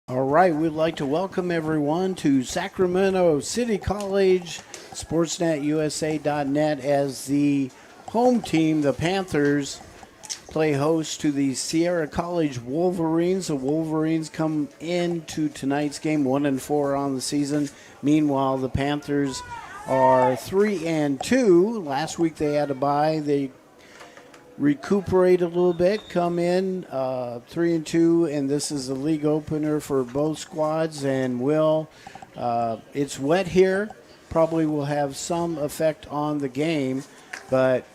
All right, we'd like to welcome everyone to Sacramento City College, SportsNetUSA.net, as the home team, the Panthers, play host to the Sierra College Wolverines. The Wolverines come into tonight's game 1-4 on the season. Meanwhile, the Panthers are 3-2. Last week they had a bye. They recuperate a little bit, come in 3-2, and this is the league opener for both squads. And it's wet here, probably will have some effect on the game, but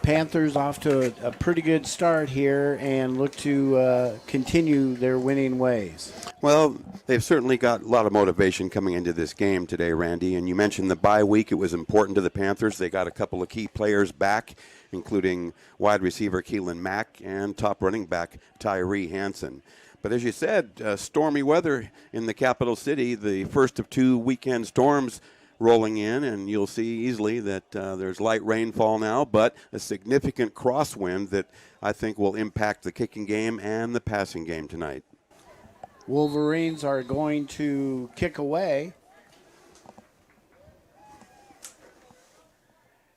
Panthers off to a pretty good start here and look to continue their winning ways. Well, they've certainly got a lot of motivation coming into this game today, Randy. And you mentioned the bye week. It was important to the Panthers. They got a couple of key players back, including wide receiver Keelan Mack and top running back Tyree Hansen. But as you said, stormy weather in the capital city, the first of two weekend storms rolling in, and you'll see easily that there's light rainfall now, but a significant crosswind that I think will impact the kicking game and the passing game tonight. Wolverines are going to kick away.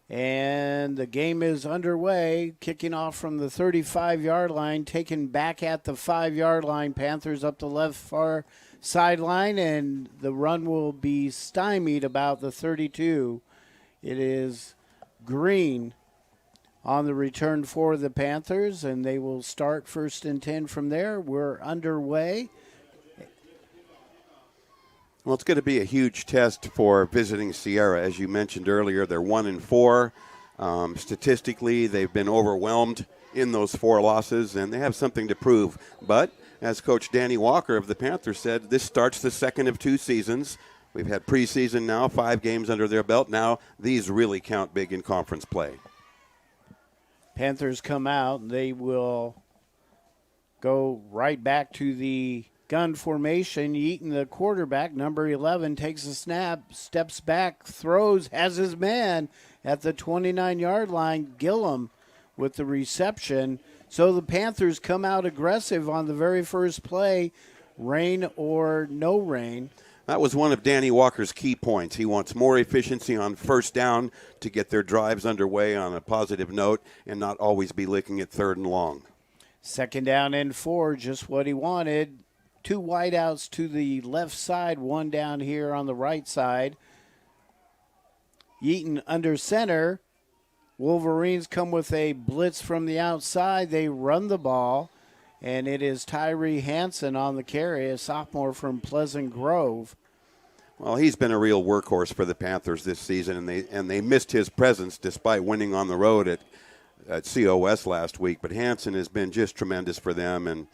And the game is underway, kicking off from the 35-yard line, taken back at the 5-yard line. Panthers up the left far sideline, and the run will be stymied about the 32. It is Green on the return for the Panthers, and they will start 1st and 10 from there. We're underway. Well, it's going to be a huge test for visiting Sierra. As you mentioned earlier, they're 1-4. Statistically, they've been overwhelmed in those 4 losses, and they have something to prove. But as Coach Danny Walker of the Panthers said, this starts the second of 2 seasons. We've had preseason now, 5 games under their belt. Now these really count big in conference play. Panthers come out. They will go right back to the gun formation. Yeaton, the quarterback, number 11, takes a snap, steps back, throws, has his man at the 29-yard line. Gillum with the reception. So the Panthers come out aggressive on the very first play, rain or no rain. That was one of Danny Walker's key points. He wants more efficiency on first down to get their drives underway on a positive note and not always be looking at 3rd and long. 2nd down and 4, just what he wanted. 2 wideouts to the left side, 1 down here on the right side. Yeaton under center. Wolverines come with a blitz from the outside. They run the ball, and it is Tyree Hansen on the carry, a sophomore from Pleasant Grove. Well, he's been a real workhorse for the Panthers this season, and they missed his presence despite winning on the road at COS last week. But Hansen has been just tremendous for them, and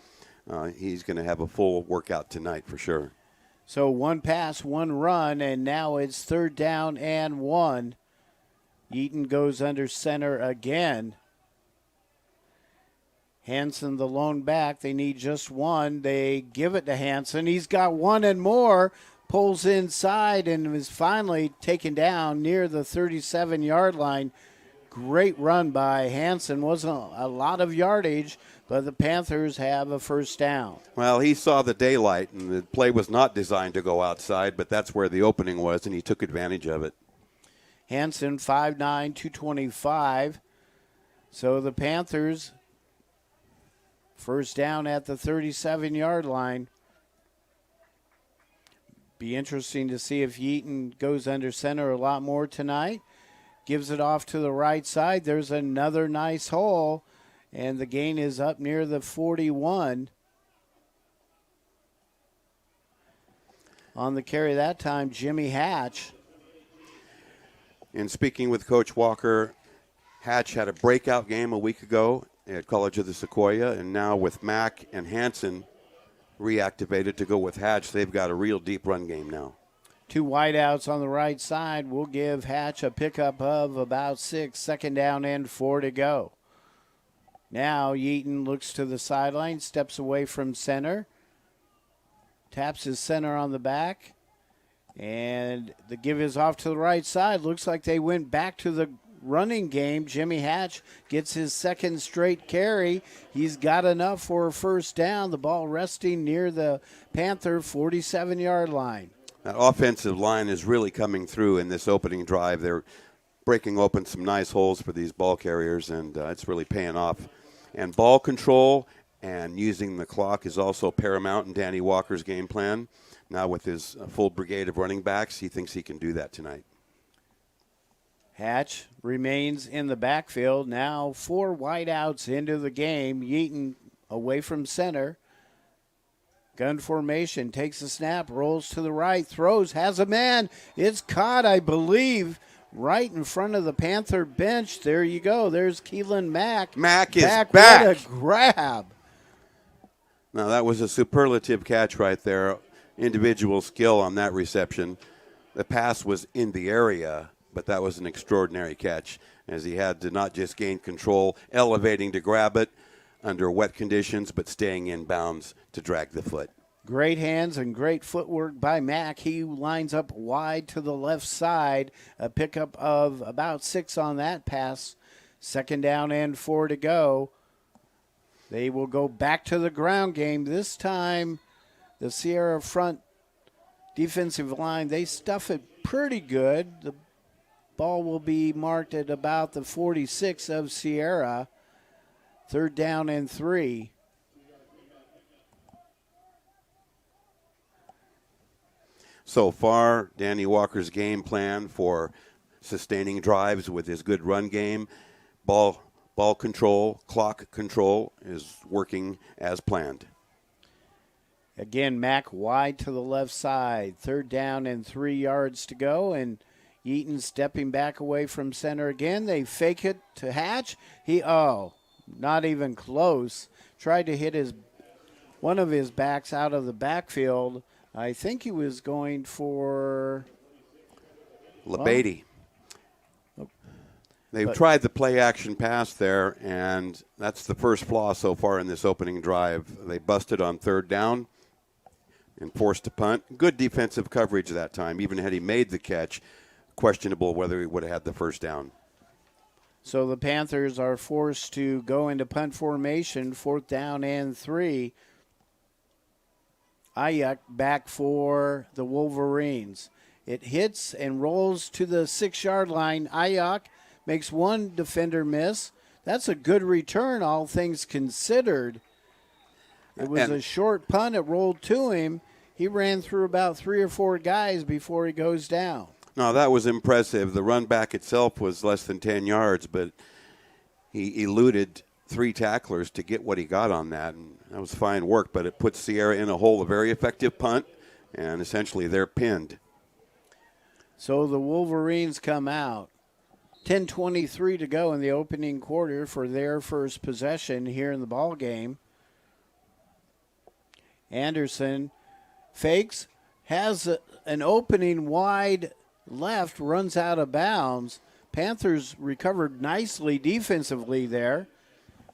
he's going to have a full workout tonight for sure. So 1 pass, 1 run, and now it's 3rd down and 1. Yeaton goes under center again. Hansen, the lone back. They need just 1. They give it to Hansen. He's got 1 and more. Pulls inside and is finally taken down near the 37-yard line. Great run by Hansen. Wasn't a lot of yardage, but the Panthers have a 1st down. Well, he saw the daylight, and the play was not designed to go outside, but that's where the opening was, and he took advantage of it. Hansen, 5'9", 225. So the Panthers, 1st down at the 37-yard line. Be interesting to see if Yeaton goes under center a lot more tonight. Gives it off to the right side. There's another nice hole, and the gain is up near the 41. On the carry that time, Jimmy Hatch. And speaking with Coach Walker, Hatch had a breakout game a week ago at College of the Sequoia, and now with Mack and Hansen reactivated to go with Hatch, they've got a real deep run game now. 2 wideouts on the right side will give Hatch a pickup of about 6. 2nd down and 4 to go. Now Yeaton looks to the sideline, steps away from center, taps his center on the back, and the give is off to the right side. Looks like they went back to the running game. Jimmy Hatch gets his second straight carry. He's got enough for a first down. The ball resting near the Panther 47-yard line. That offensive line is really coming through in this opening drive. They're breaking open some nice holes for these ball carriers, and it's really paying off. And ball control and using the clock is also paramount in Danny Walker's game plan. Now with his full brigade of running backs, he thinks he can do that tonight. Hatch remains in the backfield. Now 4 wideouts into the game. Yeaton away from center. Gun formation, takes a snap, rolls to the right, throws, has a man. It's caught, I believe, right in front of the Panther bench. There you go. There's Keelan Mack. Mack is back. What a grab. Now that was a superlative catch right there. Individual skill on that reception. The pass was in the area, but that was an extraordinary catch as he had to not just gain control, elevating to grab it under wet conditions, but staying in bounds to drag the foot. Great hands and great footwork by Mack. He lines up wide to the left side. A pickup of about 6 on that pass. Second down and 4 to go. They will go back to the ground game. This time, the Sierra front defensive line, they stuff it pretty good. The ball will be marked at about the 46 of Sierra. Third down and 3. So far, Danny Walker's game plan for sustaining drives with his good run game, ball control, clock control is working as planned. Again, Mack wide to the left side. Third down and 3 yards to go, and Eaton stepping back away from center again. They fake it to Hatch. Not even close. Tried to hit one of his backs out of the backfield. I think he was going for LeBady. They've tried the play action pass there, and that's the first flaw so far in this opening drive. They busted on third down and forced a punt. Good defensive coverage that time. Even had he made the catch, questionable whether he would have had the first down. So the Panthers are forced to go into punt formation, 4th down and 3. Ayuk back for the Wolverines. It hits and rolls to the 6-yard line. Ayuk makes one defender miss. That's a good return, all things considered. It was a short punt. It rolled to him. He ran through about 3 or 4 guys before he goes down. No, that was impressive. The run back itself was less than 10 yards, but he eluded 3 tacklers to get what he got on that, and that was fine work, but it puts Sierra in a hole. A very effective punt, and essentially they're pinned. So the Wolverines come out. 10:23 to go in the opening quarter for their first possession here in the ball game. Anderson fakes, has an opening wide left, runs out of bounds. Panthers recovered nicely defensively there.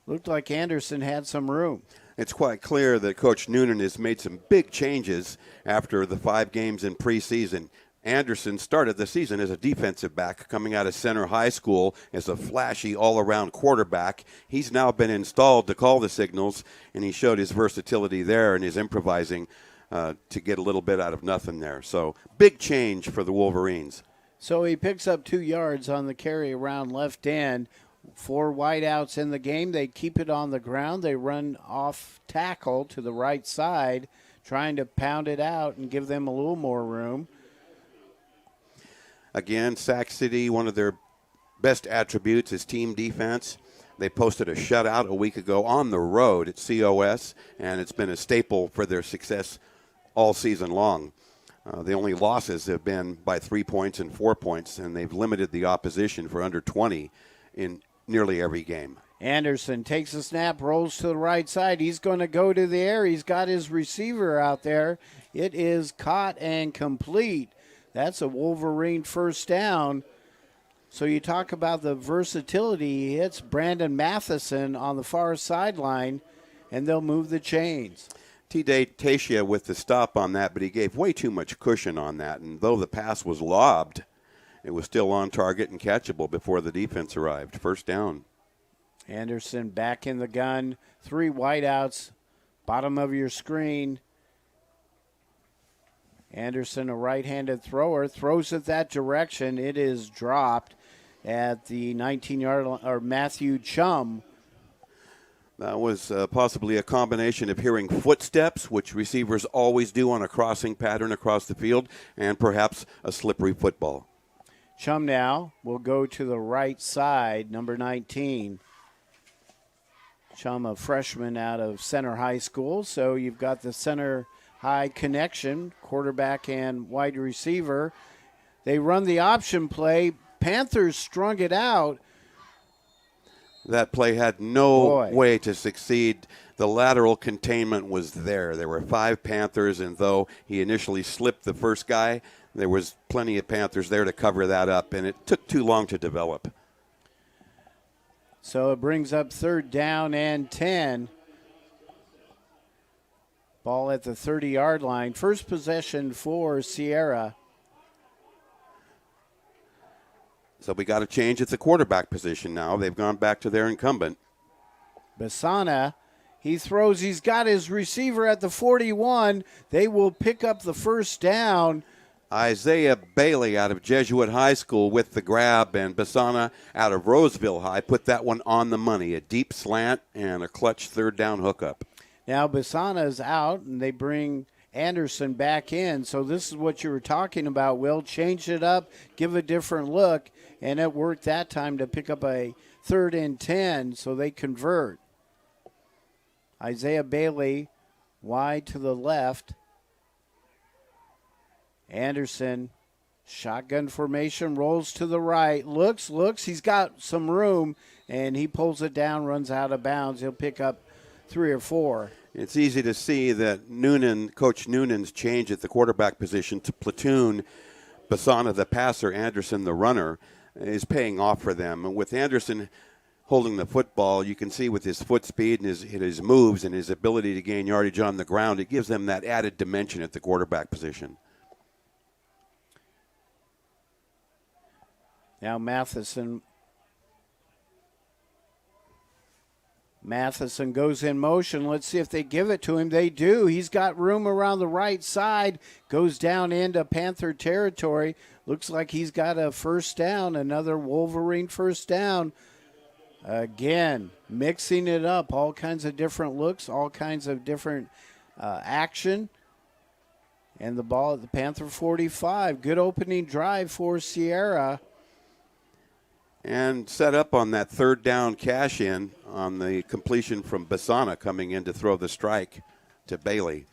Looked like Anderson had some room. It's quite clear that Coach Noonan has made some big changes after the 5 games in preseason. Anderson started the season as a defensive back coming out of Center High School as a flashy all-around quarterback. He's now been installed to call the signals, and he showed his versatility there and his improvising to get a little bit out of nothing there. So big change for the Wolverines. So he picks up 2 yards on the carry around left end. 4 wideouts in the game. They keep it on the ground. They run off tackle to the right side, trying to pound it out and give them a little more room. Again, Sac City, one of their best attributes is team defense. They posted a shutout a week ago on the road at COS, and it's been a staple for their success all season long. The only losses have been by 3 points and 4 points, and they've limited the opposition for under 20 in nearly every game. Anderson takes a snap, rolls to the right side. He's going to go to the air. He's got his receiver out there. It is caught and complete. That's a Wolverine first down. So you talk about the versatility. He hits Brandon Matheson on the far sideline, and they'll move the chains. T.J. Tatia with the stop on that, but he gave way too much cushion on that. And though the pass was lobbed, it was still on target and catchable before the defense arrived. First down. Anderson back in the gun. 3 wideouts. Bottom of your screen. Anderson, a right-handed thrower, throws it that direction. It is dropped at the 19-yard line, or Matthew Chum. That was possibly a combination of hearing footsteps, which receivers always do on a crossing pattern across the field, and perhaps a slippery football. Chum now will go to the right side, number 19. Chum, a freshman out of Center High School, so you've got the Center High connection, quarterback and wide receiver. They run the option play. Panthers strung it out. That play had no way to succeed. The lateral containment was there. There were 5 Panthers, and though he initially slipped the first guy, there was plenty of Panthers there to cover that up, and it took too long to develop. So it brings up 3rd down and 10. Ball at the 30-yard line. First possession for Sierra. So we got a change at the quarterback position now. They've gone back to their incumbent. Basana, he throws. He's got his receiver at the 41. They will pick up the first down. Isaiah Bailey out of Jesuit High School with the grab, and Basana out of Roseville High put that one on the money. A deep slant and a clutch 3rd down hookup. Now Basana's out, and they bring Anderson back in. So this is what you were talking about, Will. Change it up, give a different look, and it worked that time to pick up a 3rd and 10, so they convert. Isaiah Bailey wide to the left. Anderson, shotgun formation, rolls to the right, looks, he's got some room, and he pulls it down, runs out of bounds. He'll pick up 3 or 4. It's easy to see that Coach Noonan's change at the quarterback position to platoon Basana the passer, Anderson the runner, is paying off for them. And with Anderson holding the football, you can see with his foot speed and his moves and his ability to gain yardage on the ground, it gives them that added dimension at the quarterback position. Now Matheson goes in motion. Let's see if they give it to him. They do. He's got room around the right side. Goes down into Panther territory. Looks like he's got a first down, another Wolverine first down. Again, mixing it up. All kinds of different looks, all kinds of different action. And the ball at the Panther 45. Good opening drive for Sierra. And set up on that 3rd down cash in on the completion from Basana coming in to throw the strike to Bailey.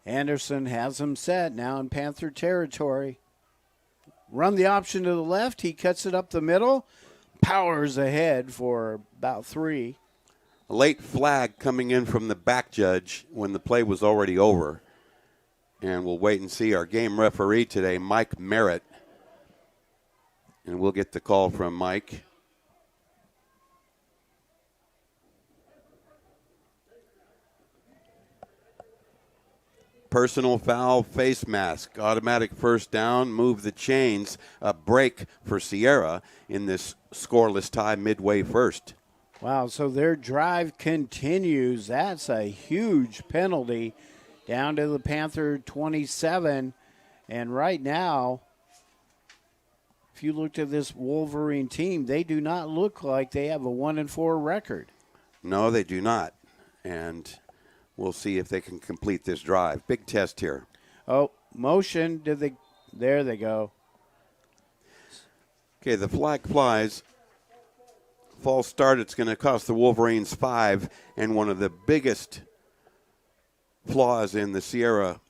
Anderson has him set now in Panther territory. Run the option to the left. He cuts it up the middle. Powers ahead for about 3. A late flag coming in from the back judge when the play was already over. And we'll wait and see. Our game referee today, Mike Merritt. And we'll get the call from Mike. Personal foul, face mask, automatic first down, move the chains, a break for Sierra in this scoreless tie midway first. Wow, so their drive continues. That's a huge penalty down to the Panther 27. And right now, if you looked at this Wolverine team, they do not look like they have a 1-4 record. No, they do not. And we'll see if they can complete this drive. Big test here. Oh, motion. There they go. Okay, the flag flies. False start. It's going to cost the Wolverines 5. And one of the biggest flaws in the Sierra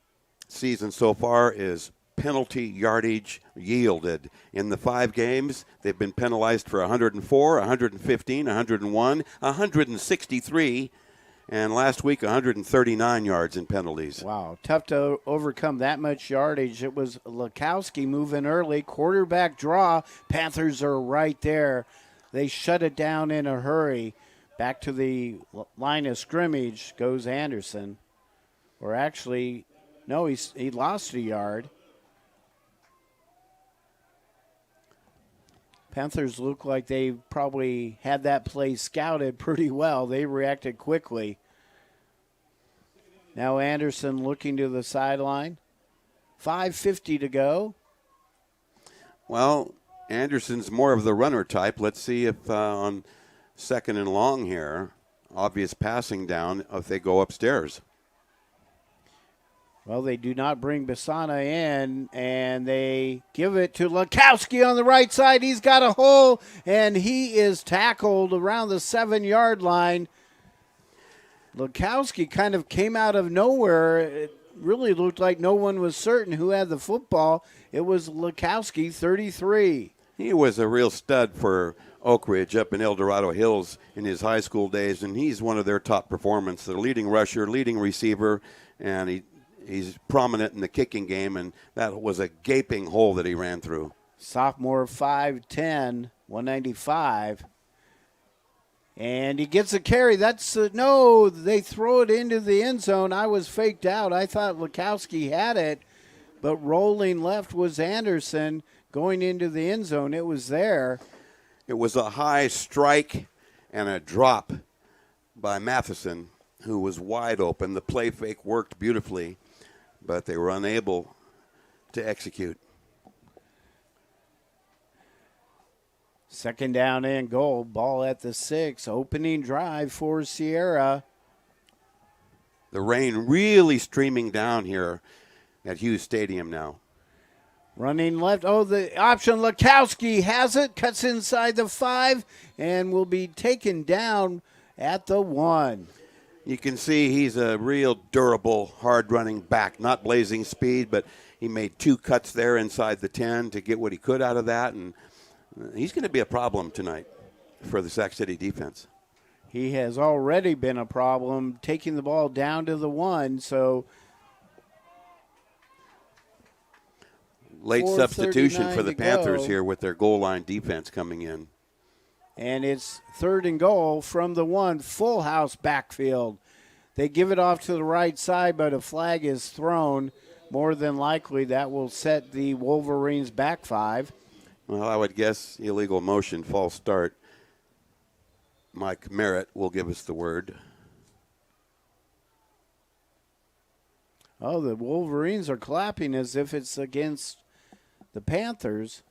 season so far is penalty yardage yielded. In the 5 games, they've been penalized for 104, 115, 101, 163, and last week 139 yards in penalties. Wow, tough to overcome that much yardage. It was Lukowski moving early, quarterback draw. Panthers are right there. They shut it down in a hurry. Back to the line of scrimmage goes Anderson. Or actually, no, he lost a yard. Panthers look like they probably had that play scouted pretty well. They reacted quickly. Now Anderson looking to the sideline. 5:50 to go. Well, Anderson's more of the runner type. Let's see if on 2nd and long here, obvious passing down, if they go upstairs. Well, they do not bring Bisana in, and they give it to Lukowski on the right side. He's got a hole, and he is tackled around the 7-yard line. Lukowski kind of came out of nowhere. It really looked like no one was certain who had the football. It was Lukowski, 33. He was a real stud for Oak Ridge up in El Dorado Hills in his high school days, and he's one of their top performers. The leading rusher, leading receiver, and he's prominent in the kicking game, and that was a gaping hole that he ran through. Sophomore, 5'10", 195. And he gets a carry. No, they throw it into the end zone. I was faked out. I thought Lukowski had it, but rolling left was Anderson going into the end zone. It was there. It was a high strike and a drop by Matheson, who was wide open. The play fake worked beautifully, but they were unable to execute. 2nd down and goal. Ball at the 6. Opening drive for Sierra. The rain really streaming down here at Hughes Stadium now. Running left. Oh, the option. Lukowski has it. Cuts inside the 5 and will be taken down at the 1. You can see he's a real durable, hard-running back. Not blazing speed, but he made 2 cuts there inside the 10 to get what he could out of that, and he's going to be a problem tonight for the Sac City defense. He has already been a problem taking the ball down to the 1, so late substitution for the Panthers go here with their goal line defense coming in. And it's 3rd and goal from the 1, full house backfield. They give it off to the right side, but a flag is thrown. More than likely that will set the Wolverines back 5. Well, I would guess illegal motion, false start. Mike Merritt will give us the word. Oh, the Wolverines are clapping as if it's against the Panthers.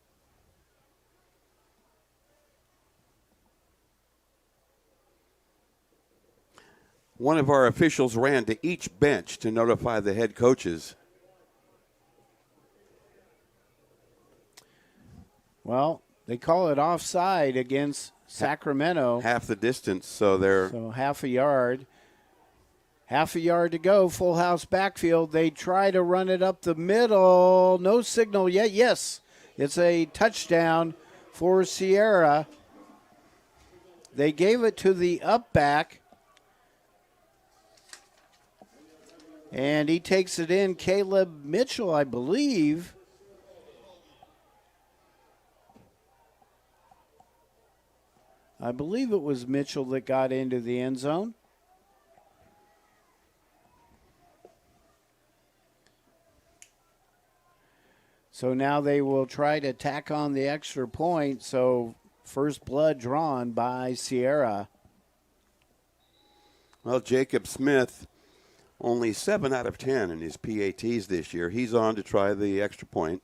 One of our officials ran to each bench to notify the head coaches. Well, they call it offside against Sacramento. Half the distance, so half a yard. Half a yard to go, full house backfield. They try to run it up the middle. No signal yet. Yes, it's a touchdown for Sierra. They gave it to the up back. And he takes it in. Caleb Mitchell, I believe. I believe it was Mitchell that got into the end zone. So now they will try to tack on the extra point. So first blood drawn by Sierra. Well, Jacob Smith, only 7 out of 10 in his PATs this year. He's on to try the extra point.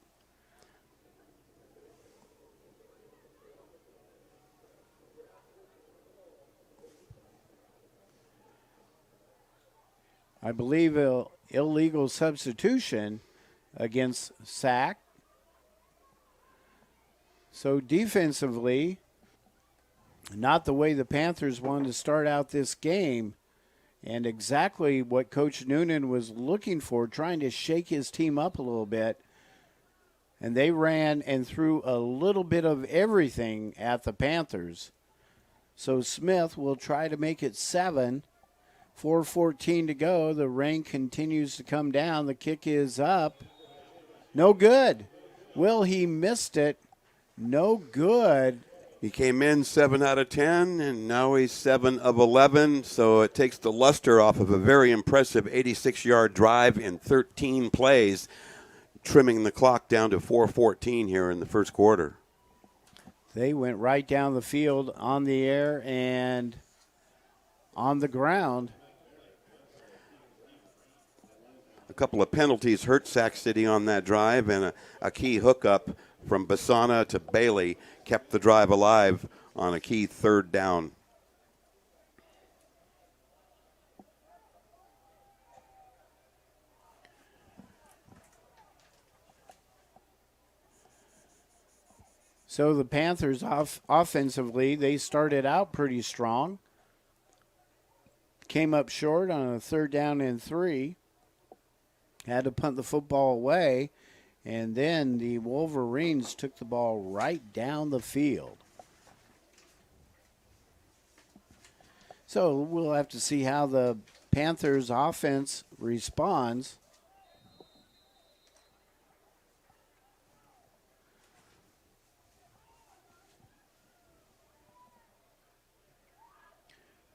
I believe an illegal substitution against Sac. So defensively, not the way the Panthers wanted to start out this game, and exactly what Coach Noonan was looking for, trying to shake his team up a little bit. And they ran and threw a little bit of everything at the Panthers. So Smith will try to make it 7. 4:14 to go. The rain continues to come down. The kick is up. No good. Will, he missed it. No good. He came in 7 out of 10, and now he's 7 of 11. So it takes the luster off of a very impressive 86-yard drive in 13 plays, trimming the clock down to 4:14 here in the first quarter. They went right down the field on the air and on the ground. A couple of penalties hurt Sac City on that drive, and a key hookup from Basana to Bailey kept the drive alive on a key third down. So the Panthers offensively, they started out pretty strong. Came up short on a 3rd down and 3. Had to punt the football away. And then the Wolverines took the ball right down the field. So we'll have to see how the Panthers offense responds.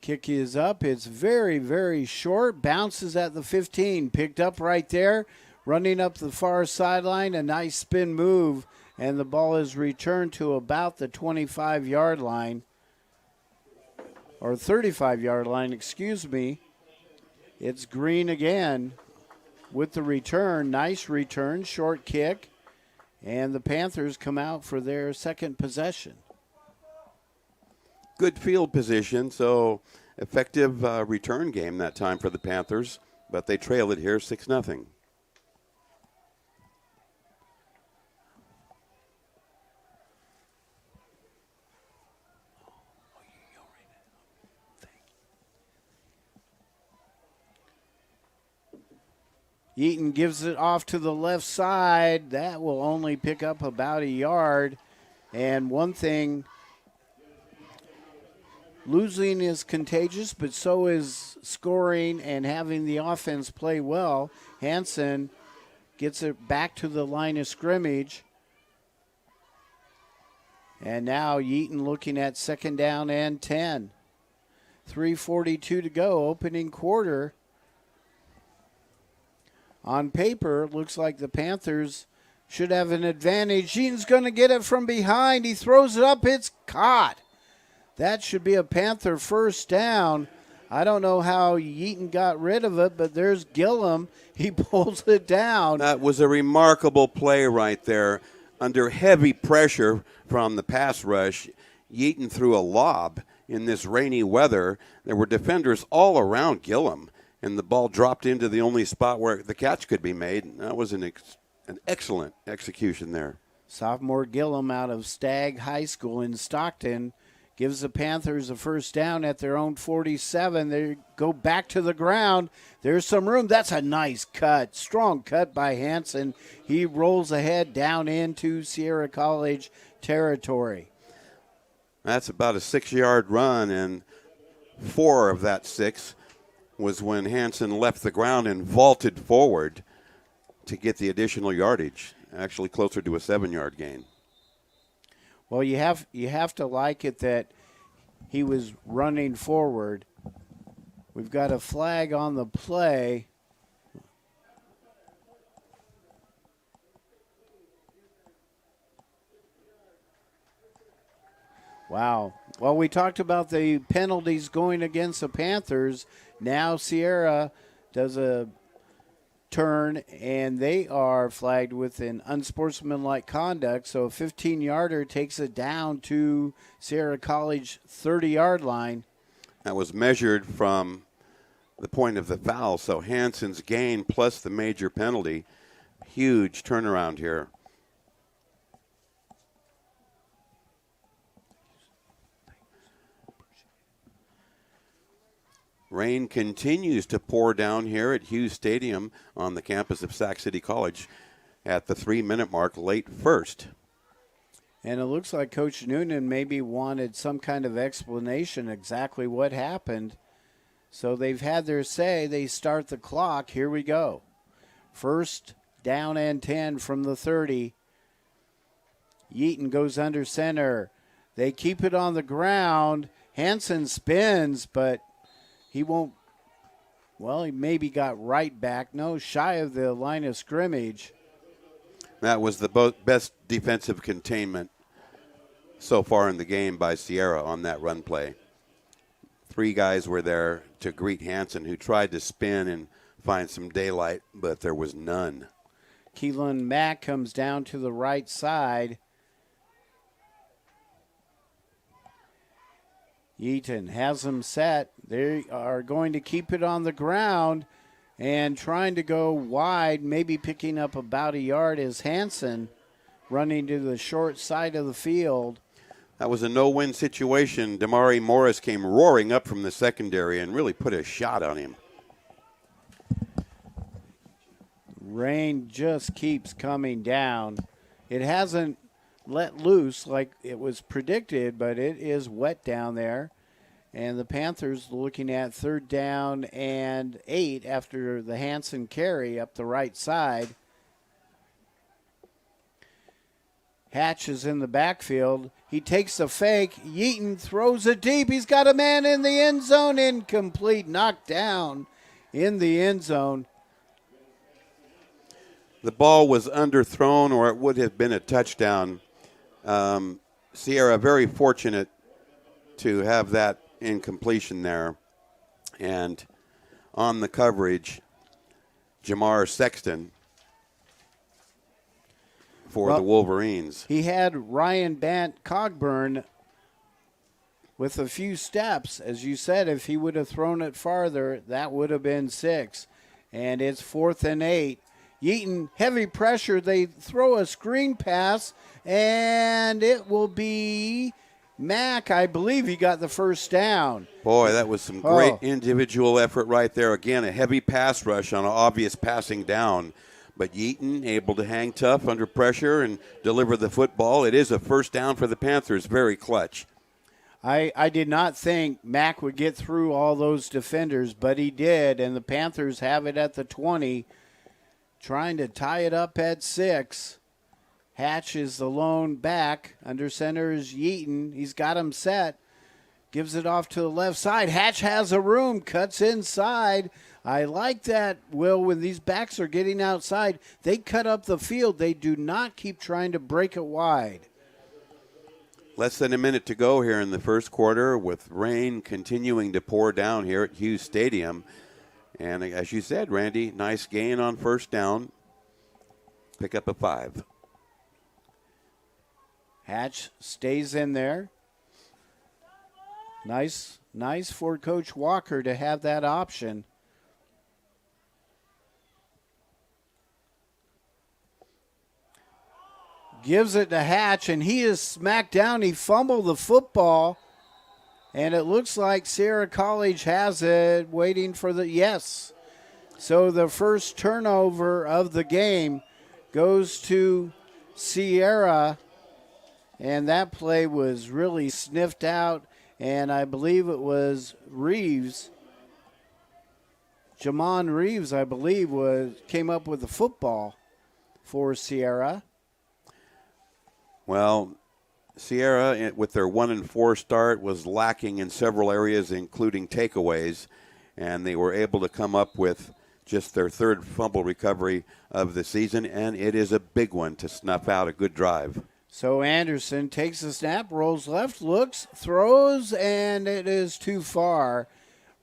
Kick is up. It's very, very short. Bounces at the 15. Picked up right there. Running up the far sideline. A nice spin move. And the ball is returned to about the 25-yard line. Or 35-yard line, excuse me. It's Green again with the return. Nice return. Short kick. And the Panthers come out for their second possession. Good field position, so effective return game that time for the Panthers, but they trail it here 6-0. Eaton gives it off to the left side. That will only pick up about a yard. And one thing, losing is contagious, but so is scoring and having the offense play well. Hansen gets it back to the line of scrimmage. And now Yeaton looking at 2nd down and 10. 3:42 to go, opening quarter. On paper, it looks like the Panthers should have an advantage. Yeaton's going to get it from behind. He throws it up. It's caught. That should be a Panther first down. I don't know how Yeaton got rid of it, but there's Gillum. He pulls it down. That was a remarkable play right there. Under heavy pressure from the pass rush, Yeaton threw a lob in this rainy weather. There were defenders all around Gillum, and the ball dropped into the only spot where the catch could be made. That was an excellent execution there. Sophomore Gillum out of Stagg High School in Stockton gives the Panthers a first down at their own 47. They go back to the ground. There's some room. That's a nice cut. Strong cut by Hansen. He rolls ahead down into Sierra College territory. That's about a 6-yard run, and 4 of that 6 was when Hansen left the ground and vaulted forward to get the additional yardage, actually closer to a 7-yard gain. Well, you have to like it that he was running forward. We've got a flag on the play. Wow. Well, we talked about the penalties going against the Panthers. Now Sierra does a turn, and they are flagged with an unsportsmanlike conduct. So a 15-yarder takes it down to Sierra College 30-yard line. That was measured from the point of the foul. So Hansen's gain plus the major penalty. Huge turnaround here. Rain continues to pour down here at Hughes Stadium on the campus of Sac City College at the 3-minute mark, late first. And it looks like Coach Noonan maybe wanted some kind of explanation exactly what happened. So they've had their say. They start the clock. Here we go. First down and 10 from the 30. Yeaton goes under center. They keep it on the ground. Hansen spins, but he won't. Well, he maybe got right back. No, shy of the line of scrimmage. That was the best defensive containment so far in the game by Sierra on that run play. 3 guys were there to greet Hansen, who tried to spin and find some daylight, but there was none. Keelan Mack comes down to the right side. Yeaton has them set. They are going to keep it on the ground and trying to go wide, maybe picking up about a yard as Hansen running to the short side of the field. That was a no-win situation. Damari Morris came roaring up from the secondary and really put a shot on him. Rain just keeps coming down. It hasn't let loose like it was predicted, but it is wet down there. And the Panthers looking at 3rd down and 8 after the Hansen carry up the right side. Hatch is in the backfield. He takes the fake. Yeaton throws it deep. He's got a man in the end zone. Incomplete. Knocked down in the end zone. The ball was underthrown, or it would have been a touchdown. Sierra very fortunate to have that incompletion there. And on the coverage, Jamar Sexton for the Wolverines. He had Ryan Bant Cogburn with a few steps. As you said, if he would have thrown it farther, that would have been 6. And it's 4th and 8. Yeaton, heavy pressure. They throw a screen pass, and it will be Mack. I believe he got the first down. Boy, that was some great individual effort right there. Again, a heavy pass rush on an obvious passing down. But Yeaton able to hang tough under pressure and deliver the football. It is a first down for the Panthers. Very clutch. I did not think Mack would get through all those defenders, but he did, and the Panthers have it at the 20. Trying to tie it up at 6. Hatch is the lone back. Under center is Yeaton. He's got him set. Gives it off to the left side. Hatch has a room. Cuts inside. I like that, Will, when these backs are getting outside. They cut up the field. They do not keep trying to break it wide. Less than a minute to go here in the first quarter with rain continuing to pour down here at Hughes Stadium. And as you said, Randy, nice gain on first down. Pick up a 5. Hatch stays in there. Nice for Coach Walker to have that option. Gives it to Hatch, and he is smacked down. He fumbled the football. And it looks like Sierra College has it, waiting for the yes. So the first turnover of the game goes to Sierra. And that play was really sniffed out. And I believe it was Reeves. Jamon Reeves, I believe, came up with the football for Sierra. Well, Sierra, with their 1-4 start, was lacking in several areas, including takeaways, and they were able to come up with just their 3rd fumble recovery of the season, and it is a big one to snuff out a good drive. So Anderson takes the snap, rolls left, looks, throws, and it is too far,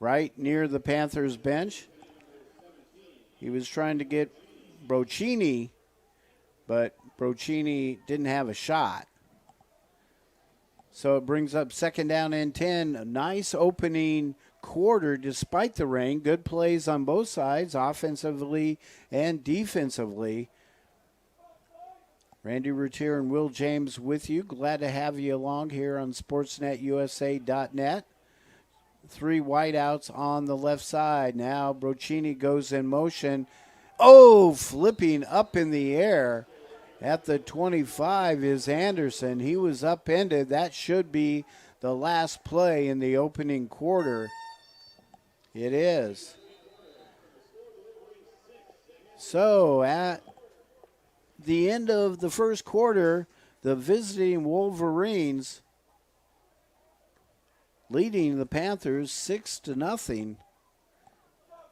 right near the Panthers bench. He was trying to get Broccini, but Broccini didn't have a shot. So it brings up 2nd down and 10. A nice opening quarter despite the rain. Good plays on both sides, offensively and defensively. Randy Routier and Will James with you. Glad to have you along here on SportsNetUSA.net. 3 wideouts on the left side. Now Broccini goes in motion. Oh, flipping up in the air. At the 25 is Anderson. He was upended. That should be the last play in the opening quarter. It is. So at the end of the first quarter, the visiting Wolverines leading the Panthers 6-0.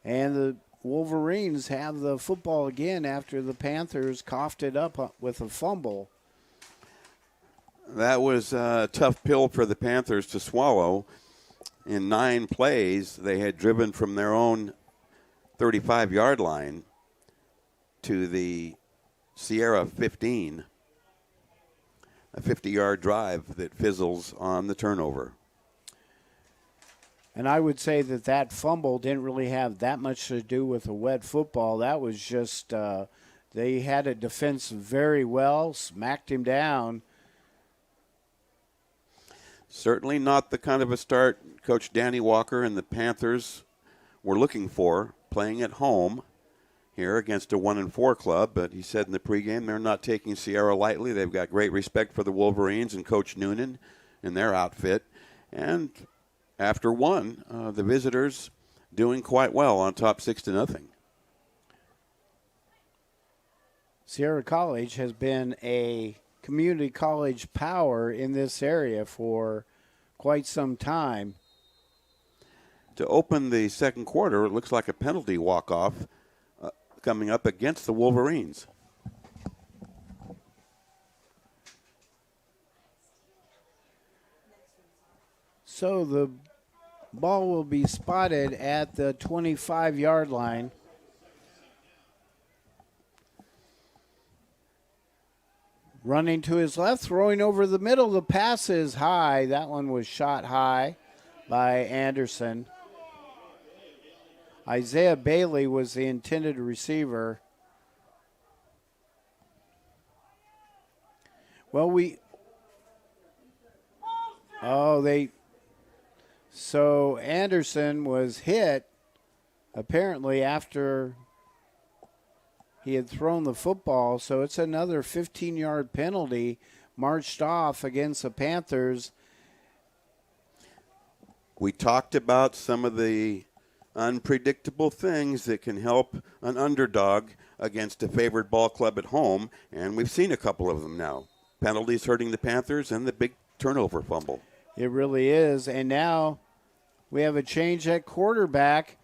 And the Wolverines have the football again after the Panthers coughed it up with a fumble. That was a tough pill for the Panthers to swallow. In 9 plays, they had driven from their own 35-yard line to the Sierra 15, a 50-yard drive that fizzles on the turnover. And I would say that fumble didn't really have that much to do with a wet football. That was just they had a defense very well, smacked him down. Certainly not the kind of a start Coach Danny Walker and the Panthers were looking for, playing at home here against a 1-4 club. But he said in the pregame they're not taking Sierra lightly. They've got great respect for the Wolverines and Coach Noonan and their outfit. And after one, the visitors doing quite well on top 6-0. Sierra College has been a community college power in this area for quite some time. To open the second quarter, it looks like a penalty walk-off coming up against the Wolverines. So the ball will be spotted at the 25-yard line. Running to his left, throwing over the middle. The pass is high. That one was shot high by Anderson. Isaiah Bailey was the intended receiver. Well, So Anderson was hit apparently after he had thrown the football, so it's another 15-yard penalty marched off against the Panthers. We talked about some of the unpredictable things that can help an underdog against a favored ball club at home, and we've seen a couple of them now. Penalties hurting the Panthers and the big turnover fumble. It really is, and now we have a change at quarterback.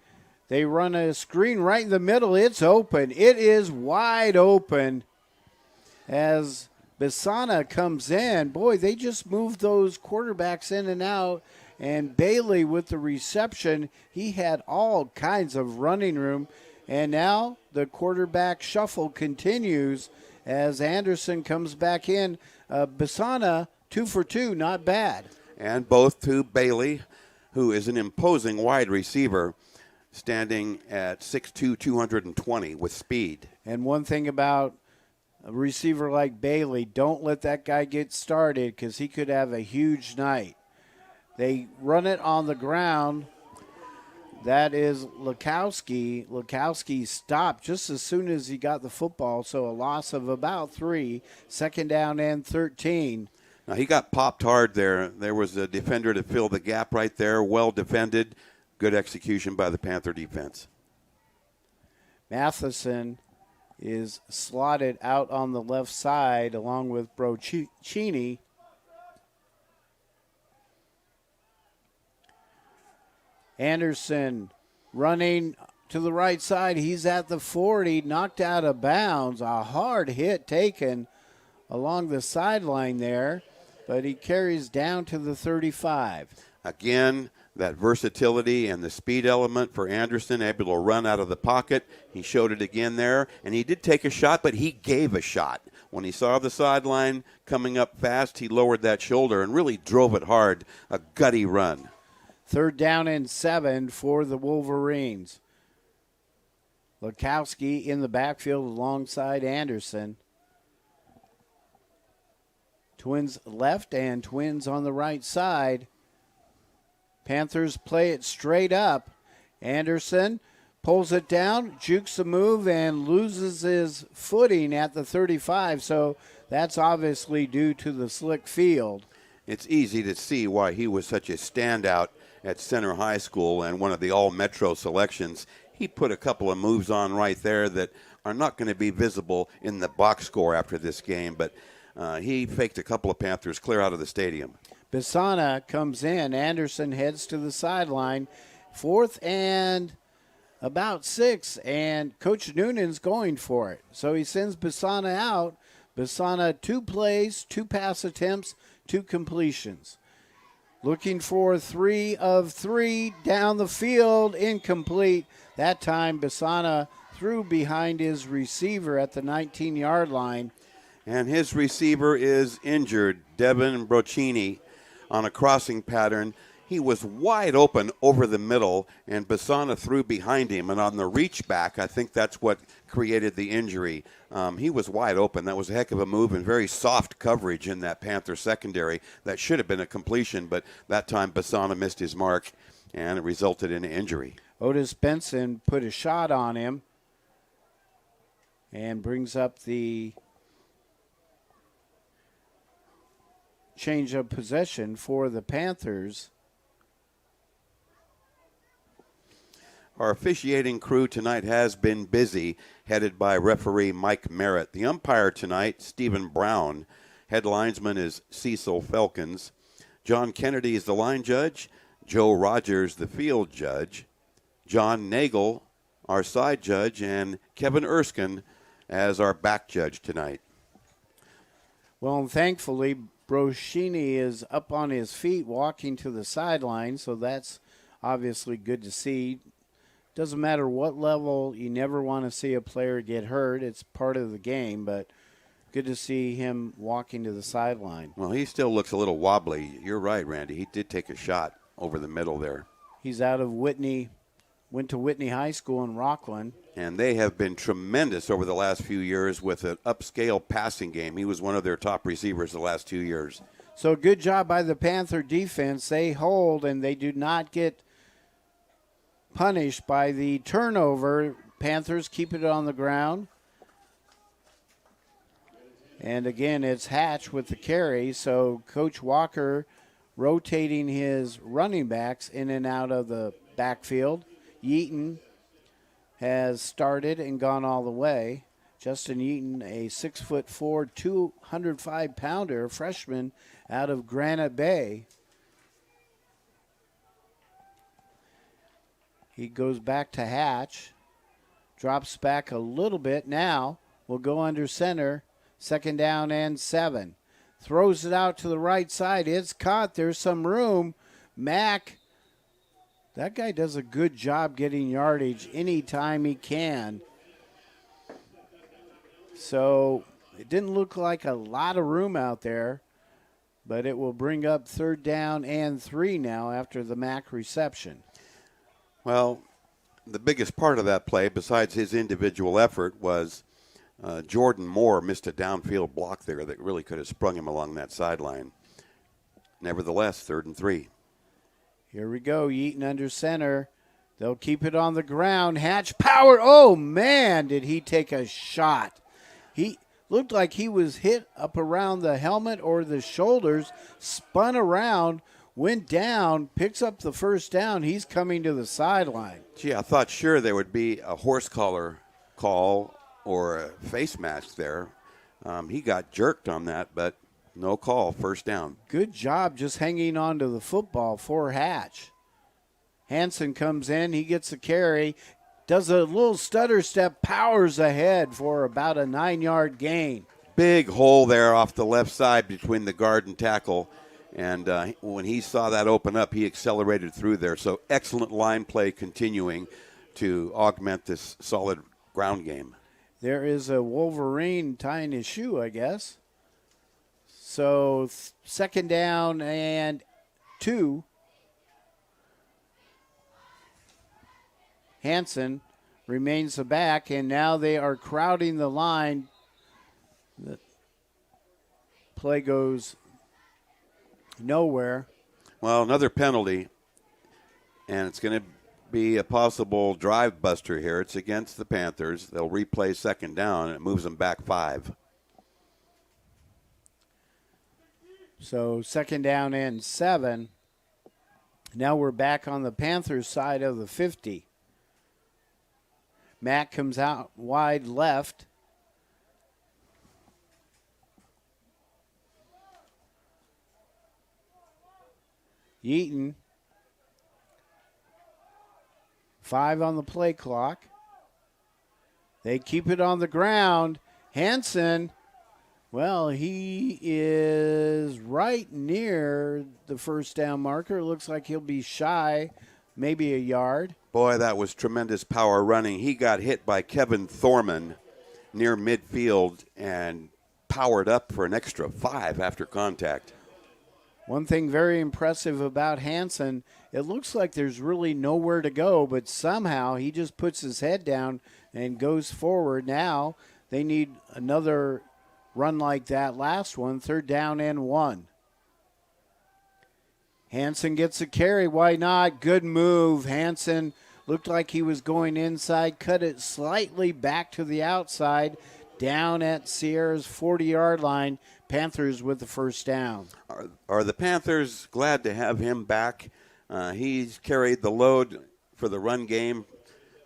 They run a screen right in the middle. It's open. It is wide open as Bisana comes in. Boy, they just moved those quarterbacks in and out. And Bailey with the reception, he had all kinds of running room. And now the quarterback shuffle continues as Anderson comes back in. Bisana, 2 for 2, not bad. And both to Bailey, who is an imposing wide receiver, standing at 6'2", 220 with speed. And one thing about a receiver like Bailey, don't let that guy get started because he could have a huge night. They run it on the ground. That is Lukowski. Lukowski stopped just as soon as he got the football, so a loss of about 3, second down and 13. Now, he got popped hard there. There was a defender to fill the gap right there, well defended. Good execution by the Panther defense. Matheson is slotted out on the left side along with Broccini. Anderson running to the right side. He's at the 40, knocked out of bounds. A hard hit taken along the sideline there, but he carries down to the 35. Again, that versatility and the speed element for Anderson, able to run out of the pocket. He showed it again there, and he did take a shot, but he gave a shot. When he saw the sideline coming up fast, he lowered that shoulder and really drove it hard, a gutty run. 3rd down and 7 for the Wolverines. Lukowski in the backfield alongside Anderson. Twins left and Twins on the right side. Panthers play it straight up. Anderson pulls it down, jukes the move, and loses his footing at the 35. So that's obviously due to the slick field. It's easy to see why he was such a standout at Center High School and one of the all-Metro selections. He put a couple of moves on right there that are not going to be visible in the box score after this game, but he faked a couple of Panthers clear out of the stadium. Bisana comes in. Anderson heads to the sideline. 4th and about 6, and Coach Noonan's going for it. So he sends Bisana out. Misono, 2 plays, 2 pass attempts, 2 completions. Looking for 3 of 3 down the field, incomplete. That time, Misono threw behind his receiver at the 19-yard line. And his receiver is injured, Devin Broccini, on a crossing pattern. He was wide open over the middle, and Misono threw behind him. And on the reach back, I think that's what created the injury. He was wide open. That was a heck of a move and very soft coverage in that Panther secondary. That should have been a completion, but that time Misono missed his mark, and it resulted in an injury. Otis Benson put a shot on him and brings up the change of possession for the Panthers. Our officiating crew tonight has been busy, headed by referee Mike Merritt. The umpire tonight, Stephen Brown. Head linesman is Cecil Felkins. John Kennedy is the line judge. Joe Rogers, the field judge. John Nagel, our side judge, and Kevin Erskine as our back judge tonight. Well, and thankfully, Broschini is up on his feet walking to the sideline, so that's obviously good to see. Doesn't matter what level, you never want to see a player get hurt. It's part of the game, but good to see him walking to the sideline. Well, he still looks a little wobbly. You're right, Randy. He did take a shot over the middle there. He's out of Whitney, went to Whitney High School in Rockland. And they have been tremendous over the last few years with an upscale passing game. He was one of their top receivers the last 2 years. So good job by the Panther defense. They hold and they do not get punished by the turnover. Panthers keep it on the ground. And again, it's Hatch with the carry. So Coach Walker rotating his running backs in and out of the backfield. Yeaton has started and gone all the way. Justin Yeaton, a 6'4", 205-pounder freshman out of Granite Bay. He goes back to Hatch, drops back a little bit. Now will go under center, 2nd down and 7. Throws it out to the right side. It's caught. There's some room. Mack, that guy does a good job getting yardage anytime he can. So it didn't look like a lot of room out there, but it will bring up 3rd down and 3 now after the Mack reception. Well, the biggest part of that play, besides his individual effort, was Jordan Moore missed a downfield block there that really could have sprung him along that sideline. Nevertheless, 3rd and 3. Here we go, Yeaton under center. They'll keep it on the ground. Hatch power. Oh, man, did he take a shot. He looked like he was hit up around the helmet or the shoulders, spun around, went down, picks up the 1st down. He's coming to the sideline. Gee, I thought sure there would be a horse collar call or a face mask there. He got jerked on that, but no call, 1st down. Good job just hanging on to the football for Hatch. Hansen comes in. He gets a carry. Does a little stutter step, powers ahead for about a 9-yard gain. Big hole there off the left side between the guard and tackle. And when he saw that open up, he accelerated through there. So excellent line play continuing to augment this solid ground game. There is a Wolverine tying his shoe, I guess. So 2nd down and 2. Hansen remains the back, and now they are crowding the line. The play goes nowhere. Well, another penalty, and it's going to be a possible drive buster here. It's against the Panthers. They'll replay 2nd down, and it moves them back 5. So 2nd down and 7. Now we're back on the Panthers side of the 50. Mack comes out wide left. Yeaton. 5 on the play clock. They keep it on the ground. Hansen Well, he is right near the first down marker. Looks like he'll be shy, maybe a yard. Boy, that was tremendous power running. He got hit by Kevin Thorman near midfield and powered up for an extra 5 after contact. One thing very impressive about Hansen, it looks like there's really nowhere to go, but somehow he just puts his head down and goes forward. Now they need another run like that last one, 3rd down and 1. Hansen gets a carry. Why not? Good move. Hansen looked like he was going inside, cut it slightly back to the outside, down at Sierra's 40-yard line. Panthers with the first down. Are the Panthers glad to have him back? He's carried the load for the run game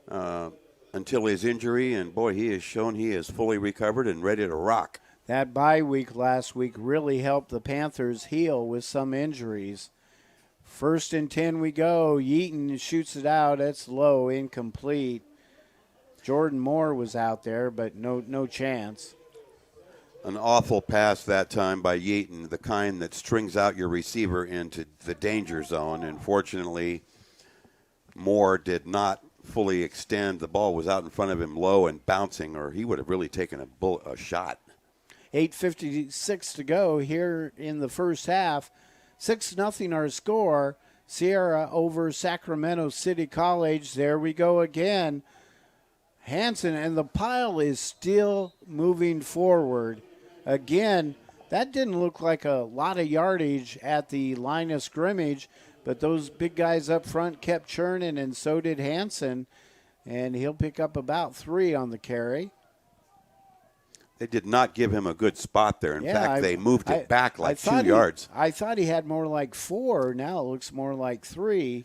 until his injury, and boy, he has shown he is fully recovered and ready to rock. That bye week last week really helped the Panthers heal with some injuries. 1st and 10 we go. Yeaton shoots it out. It's low, incomplete. Jordan Moore was out there, but no chance. An awful pass that time by Yeaton, the kind that strings out your receiver into the danger zone. And fortunately, Moore did not fully extend. The ball was out in front of him low and bouncing, or he would have really taken a shot. 8:56 to go here in the first half. 6-0 our score. Sierra over Sacramento City College. There we go again. Hansen, and the pile is still moving forward. Again, that didn't look like a lot of yardage at the line of scrimmage, but those big guys up front kept churning, and so did Hansen, and he'll pick up about 3 on the carry. They did not give him a good spot there. In fact, they moved it back like 2 yards. I thought he had more like 4. Now it looks more like 3.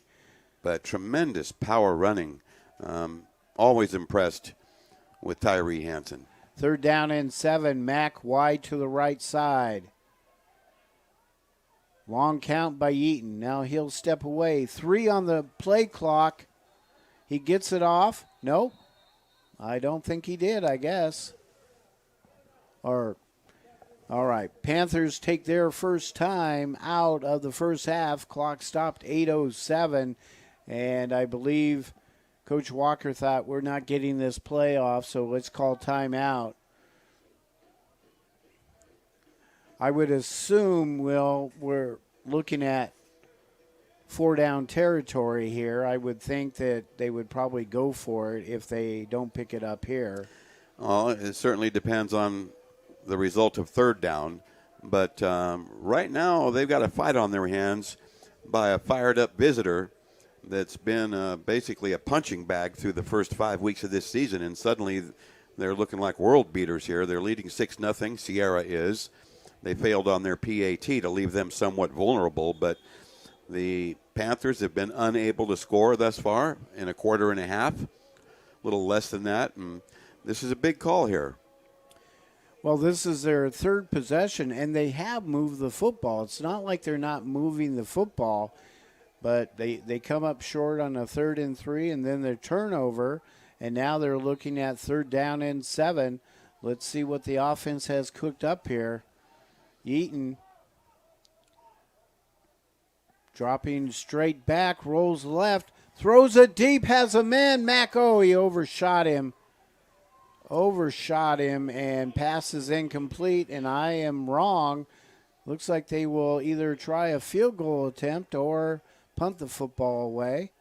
But tremendous power running. Always impressed with Tyree Hansen. 3rd down and 7. Mack wide to the right side. Long count by Yeaton. Now he'll step away. 3 on the play clock. He gets it off. Nope. I don't think he did, I guess. All right. Panthers take their first time out of the first half. Clock stopped 8:07. And I believe Coach Walker thought we're not getting this play off, so let's call timeout. I would assume, we're looking at 4-down territory here. I would think that they would probably go for it if they don't pick it up here. Well, it certainly depends on the result of 3rd down. But right now they've got a fight on their hands by a fired-up visitor that's been basically a punching bag through the first 5 weeks of this season, and suddenly they're looking like world beaters here. They're leading 6-0. Sierra is. They failed on their PAT to leave them somewhat vulnerable, but the Panthers have been unable to score thus far in a quarter and a half, a little less than that, and this is a big call here. Well, this is their 3rd possession, and they have moved the football. It's not like they're not moving the football, but they come up short on a 3rd and 3, and then their turnover, and now they're looking at 3rd down and 7. Let's see what the offense has cooked up here. Yeaton dropping straight back, rolls left, throws it deep, has a man. Mack, he overshot him. And passes incomplete, and I am wrong. Looks like they will either try a field goal attempt or punt the football away.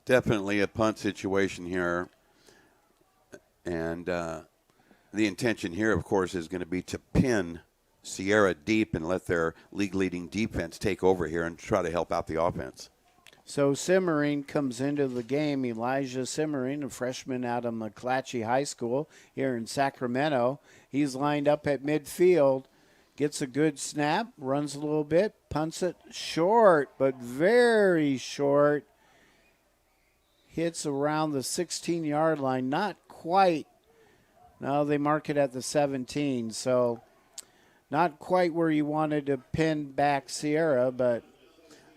Definitely a punt situation here. And the intention here, of course, is going to be to pin Sierra deep and let their league-leading defense take over here and try to help out the offense. So Simmering comes into the game. Elijah Simmering, a freshman out of McClatchy High School here in Sacramento. He's lined up at midfield, gets a good snap, runs a little bit, punts it short, but very short. Hits around the 16-yard line, not quite. No, they mark it at the 17, so not quite where you wanted to pin back Sierra, but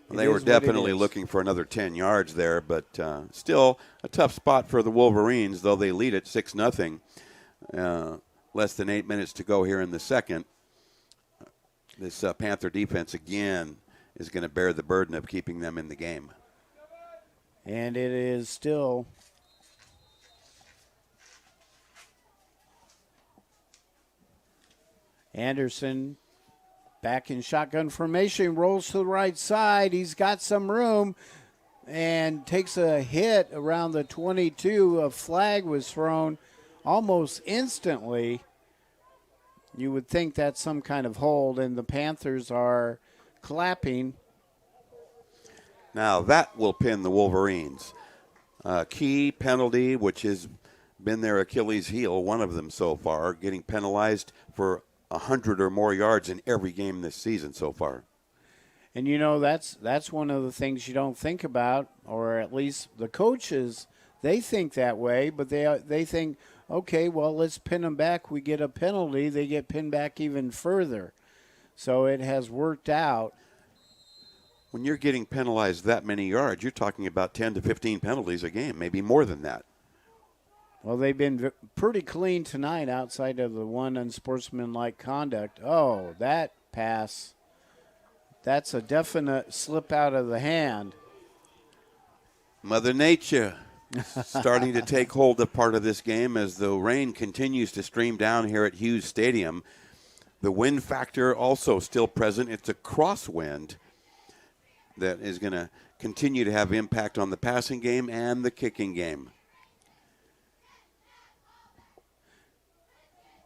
they were definitely looking for another 10 yards there, but still a tough spot for the Wolverines, though they lead at 6-0. less than 8 minutes to go here in the second. This Panther defense again is going to bear the burden of keeping them in the game. And it is still Anderson back in shotgun formation, rolls to the right side. He's got some room and takes a hit around the 22. A flag was thrown almost instantly. You would think that's some kind of hold, and the Panthers are clapping. Now that will pin the Wolverines. Key penalty, which has been their Achilles heel, one of them so far, getting penalized for 100 or more yards in every game this season so far. And, you know, that's one of the things you don't think about, or at least the coaches, they think that way, but they think, okay, well, let's pin them back. We get a penalty. They get pinned back even further. So it has worked out. When you're getting penalized that many yards, you're talking about 10 to 15 penalties a game, maybe more than that. Well, they've been pretty clean tonight outside of the one unsportsmanlike conduct. Oh, that pass, that's a definite slip out of the hand. Mother Nature starting to take hold of part of this game as the rain continues to stream down here at Hughes Stadium. The wind factor also still present. It's a crosswind that is going to continue to have impact on the passing game and the kicking game.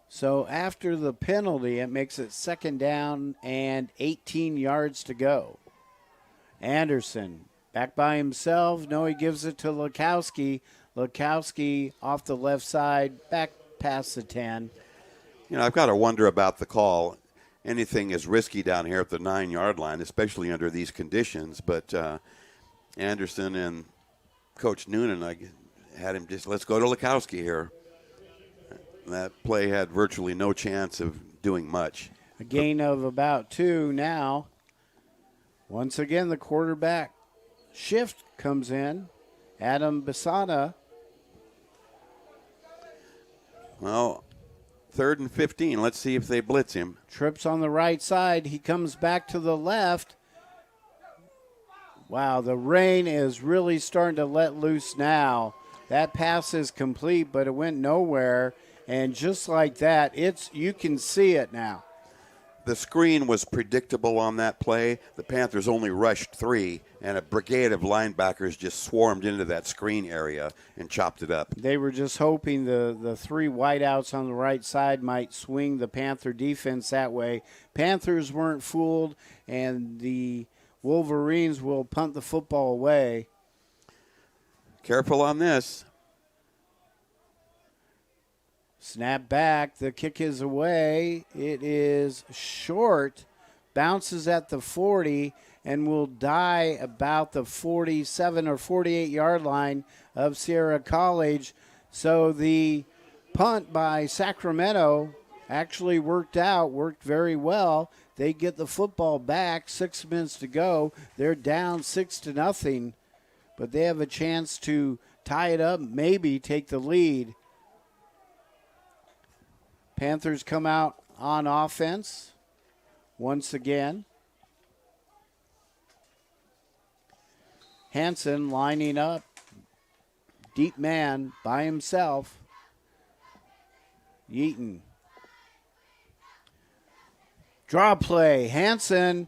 So after the penalty, it makes it second down and 18 yards to go. Anderson back by himself. No, he gives it to Lukowski. Lukowski off the left side, back past the 10. You know, I've got to wonder about the call. Anything is risky down here at the 9-yard line, especially under these conditions. But Anderson and Coach Noonan, I had him just, let's go to Lukowski here. That play had virtually no chance of doing much. A gain of about 2 now. Once again, the quarterback shift comes in. Adam Bisada. Well, 3rd and 15. Let's see if they blitz him. Trips on the right side. He comes back to the left. Wow, the rain is really starting to let loose now. That pass is complete, but it went nowhere. And just like that, you can see it now. The screen was predictable on that play. The Panthers only rushed 3, and a brigade of linebackers just swarmed into that screen area and chopped it up. They were just hoping the 3 wideouts on the right side might swing the Panther defense that way. Panthers weren't fooled, and the Wolverines will punt the football away. Careful on this. Snap back. The kick is away. It is short. Bounces at the 40 and will die about the 47 or 48-yard line of Sierra College. So the punt by Sacramento actually worked very well. They get the football back, 6 minutes to go. They're down 6-0, but they have a chance to tie it up, maybe take the lead. Panthers come out on offense once again. Hansen lining up. Deep man by himself. Yeaton. Draw play. Hansen,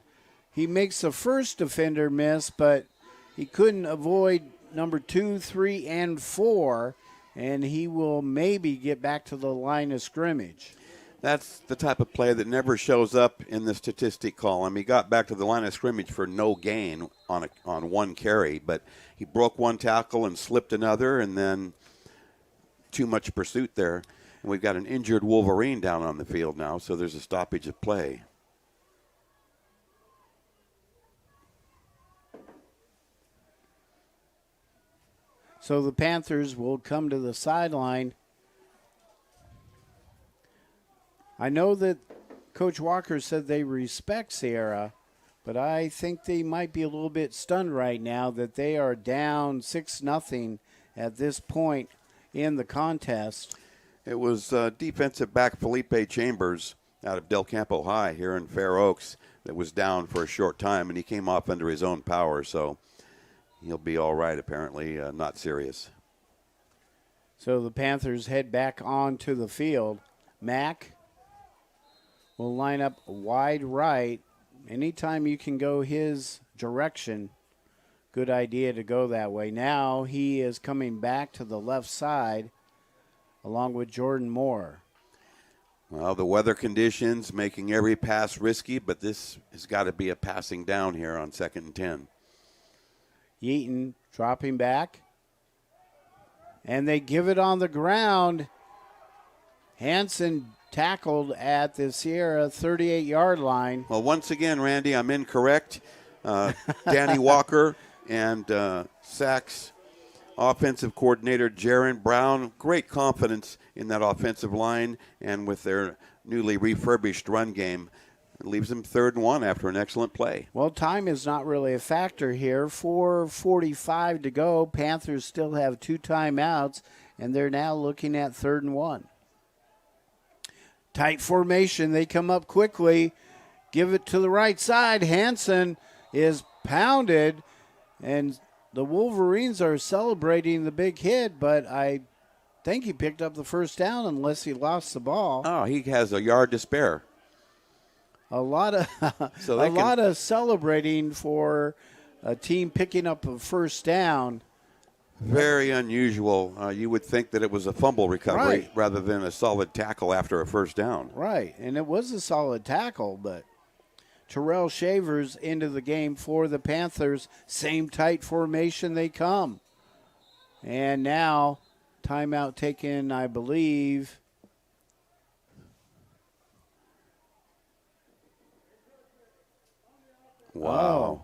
he makes the first defender miss, but he couldn't avoid number 2, 3, and 4. And he will maybe get back to the line of scrimmage. That's the type of play that never shows up in the statistic column. He got back to the line of scrimmage for no gain on one carry, but he broke one tackle and slipped another, and then too much pursuit there. And we've got an injured Wolverine down on the field now, so there's a stoppage of play. So the Panthers will come to the sideline. I know that Coach Walker said they respect Sierra, but I think they might be a little bit stunned right now that they are down 6-0 at this point in the contest. It was defensive back Felipe Chambers out of Del Campo High here in Fair Oaks that was down for a short time, and he came off under his own power, so he'll be all right, apparently, not serious. So the Panthers head back onto the field. Mack will line up wide right. Anytime you can go his direction, good idea to go that way. Now he is coming back to the left side along with Jordan Moore. Well, the weather conditions making every pass risky, but this has got to be a passing down here on 2nd and 10. Yeaton dropping back. And they give it on the ground. Hansen tackled at the Sierra 38-yard line. Well, once again, Randy, I'm incorrect. Danny Walker and Sac's offensive coordinator, Jaron Brown, great confidence in that offensive line, and with their newly refurbished run game, it leaves them 3rd and 1 after an excellent play. Well, time is not really a factor here. 4:45 to go. Panthers still have 2 timeouts, and they're now looking at 3rd and 1. Tight formation. They come up quickly. Give it to the right side. Hansen is pounded, and the Wolverines are celebrating the big hit, but I think he picked up the first down unless he lost the ball. Oh, he has a yard to spare. A lot of celebrating for a team picking up a first down. Very unusual. You would think that it was a fumble recovery rather than a solid tackle after a first down. Right, and it was a solid tackle, but Terrell Shavers into the game for the Panthers. Same tight formation they come. And now timeout taken, I believe. Wow.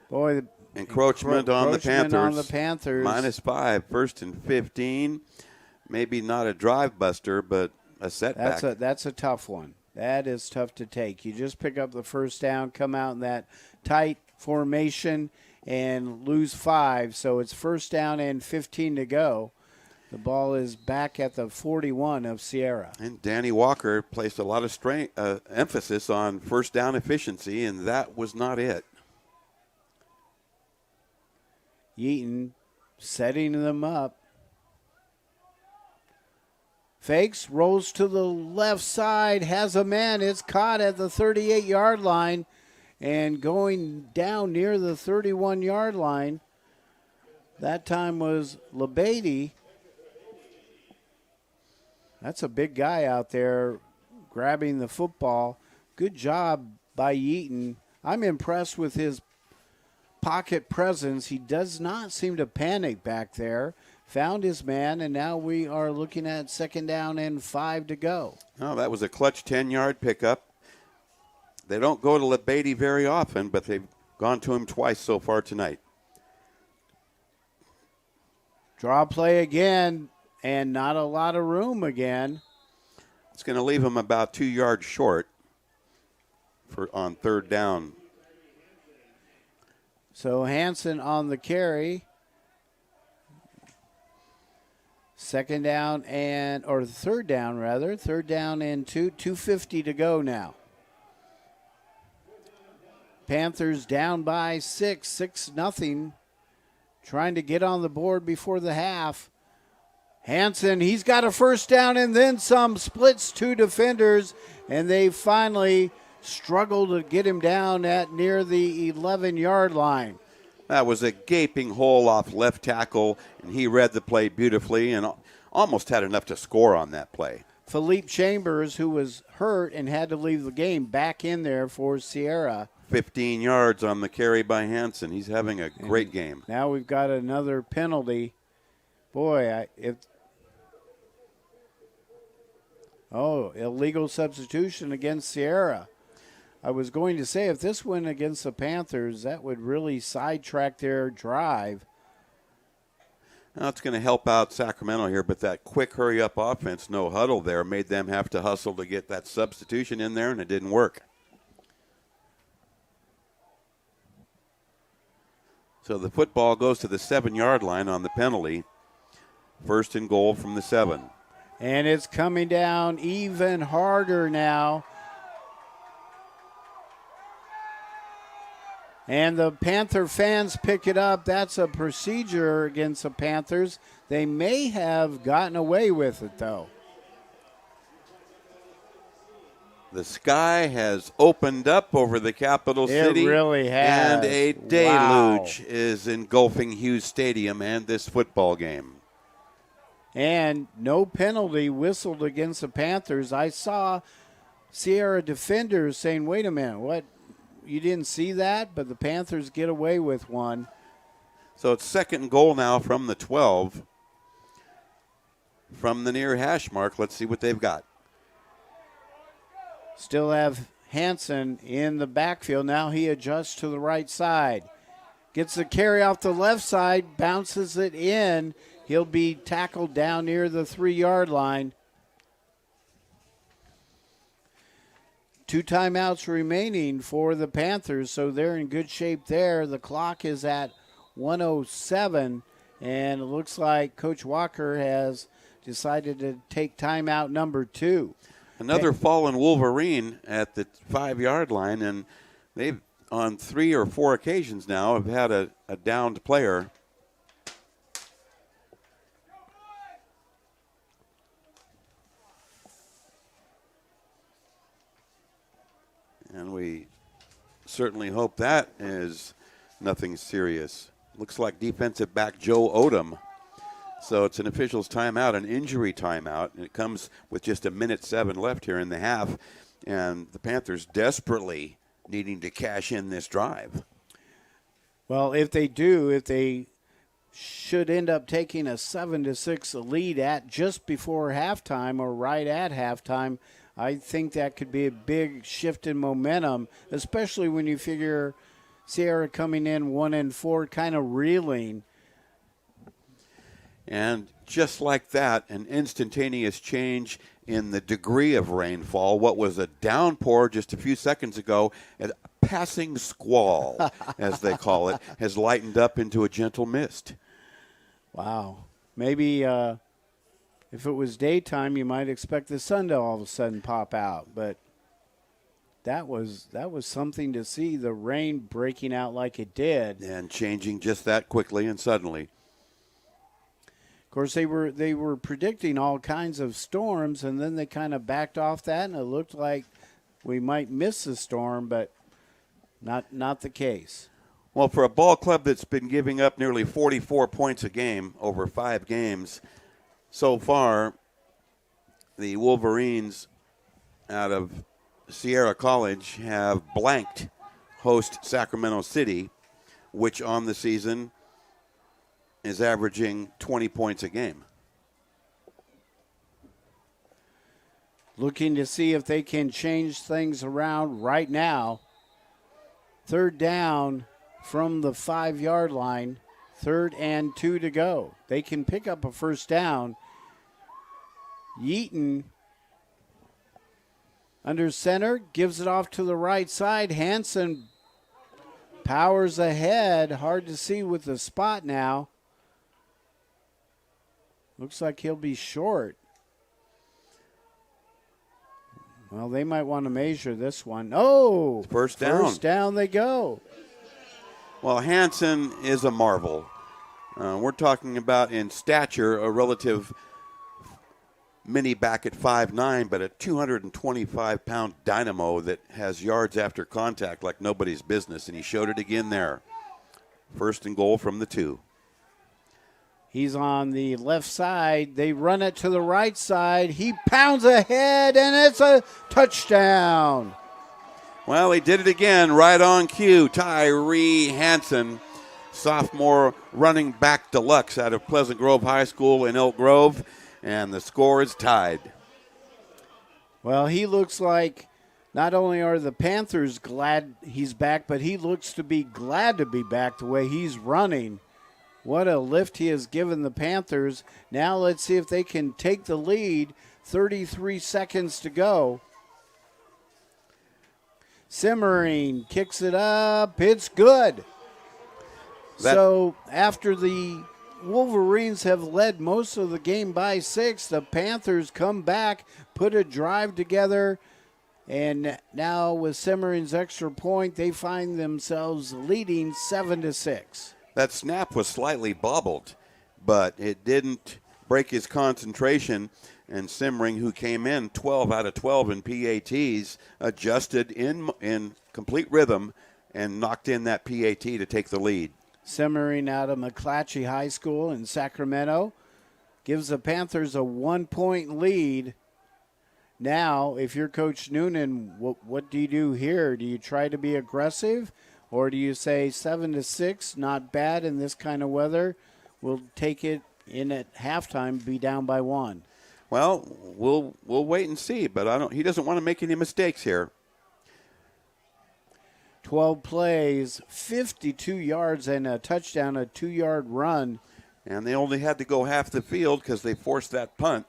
Boy, the encroachment on the Panthers. On the Panthers. -5, 1st and 15. Maybe not a drive buster, but a setback. That's a tough one. That is tough to take. You just pick up the first down, come out in that tight formation, and lose 5. So it's 1st down and 15 to go. The ball is back at the 41 of Sierra. And Danny Walker placed a lot of emphasis on first down efficiency, and that was not it. Yeaton setting them up. Fakes, rolls to the left side, has a man. It's caught at the 38-yard line and going down near the 31-yard line. That time was LeBady. That's a big guy out there grabbing the football. Good job by Yeaton. I'm impressed with his pocket presence. He does not seem to panic back there. Found his man, and now we are looking at 2nd down and 5 to go. Oh, that was a clutch 10-yard pickup. They don't go to LeBady very often, but they've gone to him twice so far tonight. Draw play again, and not a lot of room again. It's going to leave him about 2 yards short on 3rd down. So Hansen on the carry. 3rd down and 3rd down and 2:50 to go now. Panthers down by 6-0, trying to get on the board before the half. Hansen, he's got a first down and then some, splits 2 defenders, and they finally struggle to get him down at near the 11-yard line. That was a gaping hole off left tackle, and he read the play beautifully and almost had enough to score on that play. Philippe Chambers, who was hurt and had to leave the game, back in there for Sierra. 15 yards on the carry by Hansen. He's having a great game. Now we've got another penalty. Boy, illegal substitution against Sierra. I was going to say, if this went against the Panthers, that would really sidetrack their drive. Now it's going to help out Sacramento here, but that quick hurry-up offense, no huddle there, made them have to hustle to get that substitution in there, and it didn't work. So the football goes to the 7-yard line on the penalty. 1st and goal from the 7. And it's coming down even harder now. And the Panther fans pick it up. That's a procedure against the Panthers. They may have gotten away with it, though. The sky has opened up over the capital city. It really has. And a deluge is engulfing Hughes Stadium and this football game. And no penalty whistled against the Panthers. I saw Sierra defenders saying, wait a minute, what? You didn't see that? But the Panthers get away with one. So it's second and goal now from the 12. From the near hash mark, let's see what they've got. Still have Hansen in the backfield. Now he adjusts to the right side. Gets the carry off the left side, bounces it in. He'll be tackled down near the 3-yard line. 2 timeouts remaining for the Panthers, so they're in good shape there. The clock is at 1:07, and it looks like Coach Walker has decided to take timeout number 2. Another fallen Wolverine at the 5-yard line, and they've on 3 or 4 occasions now have had a downed player. And we certainly hope that is nothing serious. Looks like defensive back Joe Odom. So it's an official's timeout, an injury timeout, and it comes with just 1:07 left here in the half, and the Panthers desperately needing to cash in this drive. Well, if they should end up taking a 7-6 lead at just before halftime or right at halftime, I think that could be a big shift in momentum, especially when you figure Sierra coming in 1-4, kind of reeling. And just like that, an instantaneous change in the degree of rainfall. What was a downpour just a few seconds ago, a passing squall, as they call it, has lightened up into a gentle mist. Wow. Maybe if it was daytime, you might expect the sun to all of a sudden pop out. But that was something to see, the rain breaking out like it did. And changing just that quickly and suddenly. Of course, they were predicting all kinds of storms, and then they kind of backed off that, and it looked like we might miss the storm, but not the case. Well, for a ball club that's been giving up nearly 44 points a game over 5 games, so far, the Wolverines out of Sierra College have blanked host Sacramento City, which on the season is averaging 20 points a game. Looking to see if they can change things around right now. 3rd down from the 5-yard line. 3rd and 2 to go. They can pick up a 1st down. Yeaton under center, gives it off to the right side. Hansen powers ahead. Hard to see with the spot now. Looks like he'll be short. Well, they might want to measure this one. Oh, first down. First down they go. Well, Hansen is a marvel. We're talking about in stature a relative mini back at 5'9", but a 225-pound dynamo that has yards after contact like nobody's business, and he showed it again there. 1st and goal from the 2. He's on the left side. They run it to the right side. He pounds ahead, and it's a touchdown. Well, he did it again, right on cue. Tyree Hansen, sophomore running back deluxe out of Pleasant Grove High School in Elk Grove, and the score is tied. Well, he looks like not only are the Panthers glad he's back, but he looks to be glad to be back the way he's running. What a lift he has given the Panthers. Now let's see if they can take the lead. 33 seconds to go. Simmering kicks it up. It's good. So after the Wolverines have led most of the game by 6. The Panthers come back, put a drive together, and now with Semmering's extra point, they find themselves leading 7-6. That snap was slightly bobbled, but it didn't break his concentration. And Simmering, who came in 12 out of 12 in PATs, adjusted in complete rhythm and knocked in that PAT to take the lead. Simmering out of McClatchy High School in Sacramento gives the Panthers a 1-point lead. Now, if you're Coach Noonan, what do you do here? Do you try to be aggressive, or do you say 7-6, not bad in this kind of weather? We'll take it in at halftime, be down by 1. Well, we'll wait and see, but he doesn't want to make any mistakes here. 12 plays, 52 yards and a touchdown, a 2-yard run. And they only had to go half the field because they forced that punt.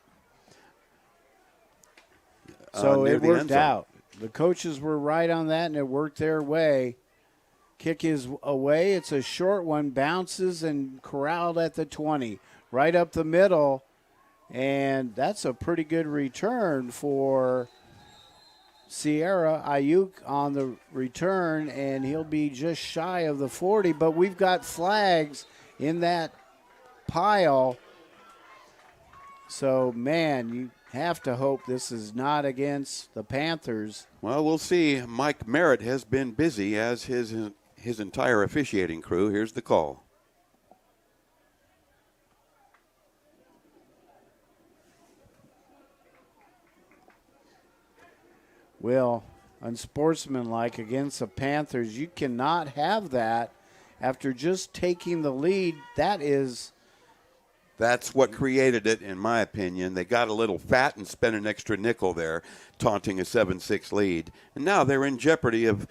So it worked out. The coaches were right on that, and it worked their way. Kick is away. It's a short one, bounces and corralled at the 20, right up the middle. And that's a pretty good return for Sierra. Ayuk on the return, and he'll be just shy of the 40. But we've got flags in that pile. So, man, you have to hope this is not against the Panthers. Well, we'll see. Mike Merritt has been busy, as his entire officiating crew. Here's the call. Well, unsportsmanlike against the Panthers. You cannot have that after just taking the lead. That's what created it, in my opinion. They got a little fat and spent an extra nickel there, taunting a 7-6 lead. And now they're in jeopardy of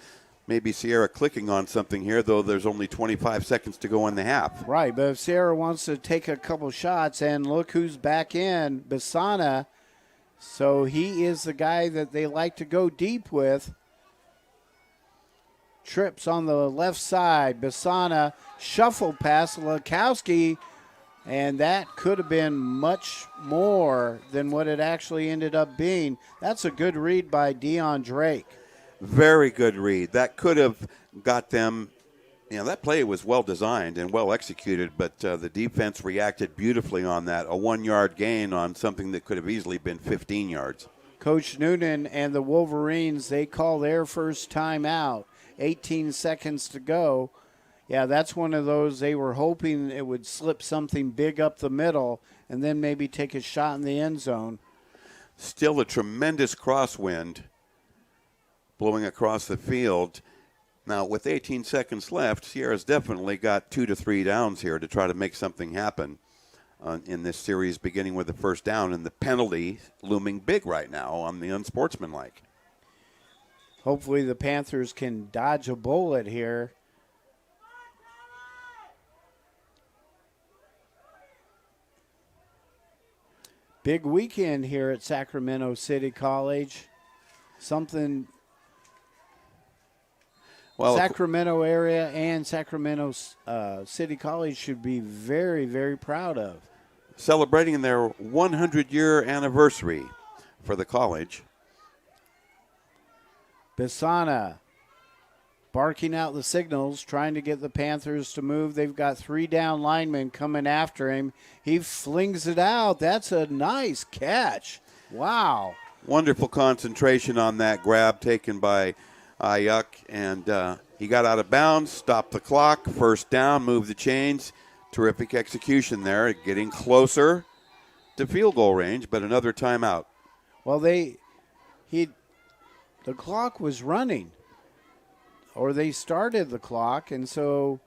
maybe Sierra clicking on something here, though there's only 25 seconds to go in the half. Right, but if Sierra wants to take a couple shots, and look who's back in, Bisana. So he is the guy that they like to go deep with. Trips on the left side. Bisana, shuffle pass, Lukowski, and that could have been much more than what it actually ended up being. That's a good read by Deion Drake. Very good read. That could have got them. That play was well designed and well executed, but the defense reacted beautifully on that. A 1-yard gain on something that could have easily been 15 yards. Coach Noonan and the Wolverines, they call their first timeout. 18 seconds to go. Yeah, that's one of those they were hoping it would slip something big up the middle and then maybe take a shot in the end zone. Still a tremendous crosswind blowing across the field. Now, with 18 seconds left, Sierra's definitely got 2 to 3 downs here to try to make something happen in this series, beginning with the first down, and the penalty looming big right now on the unsportsmanlike. Hopefully the Panthers can dodge a bullet here. Big weekend here at Sacramento City College. Something Sacramento area and Sacramento City College should be very, very proud of. Celebrating their 100-year anniversary for the college. Bisana barking out the signals, trying to get the Panthers to move. They've got 3 down linemen coming after him. He flings it out. That's a nice catch. Wow. Wonderful concentration on that grab taken by Ayuk, and he got out of bounds, stopped the clock, first down, moved the chains. Terrific execution there, getting closer to field goal range, but another timeout. Well, the clock was running, or they started the clock, and so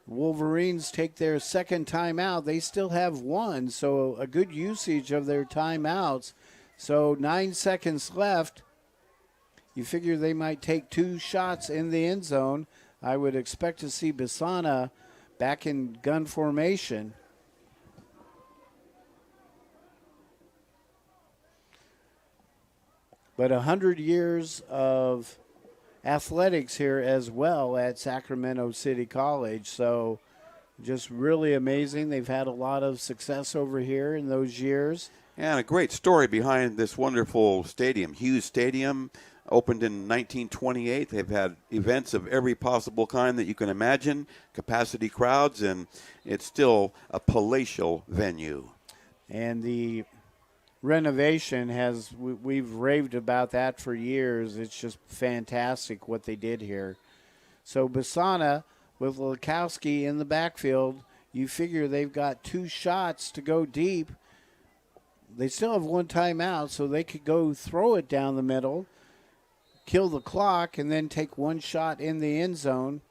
Wolverines take their second timeout. They still have 1, so a good usage of their timeouts. So 9 seconds left. You figure they might take 2 shots in the end zone. I would expect to see Bisana back in gun formation. But 100 years of athletics here as well at Sacramento City College. So just really amazing. They've had a lot of success over here in those years. And a great story behind this wonderful stadium. Hughes Stadium opened in 1928. They've had events of every possible kind that you can imagine, capacity crowds, and it's still a palatial venue. And the renovation we've raved about that for years. It's just fantastic what they did here. So Basana with Lukowski in the backfield, you figure they've got 2 shots to go deep. They still have 1 timeout, so they could go throw it down the middle, kill the clock, and then take 1 shot in the end zone.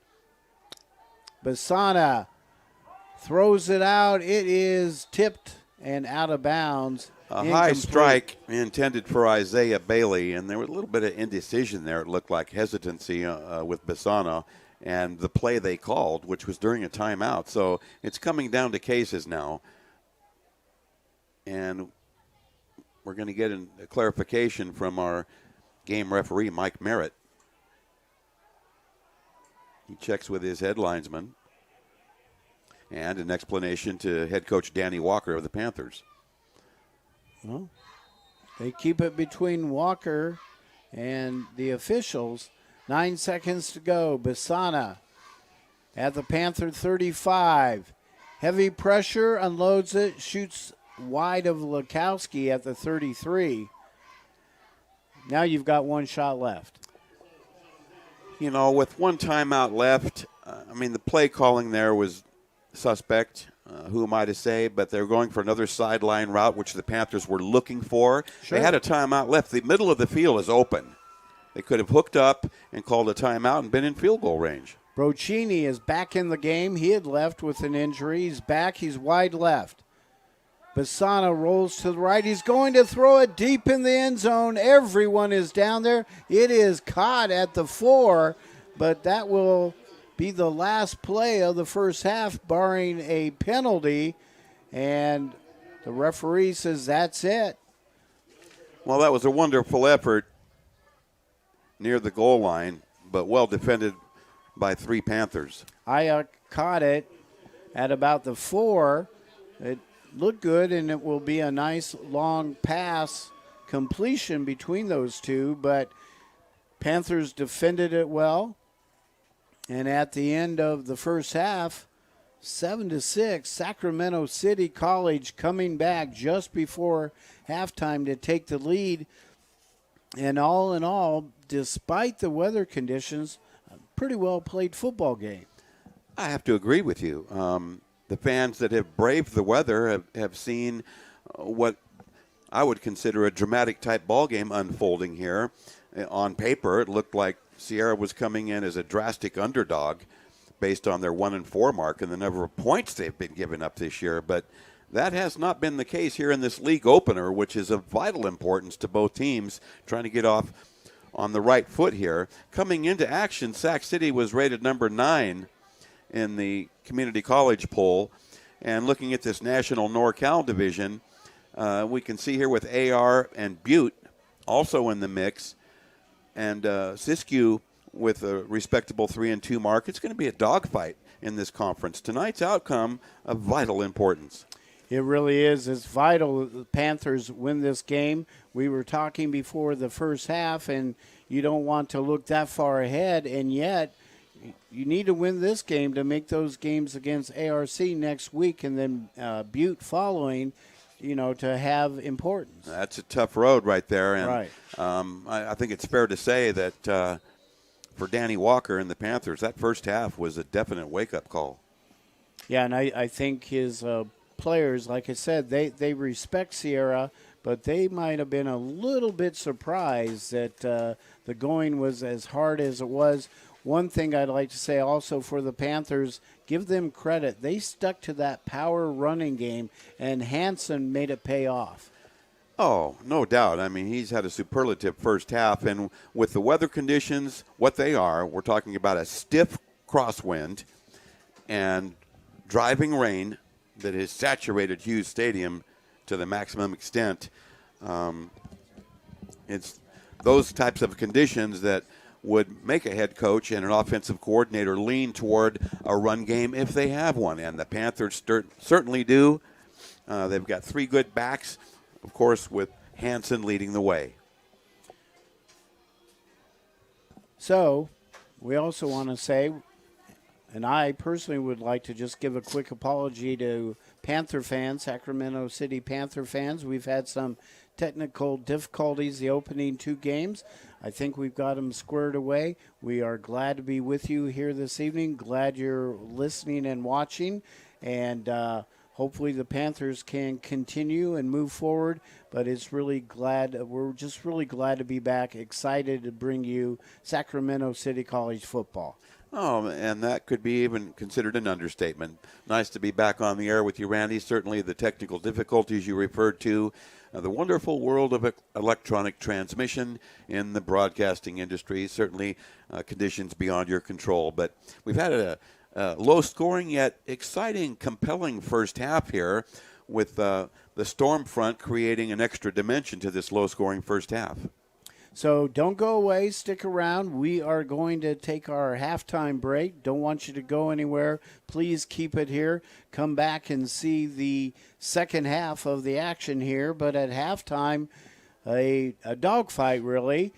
Basana throws it out. It is tipped and out of bounds. A high strike intended for Isaiah Bailey, and there was a little bit of indecision there. It looked like hesitancy with Basana and the play they called, which was during a timeout. So it's coming down to cases now. And we're going to get a clarification from our game referee, Mike Merritt. He checks with his head linesman. And an explanation to head coach Danny Walker of the Panthers. Well, they keep it between Walker and the officials. 9 seconds to go. Basana at the Panther 35. Heavy pressure, unloads it, shoots wide of Lukowski at the 33. Now you've got 1 shot left. You know, with 1 timeout left, the play calling there was suspect. Who am I to say? But they're going for another sideline route, which the Panthers were looking for. Sure. They had a timeout left. The middle of the field is open. They could have hooked up and called a timeout and been in field goal range. Broccini is back in the game. He had left with an injury. He's back. He's wide left. Basana rolls to the right. He's going to throw it deep in the end zone. Everyone is down there. It is caught at the 4, but that will be the last play of the first half, barring a penalty. And the referee says that's it. Well, that was a wonderful effort near the goal line, but well defended by 3 Panthers. I caught it at about the 4. It looked good, and it will be a nice long pass completion between those 2, but Panthers defended it well. And at the end of the first half, 7-6, Sacramento City College coming back just before halftime to take the lead. And all in all, despite the weather conditions, a pretty well played football game. I have to agree with you. The fans that have braved the weather have seen what I would consider a dramatic type ball game unfolding here. On paper, it looked like Sierra was coming in as a drastic underdog based on their 1-4 mark and the number of points they've been giving up this year. But that has not been the case here in this league opener, which is of vital importance to both teams trying to get off on the right foot here. Coming into action, Sac City was rated number 9 in the community college poll. And looking at this National NorCal division, we can see here with AR and Butte also in the mix. And Siskiyou with a respectable 3-2 mark. It's going to be a dogfight in this conference. Tonight's outcome of vital importance. It really is. It's vital that the Panthers win this game. We were talking before the first half, and you don't want to look that far ahead, and yet you need to win this game to make those games against ARC next week and then Butte following, to have importance. That's a tough road right there. And, right. I think it's fair to say that for Danny Walker and the Panthers, that first half was a definite wake-up call. Yeah, and I think his players, like I said, they respect Sierra, but they might have been a little bit surprised that the going was as hard as it was. One thing I'd like to say also for the Panthers, give them credit. They stuck to that power running game, and Hansen made it pay off. Oh, no doubt. I mean, he's had a superlative first half, and with the weather conditions, what they are, we're talking about a stiff crosswind and driving rain that has saturated Hughes Stadium to the maximum extent. It's those types of conditions that would make a head coach and an offensive coordinator lean toward a run game if they have one, and the Panthers certainly do. They've got 3 good backs, of course, with Hansen leading the way. So, we also want to say, and I personally would like to just give a quick apology to Panther fans, Sacramento City Panther fans. We've had some technical difficulties the opening 2 games. I think we've got them squared away. We are glad to be with you here this evening. Glad you're listening and watching. And hopefully the Panthers can continue and move forward. But we're just really glad to be back, excited to bring you Sacramento City College football. Oh, and that could be even considered an understatement. Nice to be back on the air with you, Randy. Certainly the technical difficulties you referred to, the wonderful world of electronic transmission in the broadcasting industry, certainly conditions beyond your control. But we've had a low-scoring yet exciting, compelling first half here with the storm front creating an extra dimension to this low-scoring first half. So don't go away. Stick around. We are going to take our halftime break. Don't want you to go anywhere. Please keep it here. Come back and see the second half of the action here. But at halftime, a dogfight, really.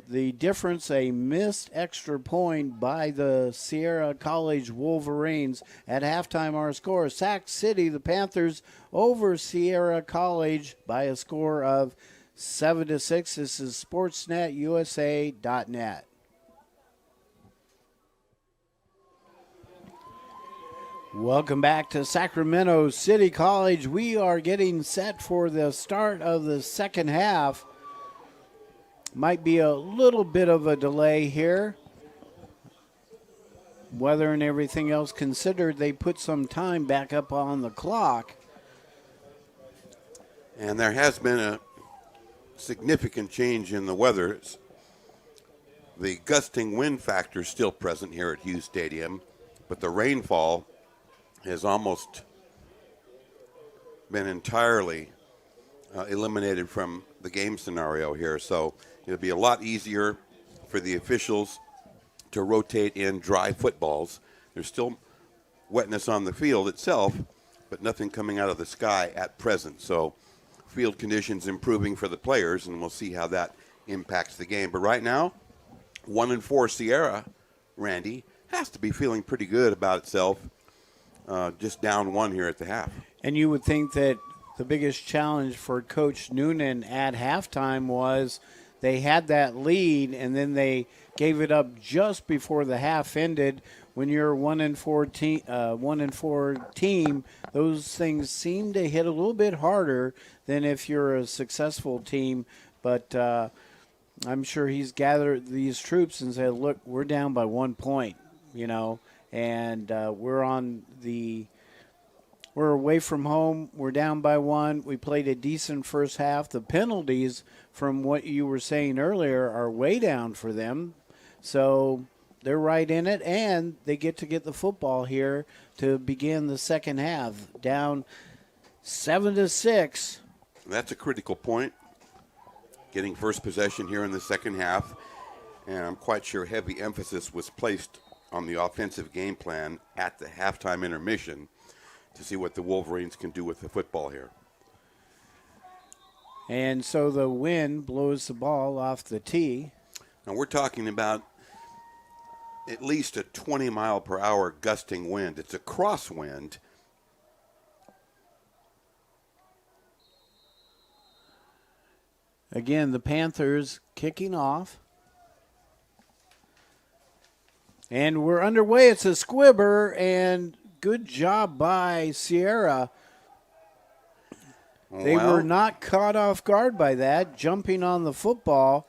The difference, a missed extra point by the Sierra College Wolverines. At halftime, our score, Sac City, the Panthers, over Sierra College by a score of 7-6. This is SportsNetUSA.net. Welcome back to Sacramento City College. We are getting set for the start of the second half. Might be a little bit of a delay here. Weather and everything else considered, they put some time back up on the clock. And there has been a significant change in the weather. The gusting wind factor is still present here at Hughes Stadium, but the rainfall has almost been entirely eliminated from the game scenario here. So it'll be a lot easier for the officials to rotate in dry footballs. There's still wetness on the field itself, but nothing coming out of the sky at present. So field conditions improving for the players, and we'll see how that impacts the game. But right now, 1-4 Sierra, Randy, has to be feeling pretty good about itself, just down 1 here at the half. And you would think that the biggest challenge for Coach Noonan at halftime was they had that lead, and then they gave it up just before the half ended. When you're 1-4 team, those things seem to hit a little bit harder than if you're a successful team. But I'm sure he's gathered these troops and said, "Look, we're down by 1 point, and we're away from home. We're down by 1. We played a decent first half. The penalties, from what you were saying earlier, are way down for them. So they're right in it, and they get the football here to begin the second half, down 7-6. That's a critical point, getting first possession here in the second half, and I'm quite sure heavy emphasis was placed on the offensive game plan at the halftime intermission to see what the Wolverines can do with the football here. And so the wind blows the ball off the tee. Now we're talking about at least a 20-mile-per-hour gusting wind. It's a crosswind. Again, the Panthers kicking off. And we're underway. It's a squibber, and good job by Sierra. They were not caught off guard by that. Jumping on the football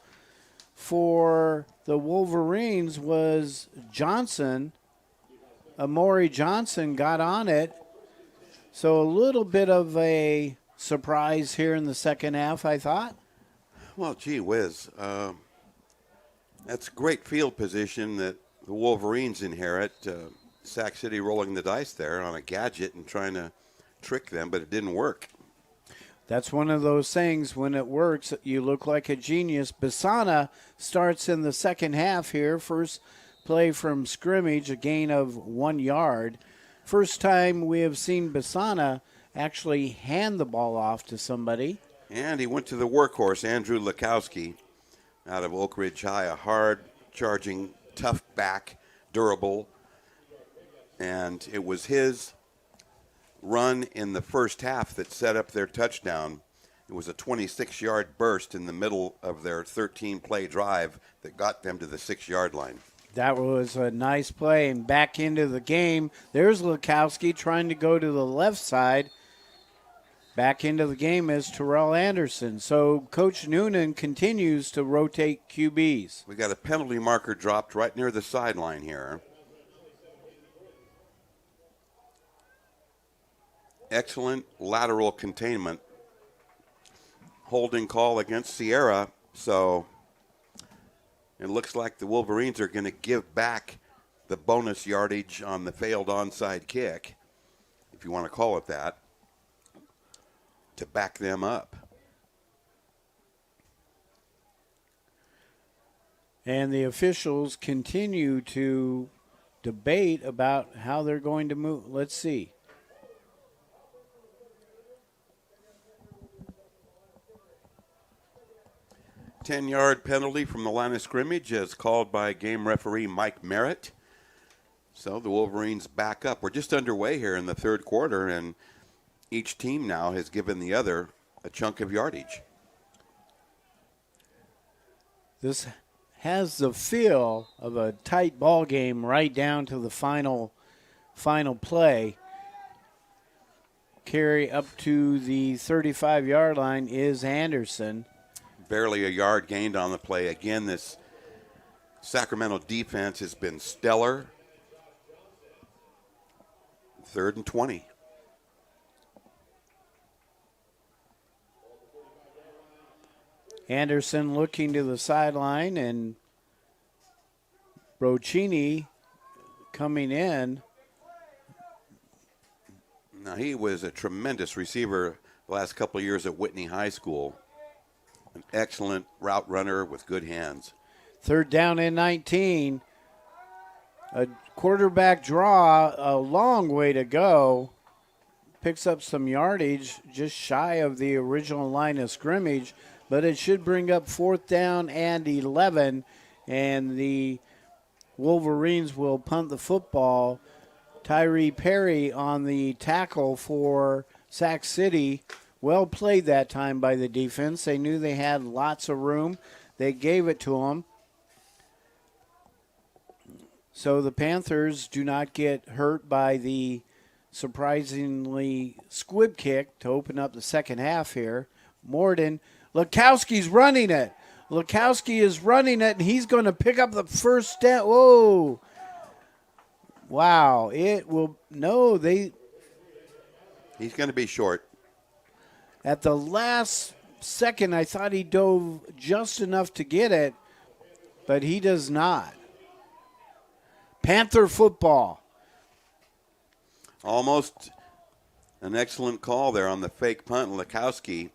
for the Wolverines was Johnson. Amori Johnson got on it. So a little bit of a surprise here in the second half, I thought. Well, gee whiz. That's great field position that the Wolverines inherit. Sac City rolling the dice there on a gadget and trying to trick them, but it didn't work. That's one of those things, when it works, you look like a genius. Bisana starts in the second half here. First play from scrimmage, a gain of 1 yard. First time we have seen Bisana actually hand the ball off to somebody. And he went to the workhorse, Andrew Lukowski, out of Oak Ridge High, a hard-charging, tough back, durable. And it was his run in the first half that set up their touchdown. It was a 26-yard burst in the middle of their 13-play drive that got them to the 6-yard line. That was a nice play, and back into the game. There's Lukowski trying to go to the left side. Back into the game is Terrell Anderson. So Coach Noonan continues to rotate QBs. We got a penalty marker dropped right near the sideline here. Excellent lateral containment. Holding call against Sierra, so it looks like the Wolverines are going to give back the bonus yardage on the failed onside kick, if you want to call it that, to back them up. And the officials continue to debate about how they're going to move. Let's see. Ten-yard penalty from the line of scrimmage as called by game referee Mike Merritt. So the Wolverines back up. We're just underway here in the third quarter, and each team now has given the other a chunk of yardage. This has the feel of a tight ball game right down to the final play. Carry up to the 35-yard line is Anderson. Barely a yard gained on the play. Again, this Sacramento defense has been stellar. 3rd and 20. Anderson looking to the sideline, and Broccini coming in. Now, he was a tremendous receiver the last couple of years at Whitney High School. An excellent route runner with good hands. 3rd down and 19. A quarterback draw, a long way to go. Picks up some yardage just shy of the original line of scrimmage, but it should bring up 4th down and 11, and the Wolverines will punt the football. Tyree Perry on the tackle for Sac City. Well played that time by the defense. They knew they had lots of room. They gave it to them. So the Panthers do not get hurt by the surprisingly squib kick to open up the second half here. Morden, Lukowski's running it. Lukowski is running it, and he's going to pick up the first down. Whoa. Wow. It will, no, they. He's going to be short. At the last second, I thought he dove just enough to get it, but he does not. Panther football. Almost an excellent call there on the fake punt. Lukowski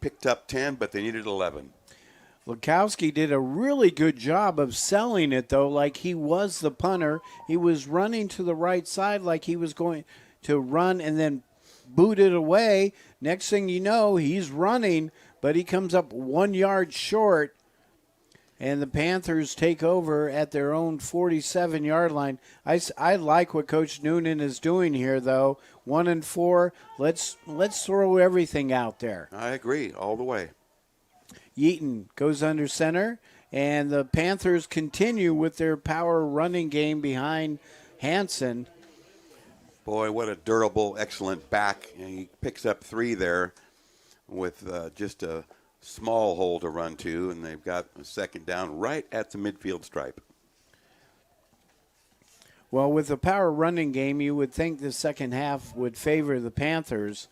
picked up 10, but they needed 11. Lukowski did a really good job of selling it, though, like he was the punter. He was running to the right side like he was going to run and then boot it away. Next thing you know, he's running, but he comes up 1 yard short, and the Panthers take over at their own 47-yard line. I like what Coach Noonan is doing here, though. 1 and 4. Let's throw everything out there. I agree all the way. Yeaton goes under center, and the Panthers continue with their power running game behind Hansen. Boy, what a durable, excellent back. And he picks up 3 there with just a small hole to run to, and they've got a second down right at the midfield stripe. Well, with the power running game, you would think the second half would favor the Panthers.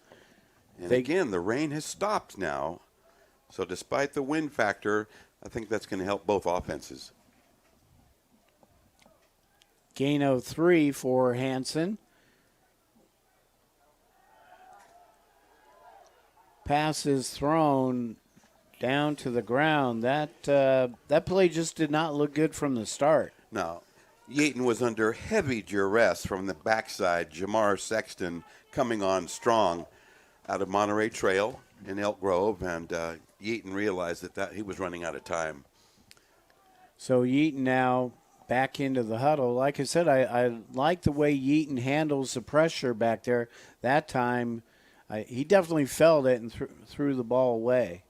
And again, the rain has stopped now. So despite the wind factor, I think that's going to help both offenses. Gain of 3 for Hansen. pass is thrown down to the ground. That play just did not look good from the start. No. Yeaton was under heavy duress from the backside. Jamar Sexton coming on strong out of Monterey Trail in Elk Grove, and Yeaton realized that he was running out of time. So Yeaton now back into the huddle. Like I said, I like the way Yeaton handles the pressure back there. That time, he definitely felt it and threw the ball away.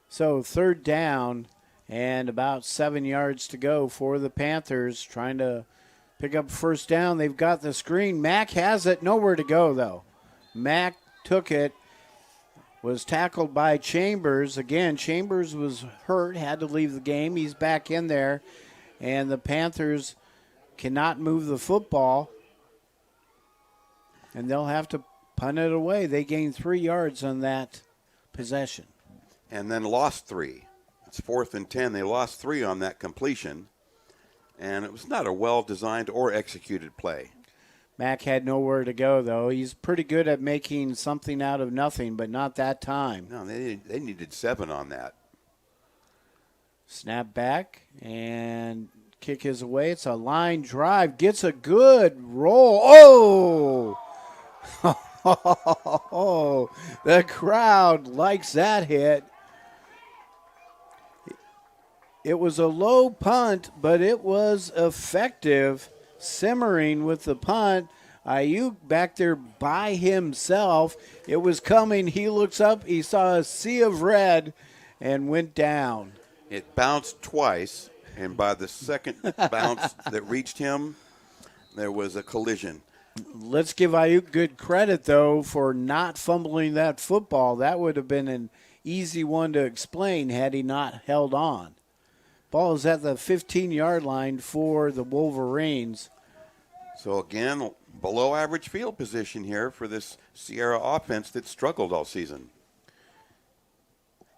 So 3rd down and about 7 yards to go for the Panthers, trying to pick up 1st down. They've got the screen. Mack has it. Nowhere to go, though. Mack took it, was tackled by Chambers. Again, Chambers was hurt, had to leave the game. He's back in there, and the Panthers cannot move the football, and they'll have to punt it away. They gained 3 yards on that possession. And then lost 3. It's 4th and 10. They lost 3 on that completion, and it was not a well-designed or executed play. Mack had nowhere to go, though. He's pretty good at making something out of nothing, but not that time. No, they needed 7 on that. Snap back and kick is away. It's a line drive. Gets a good roll. Oh! Oh, the crowd likes that hit. It was a low punt, but it was effective. Simmering with the punt. Ayuk back there by himself. It was coming. He looks up. He saw a sea of red and went down. It bounced twice, and by the second bounce that reached him, there was a collision. Let's give Ayuk good credit, though, for not fumbling that football. That would have been an easy one to explain had he not held on. Ball is at the 15-yard line for the Wolverines. So, again, below average field position here for this Sierra offense that struggled all season.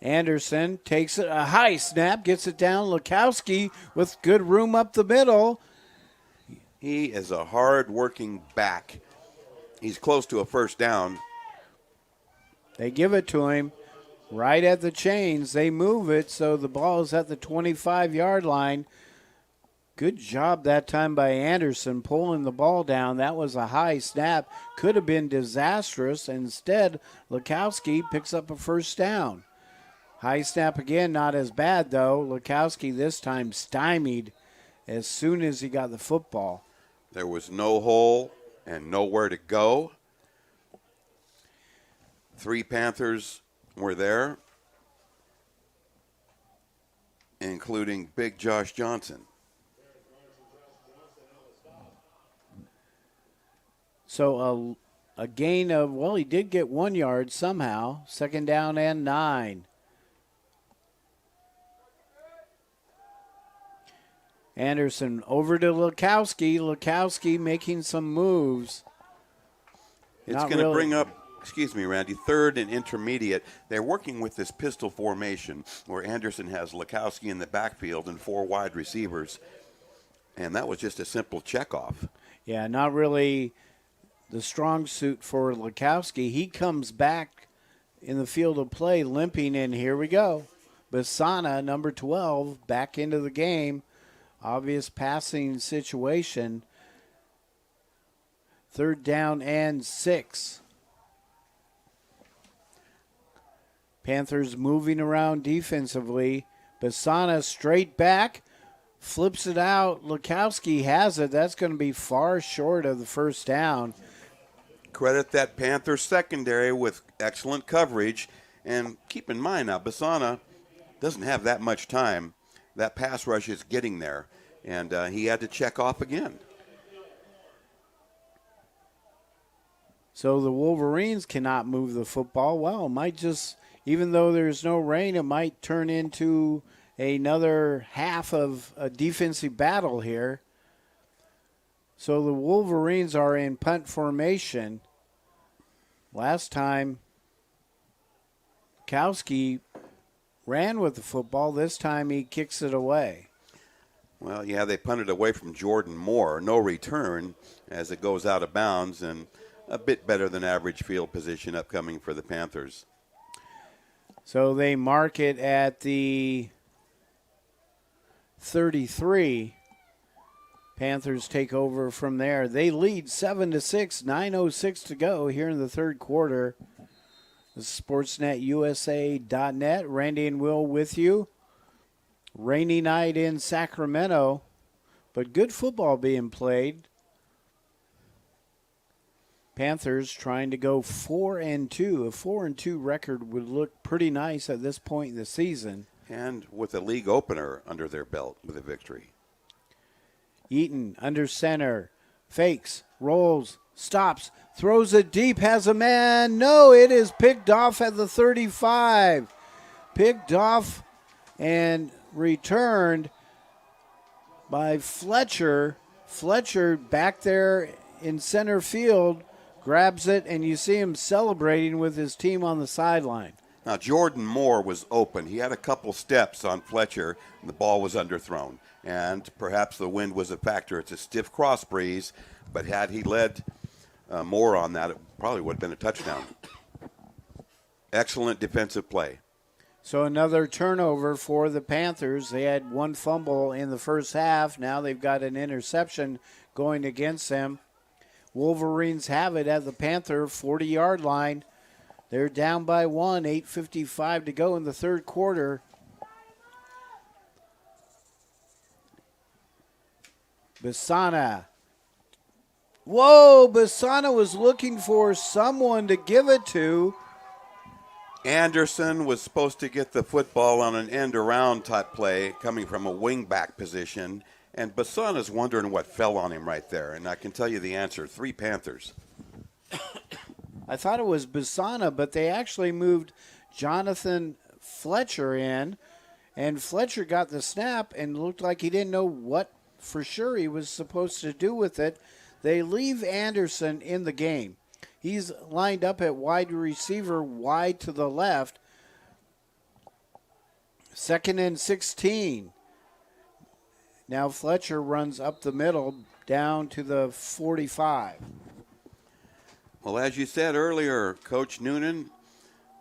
Anderson takes it, a high snap, gets it down. Lukowski with good room up the middle. He is a hard-working back. He's close to a 1st down. They give it to him. Right at the chains, they move it, so the ball is at the 25-yard line. Good job that time by Anderson pulling the ball down. That was a high snap. Could have been disastrous. Instead, Lukowski picks up a 1st down. High snap again, not as bad, though. Lukowski this time stymied as soon as he got the football. There was no hole and nowhere to go. 3 Panthers were there, including Big Josh Johnson. So a gain of, well, he did get 1 yard somehow. 2nd down and 9. Anderson over to Lukowski. Lukowski making some moves. It's going to bring up, excuse me, Randy, 3rd and intermediate. They're working with this pistol formation where Anderson has Lukowski in the backfield and 4 wide receivers. And that was just a simple checkoff. Yeah, not really the strong suit for Lukowski. He comes back in the field of play limping, and here we go. Basana, number 12, back into the game. Obvious passing situation. 3rd down and 6. Panthers moving around defensively. Basana straight back. Flips it out. Lukowski has it. That's going to be far short of the 1st down. Credit that Panthers secondary with excellent coverage. And keep in mind now, Basana doesn't have that much time. That pass rush is getting there, and he had to check off again. So the Wolverines cannot move the football. Well, it might just, even though there's no rain, it might turn into another half of a defensive battle here. So the Wolverines are in punt formation. Last time, Kowski ran with the football. This time he kicks it away. Well, yeah, they punted away from Jordan Moore. No return as it goes out of bounds. And a bit better than average field position upcoming for the Panthers. So they mark it at the 33. Panthers take over from there. They lead 7-6, 9:06 to go here in the third quarter. SportsNetUSA.net. Randy and Will with you. Rainy night in Sacramento, but good football being played. Panthers trying to go 4-2. A 4-2 record would look pretty nice at this point in the season. And with a league opener under their belt with a victory. Eaton under center, fakes, rolls, stops, throws it deep, has a man. No, it is picked off at the 35. Picked off and returned by Fletcher. Fletcher back there in center field grabs it, and you see him celebrating with his team on the sideline. Now, Jordan Moore was open. He had a couple steps on Fletcher, and the ball was underthrown. And perhaps the wind was a factor. It's a stiff cross breeze, but had he led Moore on that, it probably would have been a touchdown. Excellent defensive play. So another turnover for the Panthers. They had one fumble in the first half. Now they've got an interception going against them. Wolverines have it at the Panther 40-yard line. They're down by 1, 8:55 to go in the third quarter. Bisana. Whoa, Bisana was looking for someone to give it to. Anderson was supposed to get the football on an end-around type play coming from a wing-back position, and Basana's wondering what fell on him right there, and I can tell you the answer, 3 Panthers. I thought it was Bisana, but they actually moved Jonathan Fletcher in, and Fletcher got the snap and looked like he didn't know what for sure he was supposed to do with it. They leave Anderson in the game. He's lined up at wide receiver, wide to the left. 2nd and 16. Now Fletcher runs up the middle down to the 45. Well, as you said earlier, Coach Noonan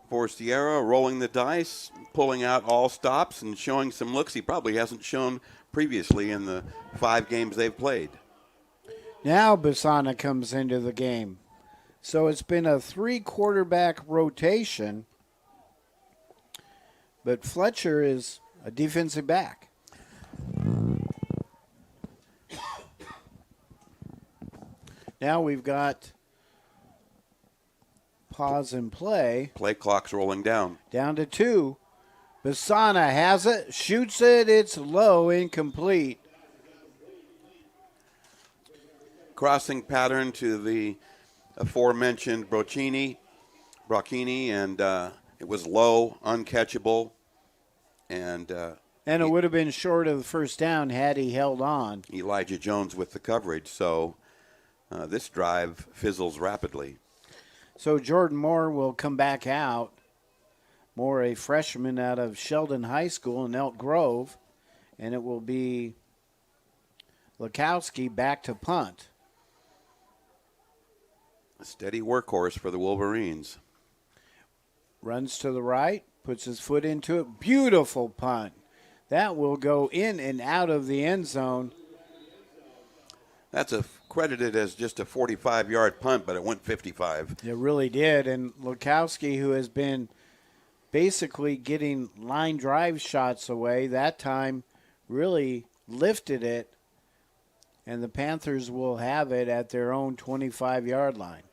for Sierra rolling the dice, pulling out all stops and showing some looks he probably hasn't shown previously in the 5 games they've played. Now Bisana comes into the game. So it's been a 3-quarterback rotation, but Fletcher is a defensive back. Now we've got pause and play. Play clock's rolling down. Down to 2. Bisana has it, shoots it, it's low, incomplete. Crossing pattern to the aforementioned Brocchini, and it was low, uncatchable, and it would have been short of the first down had he held on. Elijah Jones with the coverage, so this drive fizzles rapidly. So Jordan Moore will come back out. Moore, a freshman out of Sheldon High School in Elk Grove, and it will be Lukowski back to punt. A steady workhorse for the Wolverines. Runs to the right, puts his foot into it. Beautiful punt. That will go in and out of the end zone. That's credited as just a 45-yard punt, but it went 55. It really did. And Lukowski, who has been basically getting line drive shots away, that time really lifted it. And the Panthers will have it at their own 25-yard line.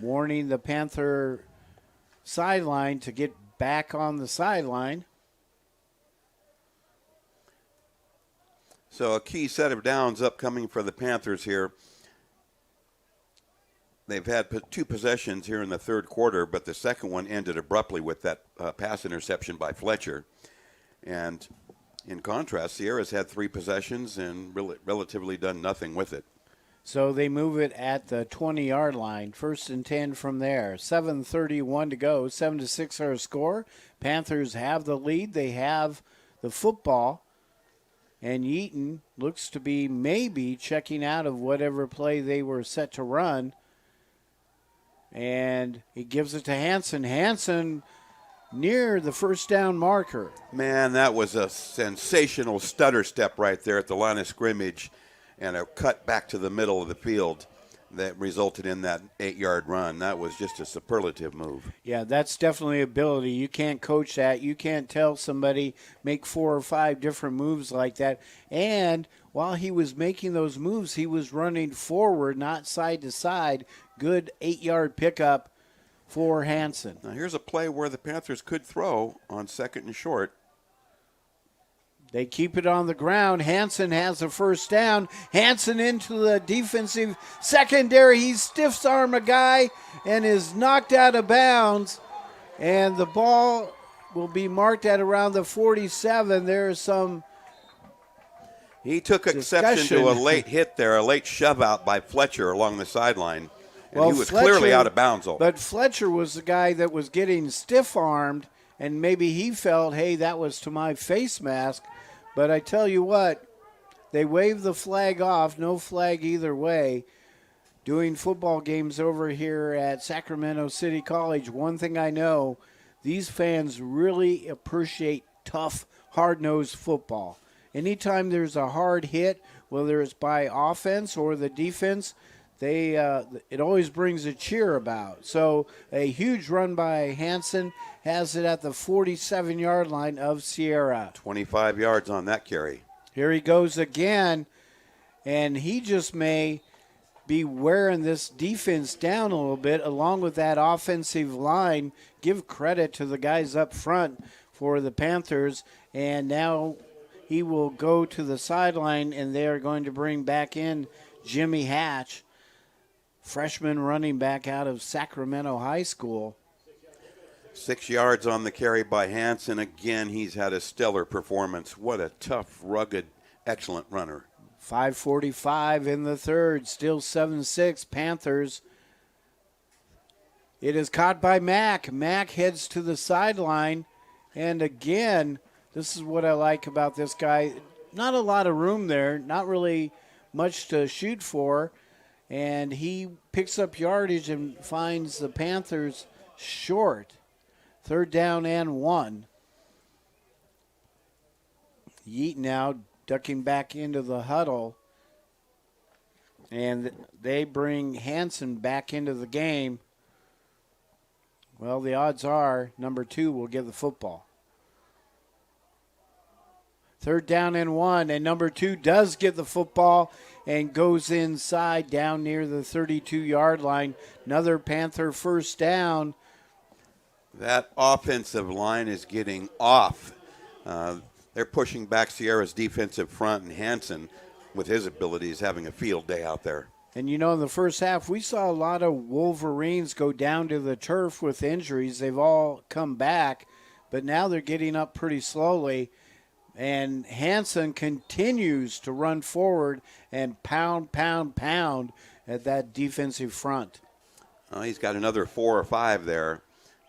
Warning the Panther sideline to get back on the sideline. So a key set of downs upcoming for the Panthers here. They've had 2 possessions here in the third quarter, but the second one ended abruptly with that pass interception by Fletcher. And in contrast, Sierra's had 3 possessions and relatively done nothing with it. So they move it at the 20-yard line. 1st and 10 from there. 7:31 to go. 7-6 our score. Panthers have the lead. They have the football. And Yeaton looks to be maybe checking out of whatever play they were set to run. And he gives it to Hansen. Hansen near the first down marker. Man, that was a sensational stutter step right there at the line of scrimmage and a cut back to the middle of the field that resulted in that 8-yard run. That was just a superlative move. Yeah, that's definitely ability. You can't coach that. You can't tell somebody make 4 or 5 different moves like that. And while he was making those moves, he was running forward, not side to side. Good 8-yard pickup for Hansen. Now here's a play where the Panthers could throw on 2nd and short. They keep it on the ground. Hansen has a first down. Hansen into the defensive secondary. He stiffs arm a guy and is knocked out of bounds. And the ball will be marked at around the 47. There's some He took exception to a late hit there, a late shove out by Fletcher along the sideline. And he was clearly out of bounds. But Fletcher was the guy that was getting stiff-armed, and maybe he felt, hey, that was to my face mask. But I tell you what, they waved the flag off, no flag either way. Doing football games over here at Sacramento City College, one thing I know, these fans really appreciate tough, hard-nosed football. Anytime there's a hard hit, whether it's by offense or the defense, it always brings a cheer about. So a huge run by Hansen has it at the 47-yard line of Sierra. 25 yards on that carry. Here he goes again, and he just may be wearing this defense down a little bit along with that offensive line. Give credit to the guys up front for the Panthers, and now he will go to the sideline, and they are going to bring back in Jimmy Hatch, freshman running back out of Sacramento High School. 6 yards on the carry by Hansen. Again, he's had a stellar performance. What a tough, rugged, excellent runner. 5:45 in the third, still 7-6 Panthers. It is caught by Mack. Mack heads to the sideline, and again, this is what I like about this guy. Not a lot of room there, not really much to shoot for, and he picks up yardage and finds the Panthers short. 3rd down and 1. Yeaton now ducking back into the huddle, and they bring Hansen back into the game. Well, the odds are number 2 will get the football. 3rd down and 1, and number 2 does get the football and goes inside down near the 32-yard line. Another Panther first down. That offensive line is getting off. They're pushing back Sierra's defensive front, and Hansen, with his abilities, having a field day out there. And, you know, in the first half, we saw a lot of Wolverines go down to the turf with injuries. They've all come back, but now they're getting up pretty slowly. And Hansen continues to run forward and pound at that defensive front. He's got another 4 or 5 there.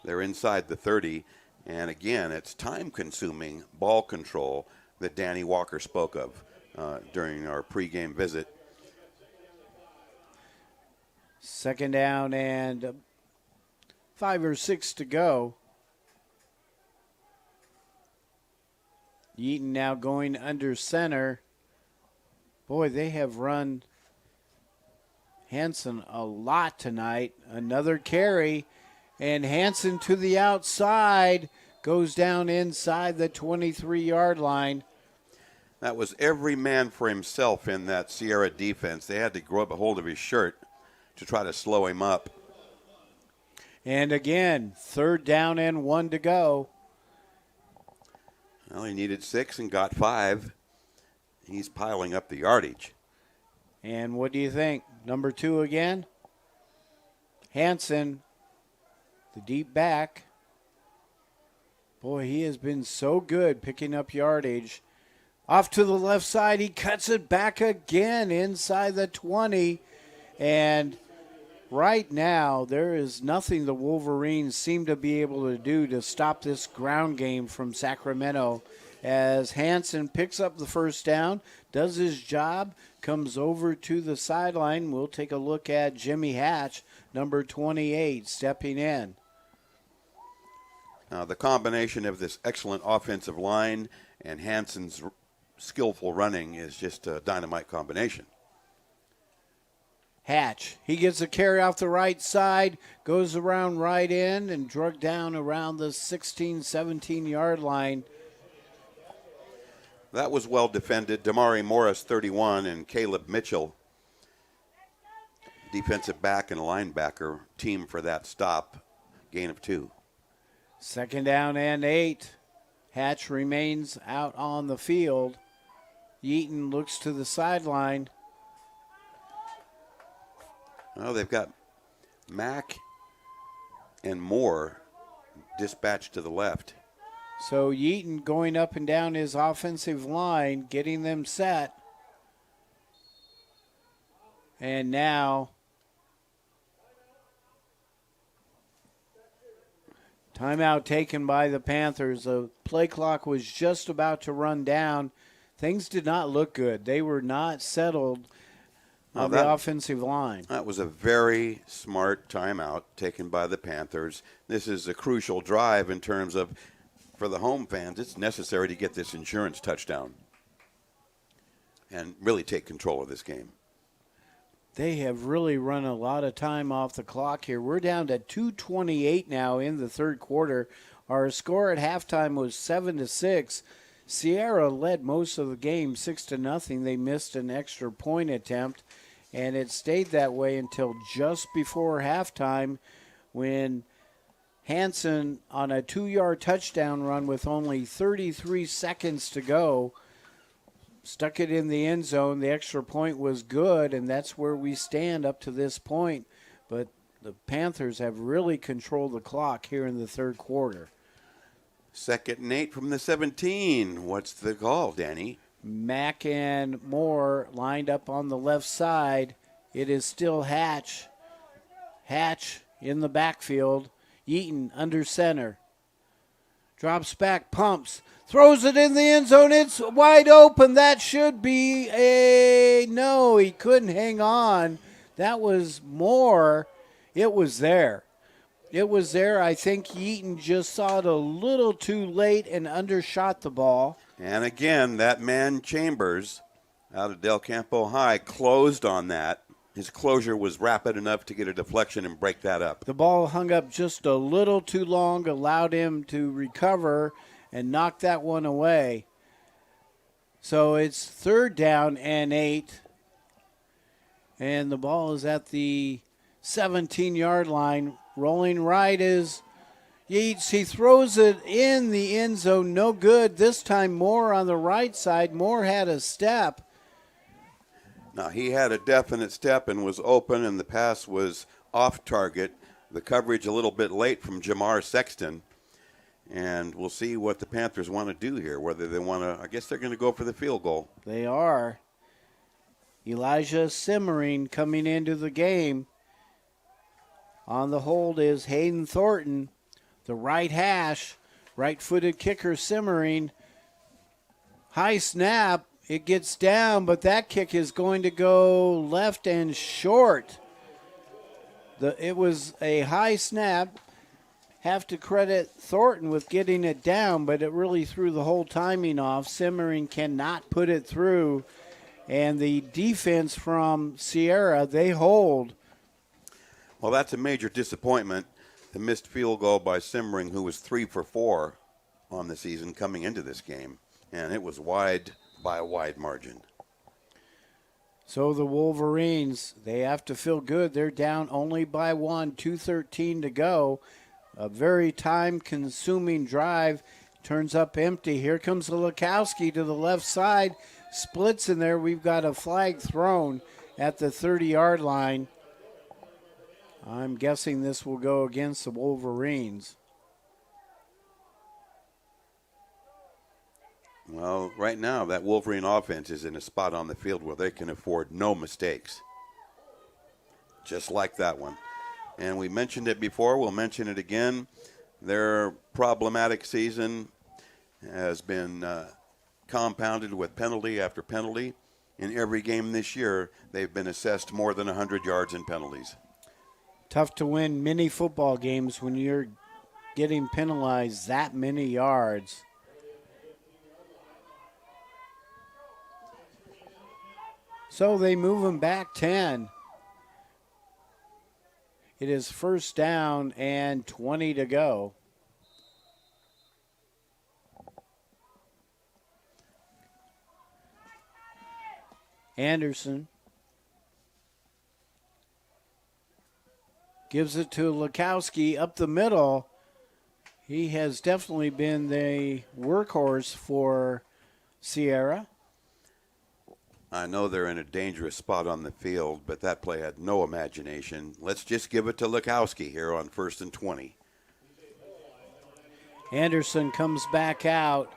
They're inside the 30. And again, it's time-consuming ball control that Danny Walker spoke of during our pregame visit. 2nd down and 5 or 6 to go. Yeaton now going under center. Boy, they have run Hansen a lot tonight. Another carry, and Hansen to the outside, goes down inside the 23-yard line. That was every man for himself in that Sierra defense. They had to grab a hold of his shirt to try to slow him up. And again, 3rd down and 1 to go. Well, he needed 6 and got 5. He's piling up the yardage. And what do you think? Number 2 again? Hansen, the deep back. Boy, he has been so good picking up yardage. Off to the left side, he cuts it back again inside the 20. And right now, there is nothing the Wolverines seem to be able to do to stop this ground game from Sacramento, as Hansen picks up the first down, does his job, comes over to the sideline. We'll take a look at Jimmy Hatch, number 28, stepping in. The combination of this excellent offensive line and Hansen's skillful running is just a dynamite combination. Hatch, he gets a carry off the right side, goes around right end and drug down around the 16, 17-yard line. That was well defended. Damari Morris, 31, and Caleb Mitchell, defensive back and linebacker, team for that stop. Gain of 2. 2nd down and 8. Hatch remains out on the field. Yeaton looks to the sideline. Well, they've got Mack and Moore dispatched to the left. So Yeaton going up and down his offensive line, getting them set. And now timeout taken by the Panthers. The play clock was just about to run down. Things did not look good. They were not settled on the offensive line. That was a very smart timeout taken by the Panthers. This is a crucial drive in terms of, for the home fans, it's necessary to get this insurance touchdown and really take control of this game. They have really run a lot of time off the clock here. We're down to 2:28 now in the third quarter. Our score at halftime was 7-6. Sierra led most of the game 6-0. They missed an extra point attempt, and it stayed that way until just before halftime when Hansen, on a 2-yard touchdown run with only 33 seconds to go, stuck it in the end zone. The extra point was good, and that's where we stand up to this point. But the Panthers have really controlled the clock here in the third quarter. 2nd and 8 from the 17. What's the call, Danny? Mack and Moore lined up on the left side. It is still Hatch. Hatch in the backfield. Yeaton under center. Drops back, pumps, throws it in the end zone. It's wide open. That should be a no. He couldn't hang on. That was Moore. It was there. It was there. I think Yeaton just saw it a little too late and undershot the ball. And again, that man Chambers out of Del Campo High closed on that. His closure was rapid enough to get a deflection and break that up. The ball hung up just a little too long, allowed him to recover and knock that one away. So it's 3rd down and 8. And the ball is at the 17-yard line. Rolling right is Yeats. He throws it in the end zone. No good. This time Moore on the right side. Moore had a step. Now, he had a definite step and was open, and the pass was off target. The coverage a little bit late from Jamar Sexton. And we'll see what the Panthers want to do here, whether they want to, I guess they're going to go for the field goal. They are. Elijah Simmering coming into the game. On the hold is Hayden Thornton, the right hash, right-footed kicker Simmering. High snap. It gets down, but that kick is going to go left and short. It was a high snap. Have to credit Thornton with getting it down, but it really threw the whole timing off. Simmering cannot put it through. And the defense from Sierra, they hold. Well, that's a major disappointment. The missed field goal by Simmering, who was 3 for 4 on the season coming into this game. And it was wide by a wide margin. So the Wolverines, they have to feel good. They're down only by 1, 2:13 to go. A very time-consuming drive. Turns up empty. Here comes Lukowski to the left side. Splits in there. We've got a flag thrown at the 30-yard line. I'm guessing this will go against the Wolverines. Well, right now, that Wolverine offense is in a spot on the field where they can afford no mistakes. Just like that one. And we mentioned it before. We'll mention it again. Their problematic season has been compounded with penalty after penalty. In every game this year, they've been assessed more than 100 yards in penalties. Tough to win many football games when you're getting penalized that many yards. So they move him back 10. It is first down and 20 to go. Anderson gives it to Lukowski up the middle. He has definitely been the workhorse for Sierra. I know they're in a dangerous spot on the field, but that play had no imagination. Let's just give it to Lukowski here on 1st and 20. Anderson comes back out.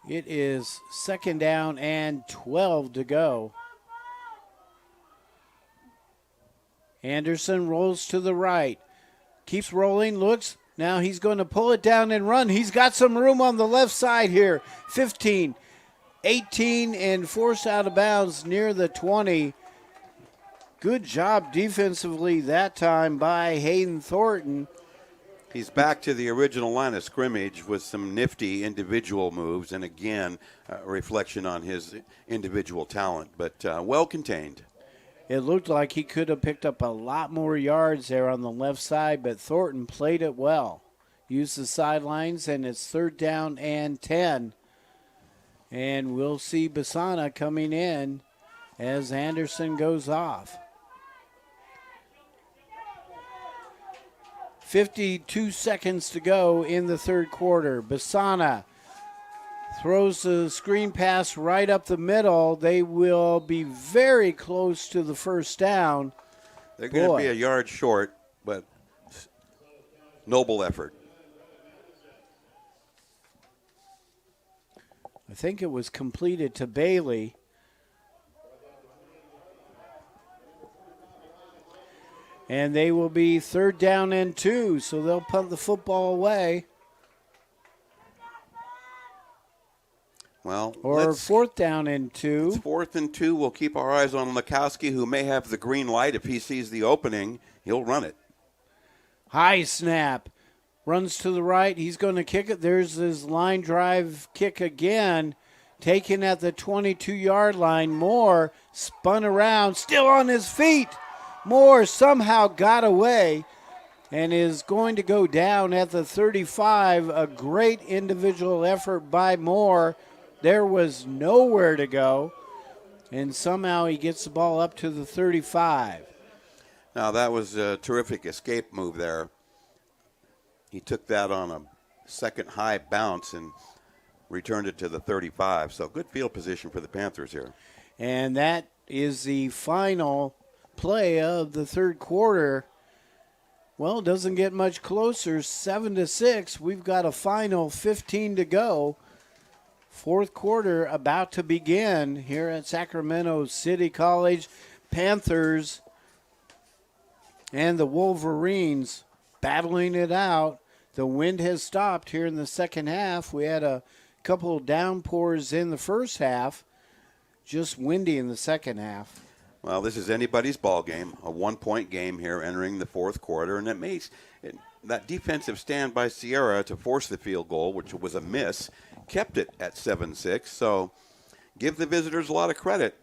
It is 2nd down and 12 to go. Anderson rolls to the right. Keeps rolling, looks. Now he's going to pull it down and run. He's got some room on the left side here. 15, 18, and forced out of bounds near the 20. Good job defensively that time by Hayden Thornton. He's back to the original line of scrimmage with some nifty individual moves, and again, a reflection on his individual talent, but well contained. It looked like he could have picked up a lot more yards there on the left side, but Thornton played it well. Used the sidelines, and it's 3rd down and 10. And we'll see Basana coming in as Anderson goes off. 52 seconds to go in the 3rd quarter. Basana throws the screen pass right up the middle. They will be very close to the first down. They're going to be a yard short, but noble effort. I think it was completed to Bailey. And they will be 3rd down and 2, so they'll punt the football away. Well, or 4th down and 2. It's 4th and 2. We'll keep our eyes on Lukowski, who may have the green light. If he sees the opening, he'll run it. High snap. Runs to the right. He's going to kick it. There's his line drive kick again. Taken at the 22-yard line. Moore spun around. Still on his feet. Moore somehow got away and is going to go down at the 35. A great individual effort by Moore. There was nowhere to go, and somehow he gets the ball up to the 35. Now, that was a terrific escape move there. He took that on a second high bounce and returned it to the 35. So good field position for the Panthers here. And that is the final play of the 3rd quarter. Well, it doesn't get much closer. 7-6. We've got a final 15 to go. 4th quarter about to begin here at Sacramento City College. Panthers and the Wolverines battling it out. The wind has stopped here in the second half. We had a couple downpours in the first half. Just windy in the second half. Well, this is anybody's ball game, a 1-point game here entering the 4th quarter, and that defensive stand by Sierra to force the field goal, which was a miss, kept it at 7-6. So give the visitors a lot of credit.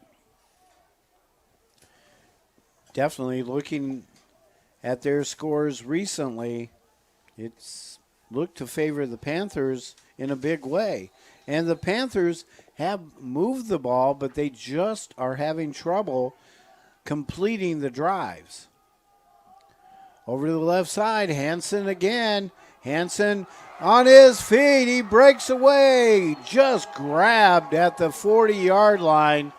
Definitely looking at their scores recently, it's looked to favor the Panthers in a big way. And the Panthers have moved the ball, but they just are having trouble completing the drives. Over to the left side, Hansen again. Hansen on his feet. He breaks away. Just grabbed at the 40-yard line.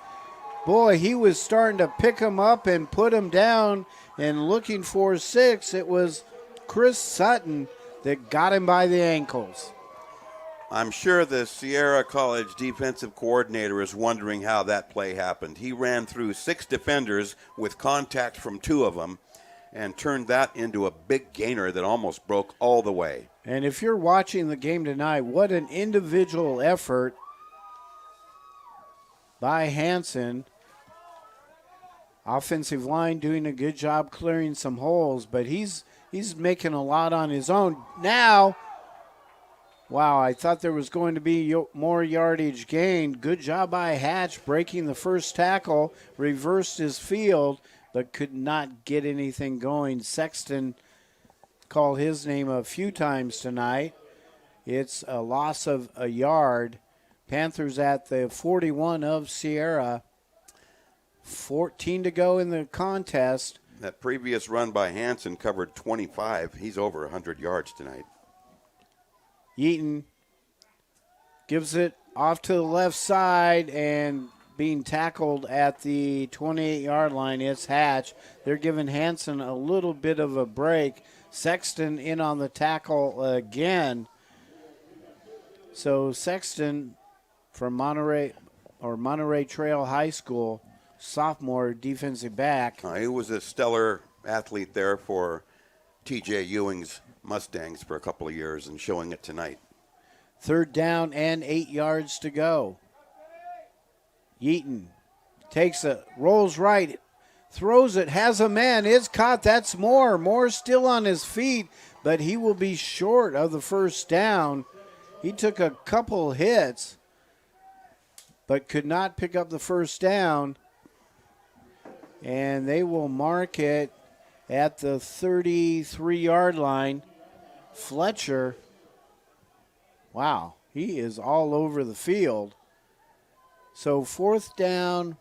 Boy, he was starting to pick him up and put him down and looking for 6. It was Chris Sutton that got him by the ankles. I'm sure the Sierra College defensive coordinator is wondering how that play happened. He ran through 6 defenders with contact from 2 of them and turned that into a big gainer that almost broke all the way. And if you're watching the game tonight, what an individual effort by Hansen. Offensive line doing a good job clearing some holes, but he's making a lot on his own. Now, wow, I thought there was going to be more yardage gained. Good job by Hatch breaking the first tackle, reversed his field, but could not get anything going. Sexton called his name a few times tonight. It's a loss of a yard. Panthers at the 41 of Sierra. 14 to go in the contest. That previous run by Hansen covered 25. He's over 100 yards tonight. Yeaton gives it off to the left side and being tackled at the 28-yard line. It's Hatch. They're giving Hansen a little bit of a break. Sexton in on the tackle again. So Sexton from Monterey Trail High School, sophomore defensive back. He was a stellar athlete there for T.J. Ewing's Mustangs for a couple of years and showing it tonight. 3rd down and 8 yards to go. Yeaton rolls right, throws it, has a man, it's caught. That's Moore. Moore still on his feet, but he will be short of the first down. He took a couple hits, but could not pick up the first down. And they will mark it at the 33-yard line. Fletcher, wow, he is all over the field. So 4th down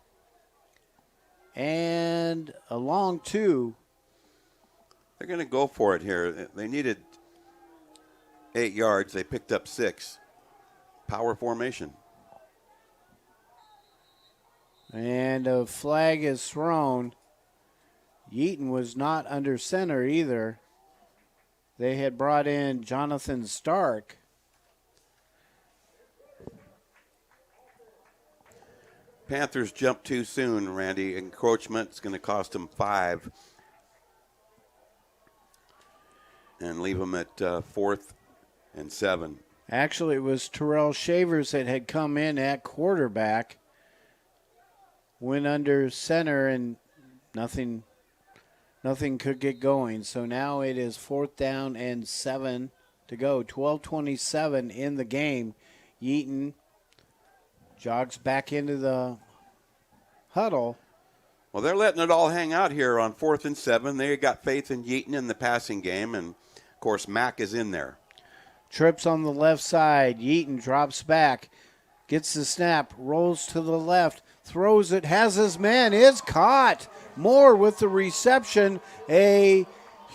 and a long 2. They're going to go for it here. They needed 8 yards. They picked up 6. Power formation. And a flag is thrown. Yeaton was not under center either. They had brought in Jonathan Stark. Panthers jumped too soon, Randy. Encroachment is going to cost them 5. And leave them at 4th and 7. Actually, it was Terrell Shavers that had come in at quarterback. Went under center and nothing could get going. So now it is 4th down and 7 to go. 12:27 in the game. Yeaton jogs back into the huddle. Well, they're letting it all hang out here on 4th and 7. They got faith in Yeaton in the passing game, and of course Mack is in there. Trips on the left side. Yeaton drops back, gets the snap, rolls to the left. Throws it, has his man, is caught. Moore with the reception. A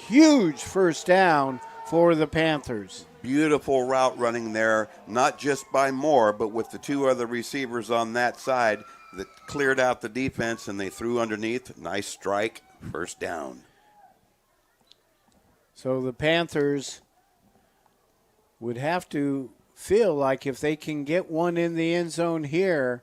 huge first down for the Panthers. Beautiful route running there, not just by Moore, but with the 2 other receivers on that side that cleared out the defense and they threw underneath. Nice strike, first down. So the Panthers would have to feel like if they can get one in the end zone here,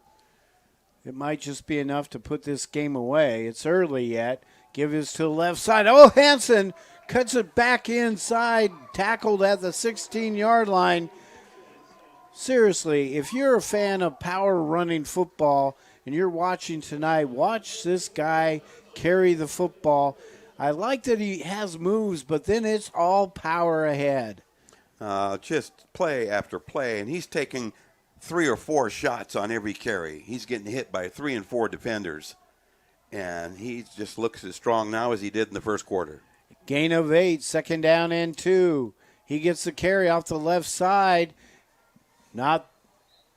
it might just be enough to put this game away. It's early yet. Give this to the left side. Oh, Hansen cuts it back inside, tackled at the 16-yard line. Seriously, if you're a fan of power running football and you're watching tonight, watch this guy carry the football. I like that he has moves, but then it's all power ahead. Just play after play, and he's taking 3 or 4 shots on every carry. He's getting hit by 3 and 4 defenders, and he just looks as strong now as he did in the first quarter. Gain of 8, 2nd down and 2. He gets the carry off the left side. Not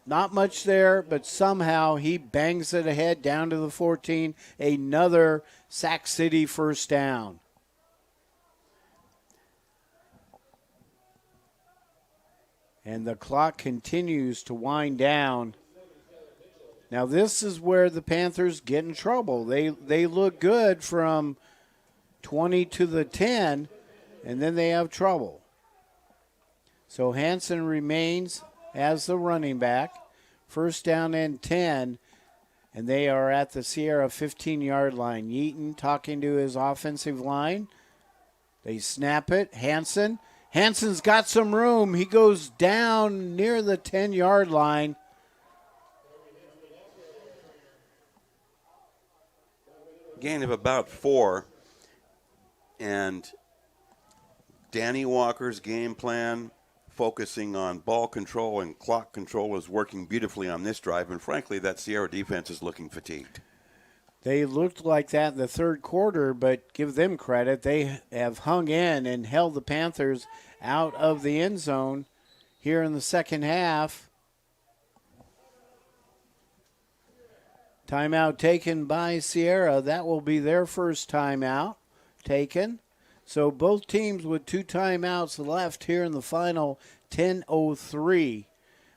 much there, but somehow he bangs it ahead down to the 14. Another Sac City first down. And the clock continues to wind down. Now this is where the Panthers get in trouble. They look good from 20 to the 10, and then they have trouble. So Hansen remains as the running back. First down and 10, and they are at the Sierra 15-yard line. Yeaton talking to his offensive line. They snap it. Hansen Hansen's got some room. He goes down near the 10-yard line. Gain of about 4. And Danny Walker's game plan, focusing on ball control and clock control, is working beautifully on this drive. And frankly, that Sierra defense is looking fatigued. They looked like that in the third quarter, but give them credit. They have hung in and held the Panthers out of the end zone here in the second half. Timeout taken by Sierra. That will be their first timeout taken. So both teams with 2 timeouts left here in the final 10:03.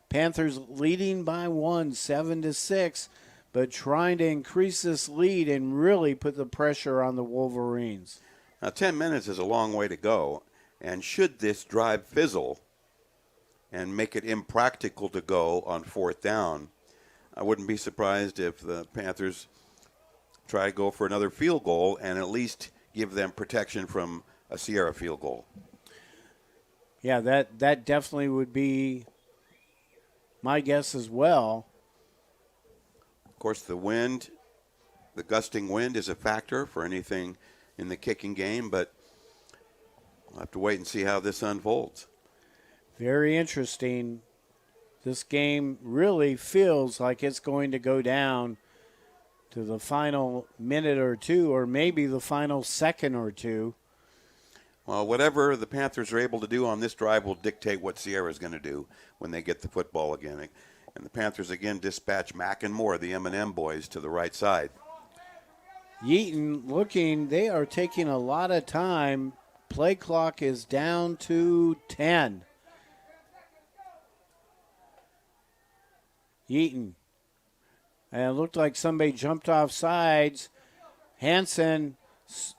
Panthers leading by 1, 7-6, but trying to increase this lead and really put the pressure on the Wolverines. Now, 10 minutes is a long way to go, and should this drive fizzle and make it impractical to go on 4th down, I wouldn't be surprised if the Panthers try to go for another field goal and at least give them protection from a Sierra field goal. Yeah, that definitely would be my guess as well. Of course, the wind, the gusting wind is a factor for anything in the kicking game, but we'll have to wait and see how this unfolds. Very interesting. This game really feels like it's going to go down to the final minute or two, or maybe the final second or two. Well, whatever the Panthers are able to do on this drive will dictate what Sierra is going to do when they get the football again. And the Panthers again dispatch Mack and Moore, the M&M boys, to the right side. Yeaton looking, they are taking a lot of time. Play clock is down to 10. Yeaton. And it looked like somebody jumped off sides. Hansen,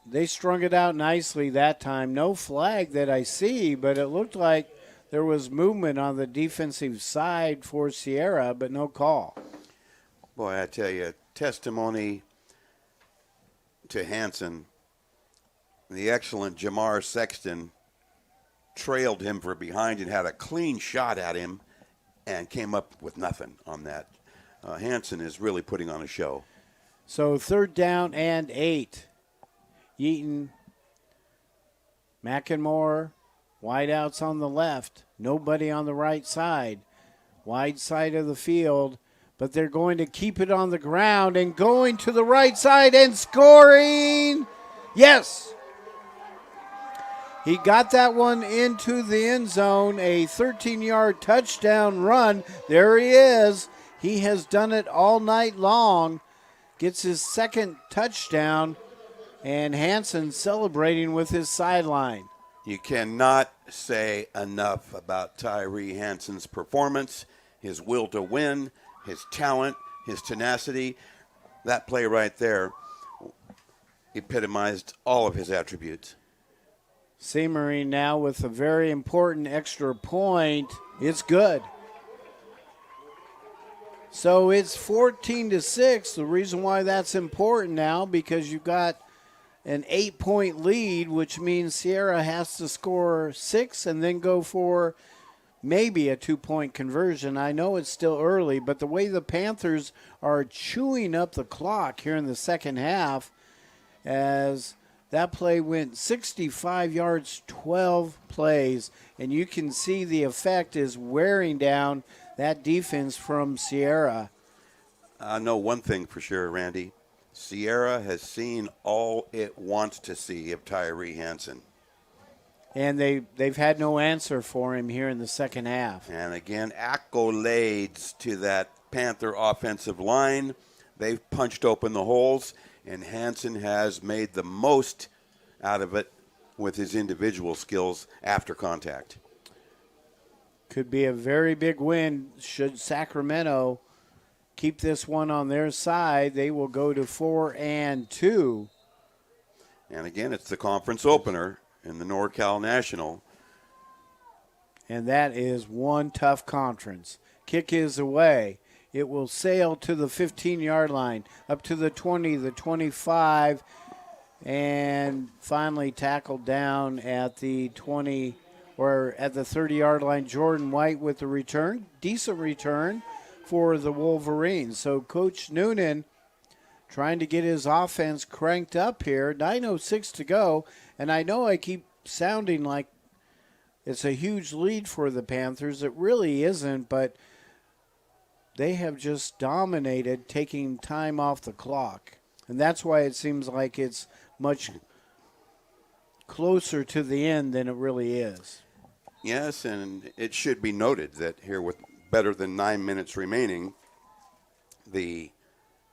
they strung it out nicely that time. No flag that I see, but it looked like there was movement on the defensive side for Sierra, but no call. Boy, I tell you, testimony to Hansen. The excellent Jamar Sexton trailed him for behind and had a clean shot at him and came up with nothing on that. Hansen is really putting on a show. So 3rd down and 8. Yeaton, McEnmore, wideouts on the left. Nobody on the right side. Wide side of the field. But they're going to keep it on the ground and going to the right side and scoring. Yes. He got that one into the end zone, a 13-yard touchdown run. There he is. He has done it all night long. Gets his 2nd touchdown, and Hansen celebrating with his sideline. You cannot say enough about Tyree Hansen's performance, his will to win, his talent, his tenacity. That play right there epitomized all of his attributes. Seamery now with a very important extra point. It's good. So it's 14-6. The reason why that's important now, because you've got an 8-point lead, which means Sierra has to score 6 and then go for maybe a 2-point conversion. I know it's still early, but the way the Panthers are chewing up the clock here in the second half, as that play went 65 yards, 12 plays, and you can see the effect is wearing down that defense from Sierra. I know one thing for sure, Randy. Sierra has seen all it wants to see of Tyree Hansen. And they've had no answer for him here in the second half. And again, accolades to that Panther offensive line. They've punched open the holes, and Hansen has made the most out of it with his individual skills after contact. Could be a very big win should Sacramento keep this one on their side. They will go to 4-2. And again, it's the conference opener in the NorCal National. And that is one tough conference. Kick is away. It will sail to the 15-yard line, up to the 20, the 25, and finally tackled down at the 21. or at the 30-yard line. Jordan White with the return. Decent return for the Wolverines. So Coach Noonan trying to get his offense cranked up here. 9:06 to go. And I know I keep sounding like it's a huge lead for the Panthers. It really isn't, but they have just dominated, taking time off the clock. And that's why it seems like it's much closer to the end than it really is. Yes, and it should be noted that here with better than 9 minutes remaining, the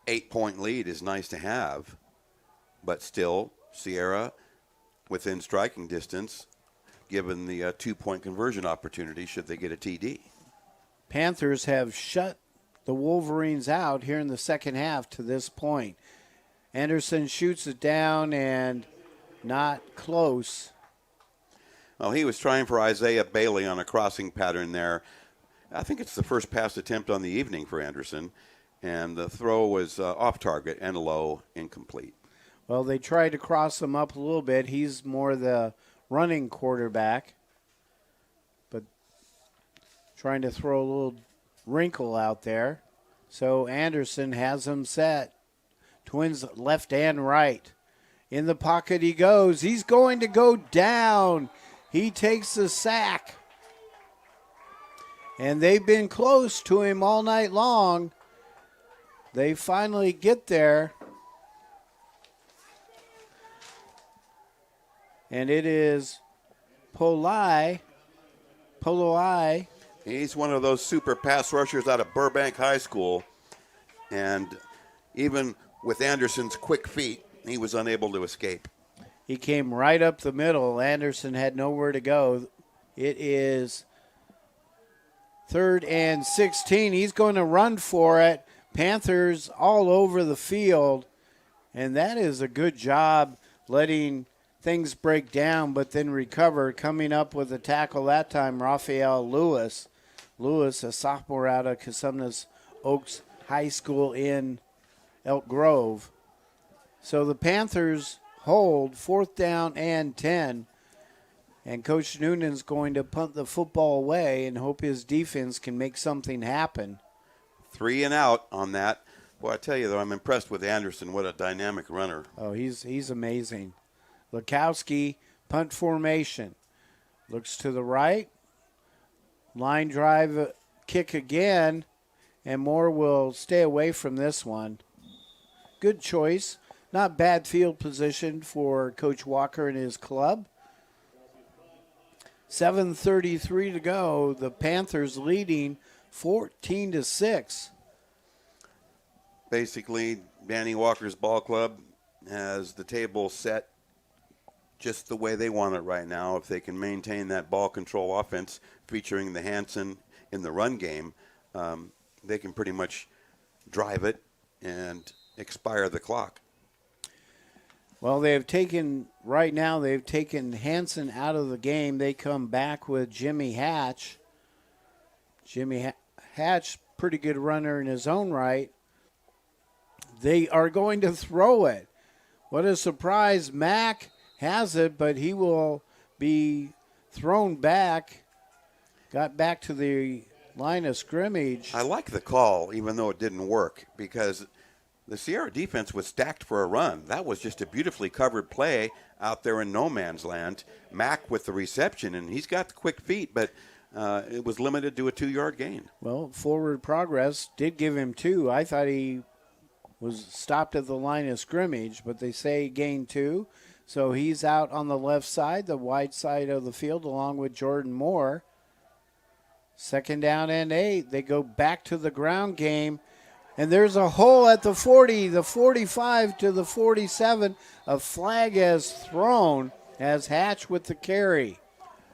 8-point lead is nice to have, but still Sierra within striking distance given the 2-point conversion opportunity should they get a TD. Panthers have shut the Wolverines out here in the second half to this point. Anderson shoots it down and not close. Well, he was trying for Isaiah Bailey on a crossing pattern there. I think it's the first pass attempt on the evening for Anderson, and the throw was off target and low, incomplete. Well, they tried to cross him up a little bit. He's more the running quarterback, but trying to throw a little wrinkle out there. So Anderson has him set. Twins left and right. In the pocket he goes. He's going to go down. He takes the sack. And they've been close to him all night long. They finally get there. And it is Polai. He's one of those super pass rushers out of Burbank High School. And even with Anderson's quick feet, he was unable to escape. He came right up the middle. Anderson had nowhere to go. It is 3rd and 16. He's going to run for it. Panthers all over the field. And that is a good job letting things break down, but then recover. Coming up with a tackle that time, Raphael Lewis. Lewis, a sophomore out of Casumnas Oaks High School in Elk Grove. So the Panthers hold 4th down and 10. And Coach Noonan's going to punt the football away and hope his defense can make something happen. 3 and out on that. Well, I tell you, though, I'm impressed with Anderson. What a dynamic runner. Oh, he's amazing. Lukowski, punt formation. Looks to the right. Line drive, kick again. And Moore will stay away from this one. Good choice. Not bad field position for Coach Walker and his club. 7:33 to go. The Panthers leading 14-6. Basically, Danny Walker's ball club has the table set just the way they want it right now. If they can maintain that ball control offense featuring the Hanson in the run game, they can pretty much drive it and expire the clock. Well, they've taken Hanson out of the game. They come back with Jimmy Hatch. Hatch, pretty good runner in his own right. They are going to throw it. What a surprise. Mack has it, but he will be thrown back. Got back to the line of scrimmage. I like the call, even though it didn't work, because the Sierra defense was stacked for a run. That was just a beautifully covered play out there in no man's land. Mack with the reception, and he's got the quick feet, but it was limited to a 2-yard gain. Well, forward progress did give him 2. I thought he was stopped at the line of scrimmage, but they say he gained 2. So he's out on the left side, the wide side of the field, along with Jordan Moore. 2nd down and 8. They go back to the ground game. And there's a hole at the 40, the 45 to the 47. A flag is thrown as Hatch with the carry.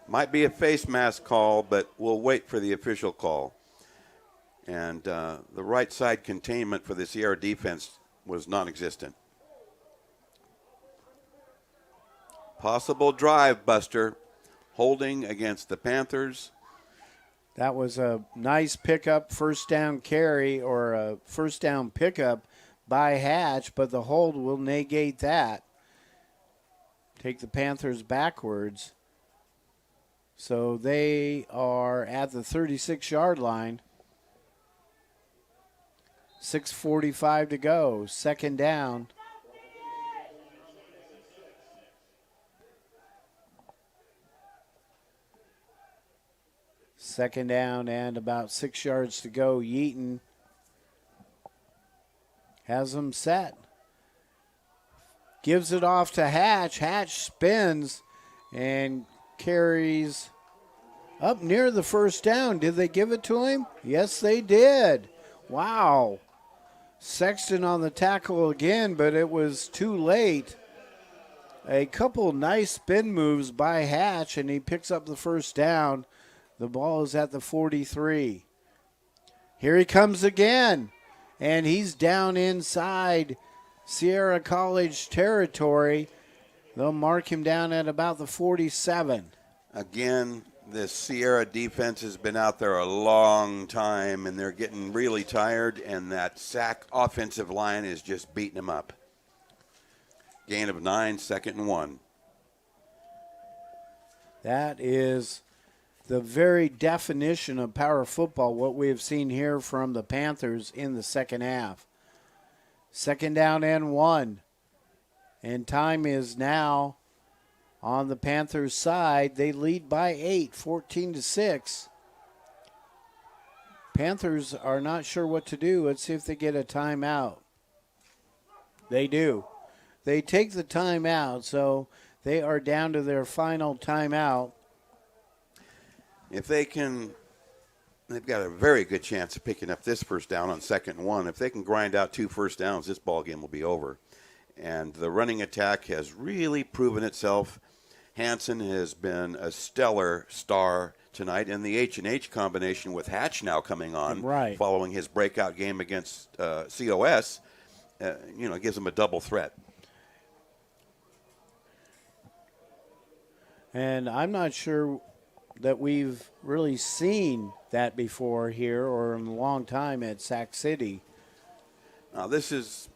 Might be a face mask call, but we'll wait for the official call. And the right side containment for the Sierra defense was non-existent. Possible drive, Buster. Holding against the Panthers. That was a nice pickup, first down carry, or a first down pickup by Hatch, but the hold will negate that. Take the Panthers backwards. So they are at the 36-yard line. 6:45 to go. Second down. Second down and about 6 yards to go. Yeaton has them set. Gives it off to Hatch. Hatch spins and carries up near the first down. Did they give it to him? Yes, they did. Wow. Sexton on the tackle again, but it was too late. A couple nice spin moves by Hatch, and he picks up the first down. The ball is at the 43. Here he comes again, and he's down inside Sierra College territory. They'll mark him down at about the 47. Again, this Sierra defense has been out there a long time, and they're getting really tired, and that Sac offensive line is just beating them up. Gain of 9, 2nd and 1. That is the very definition of power football, what we have seen here from the Panthers in the second half. Second down and 1. And time is now on the Panthers' side. They lead by 8, 14-6. Panthers are not sure what to do. Let's see if they get a timeout. They do. They take the timeout, so they are down to their final timeout. If they can, they've got a very good chance of picking up this first down on 2nd and 1. If they can grind out 2 first downs, this ball game will be over. And the running attack has really proven itself. Hansen has been a stellar star tonight, and the H&H combination with Hatch now coming on, right, following his breakout game against COS, gives him a double threat. And I'm not sure that we've really seen that before here or in a long time at Sac City. Now, this is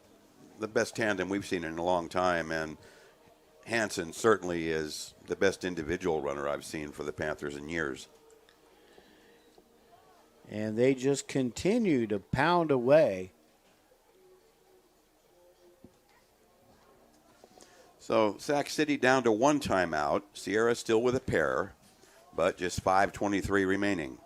the best tandem we've seen in a long time, and Hansen certainly is the best individual runner I've seen for the Panthers in years. And they just continue to pound away. So Sac City down to 1 timeout. Sierra still with a pair, but just 5:23 remaining.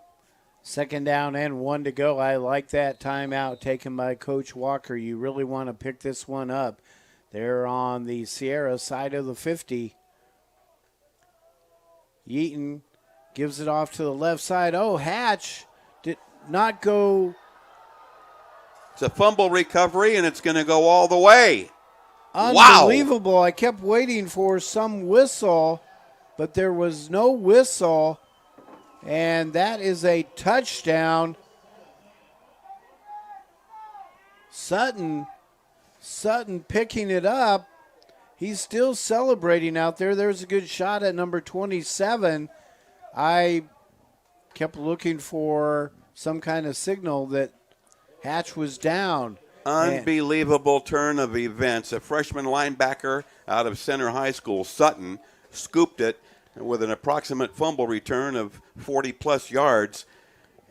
Second down and 1 to go. I like that timeout taken by Coach Walker. You really want to pick this one up. They're on the Sierra side of the 50. Yeaton gives it off to the left side. Oh, Hatch did not go. It's a fumble recovery, and it's going to go all the way. Unbelievable. Wow. I kept waiting for some whistle, but there was no whistle. And that is a touchdown. Sutton picking it up. He's still celebrating out there. There's a good shot at number 27. I kept looking for some kind of signal that Hatch was down. Unbelievable turn of events. A freshman linebacker out of Center High School, Sutton, scooped it with an approximate fumble return of 40-plus yards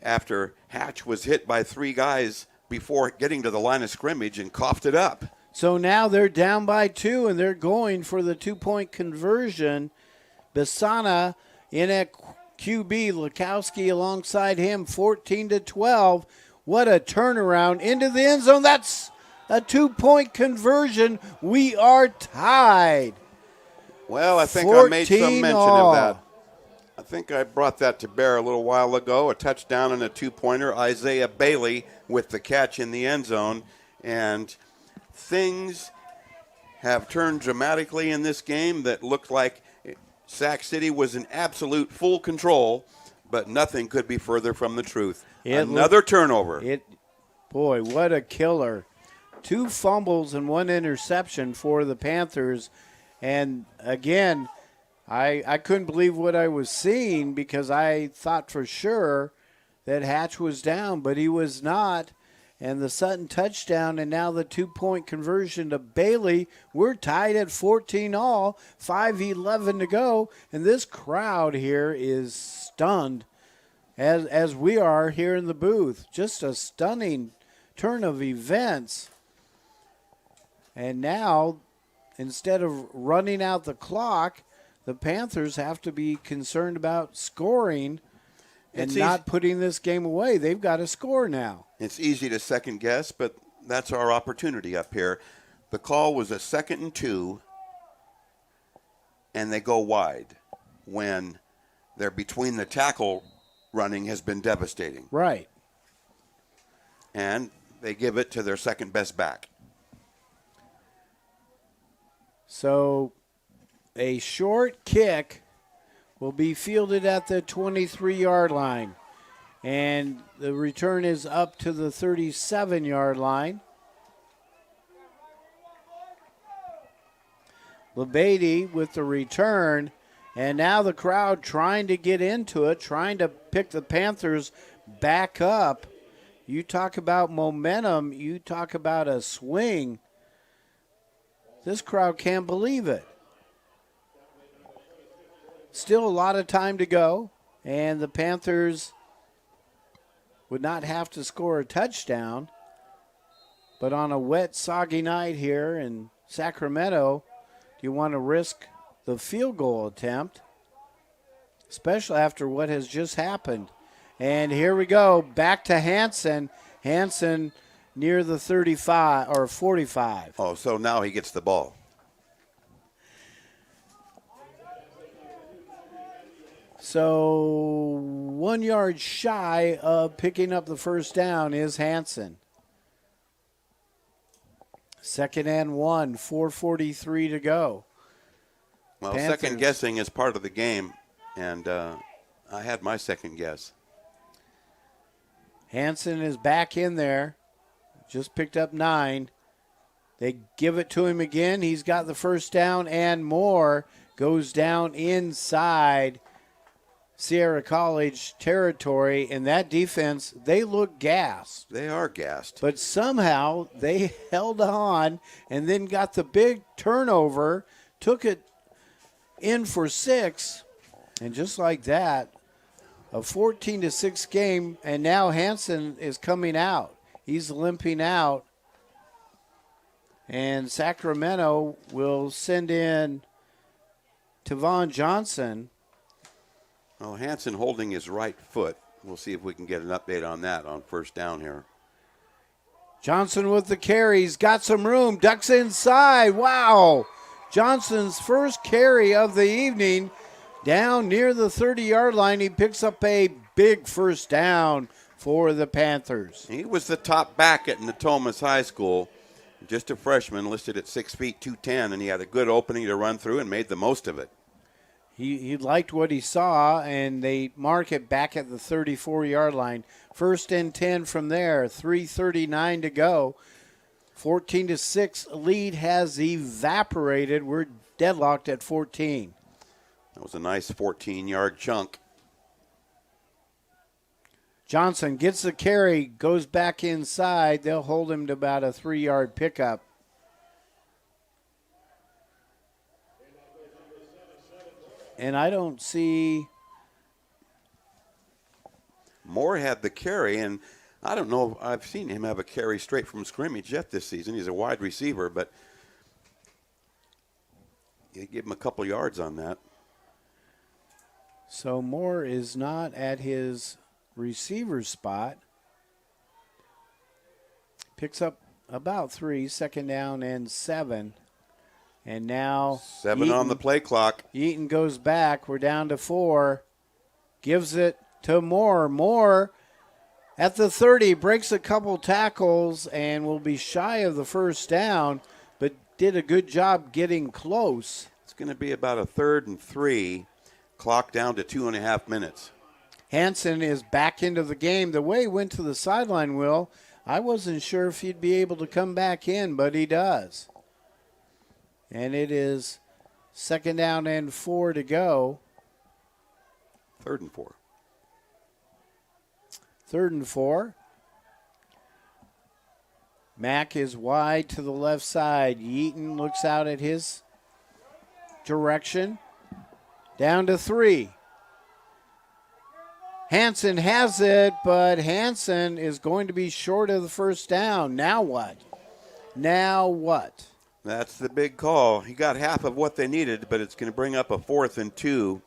after Hatch was hit by 3 guys before getting to the line of scrimmage and coughed it up. So now they're down by 2, and they're going for the 2-point conversion. Bisana in at QB, Lukowski alongside him, 14-12. What a turnaround into the end zone. That's a 2-point conversion. We are tied. Well, I think I made some mention of that. I think I brought that to bear a little while ago. A touchdown and a 2-pointer. Isaiah Bailey with the catch in the end zone. And things have turned dramatically in this game that looked like Sac City was in absolute full control, but nothing could be further from the truth. Another turnover. Boy, what a killer. 2 fumbles and 1 interception for the Panthers. And again, I couldn't believe what I was seeing because I thought for sure that Hatch was down, but he was not. and the Sutton touchdown, and now the 2-point conversion to Bailey. We're tied at 14-all, 5:11 to go, and this crowd here is stunned, as we are here in the booth. Just a stunning turn of events. And now, instead of running out the clock, the Panthers have to be concerned about scoring and not putting this game away. They've got to score now. It's easy to second guess, but that's our opportunity up here. The call was a 2nd and 2, and they go wide when they're between the tackle. Running has been devastating. Right. And they give it to their second best back. So a short kick will be fielded at the 23-yard line. And the return is up to the 37-yard line. LeBady with the return. And now the crowd trying to get into it, trying to pick the Panthers back up. You talk about momentum. You talk about a swing. This crowd can't believe it. Still a lot of time to go, and the Panthers would not have to score a touchdown. But on a wet, soggy night here in Sacramento, do you want to risk the field goal attempt, especially after what has just happened? And here we go, back to Hansen. Hansen near the 35 or 45. Oh, so now he gets the ball. So 1 yard shy of picking up the first down is Hansen. 2nd and 1, 4:43 to go. Well, Panthers. Second guessing is part of the game, and I had my second guess. Hansen is back in there. Just picked up 9. They give it to him again. He's got the first down and more. Goes down inside Sierra College territory. And that defense, they look gassed. They are gassed. But somehow they held on and then got the big turnover, took it in for 6. And just like that, a 14-6 game, and now Hansen is coming out. He's limping out. And Sacramento will send in Tavon Johnson. Well, Hansen holding his right foot. We'll see if we can get an update on that on first down here. Johnson with the carry. He's got some room. Ducks inside. Wow. Johnson's first carry of the evening. Down near the 30-yard line. He picks up a big first down for the Panthers. He was the top back at Natomas High School. Just a freshman, listed at 6 feet 210, and he had a good opening to run through and made the most of it. He liked what he saw, and they mark it back at the 34-yard line. 1st and 10 from there, 3:39 to go. 14-6 lead has evaporated. We're deadlocked at 14. That was a nice 14-yard chunk. Johnson gets the carry, goes back inside. They'll hold him to about a 3-yard pickup. And I don't see. Moore had the carry, and I don't know. I've seen him have a carry straight from scrimmage yet this season. He's a wide receiver, but you give him a couple yards on that. So Moore is not at his receiver spot. Picks up about 3, 2nd down and 7. And now 7 on the play clock. Eaton goes back. We're down to 4. Gives it to Moore. Moore at the 30 breaks a couple tackles and will be shy of the first down, but did a good job getting close. It's going to be about a 3rd and 3. Clock down to 2.5 minutes. Hansen is back into the game. The way he went to the sideline, Will, I wasn't sure if he'd be able to come back in, but he does. And it is 2nd down and 4 to go. 3rd and 4. 3rd and 4. Mack is wide to the left side. Yeaton looks out at his direction. Down to 3. Hansen has it, but Hansen is going to be short of the first down. Now what? That's the big call. He got half of what they needed, but it's going to bring up a 4th and 2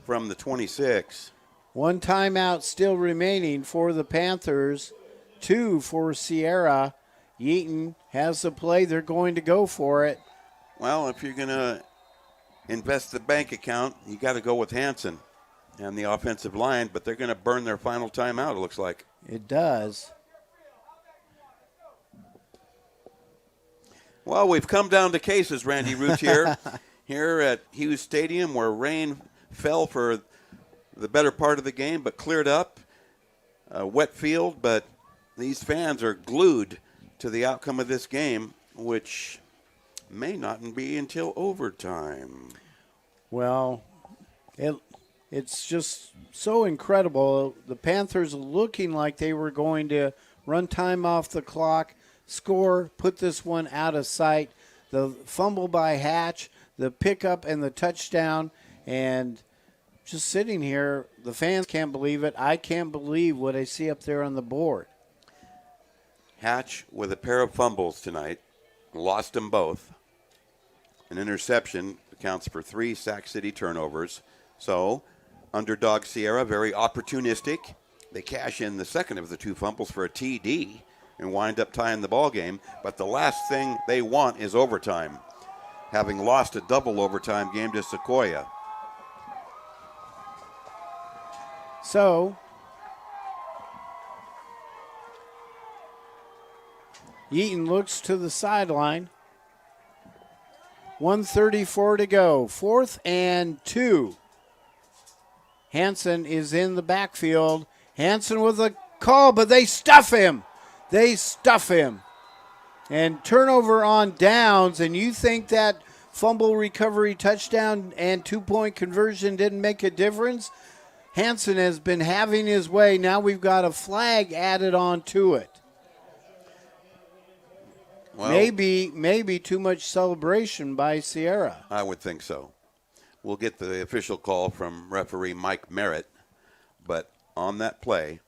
from the 26. 1 timeout still remaining for the Panthers. 2 for Sierra. Yeaton has the play. They're going to go for it. Well, if you're going to invest the bank account, you got to go with Hansen and the offensive line, but they're going to burn their final timeout, it looks like. It does. Well, we've come down to cases, Randy Routier, here at Hughes Stadium, where rain fell for the better part of the game, but cleared up. A wet field, but these fans are glued to the outcome of this game, which may not be until overtime. Well, it's just so incredible. The Panthers looking like they were going to run time off the clock, score, put this one out of sight. The fumble by Hatch, the pickup and the touchdown, and just sitting here, the fans can't believe it. I can't believe what I see up there on the board. Hatch with a pair of fumbles tonight, lost them both. An interception accounts for 3 Sac City turnovers. So, underdog Sierra, very opportunistic. They cash in the second of the 2 fumbles for a TD and wind up tying the ball game. But the last thing they want is overtime, having lost a double overtime game to Sequoia. So, Yeaton looks to the sideline. 1:34 to go. 4th and 2. Hansen is in the backfield. Hansen with a call, but they stuff him. And turnover on downs, and you think that fumble recovery touchdown and 2-point conversion didn't make a difference? Hansen has been having his way. Now we've got a flag added on to it. Well, maybe too much celebration by Sierra. I would think so. We'll get the official call from referee Mike Merritt, but on that play,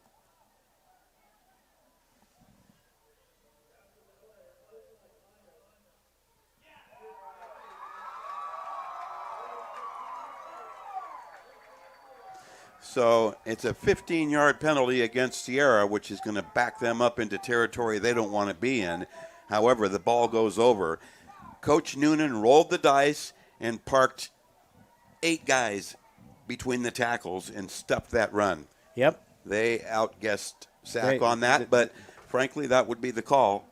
so it's a 15-yard penalty against Sierra, which is going to back them up into territory they don't want to be in. However, the ball goes over. Coach Noonan rolled the dice and parked 8 guys between the tackles and stuffed that run. Yep. They outguessed Sac on that, but frankly, that would be the call.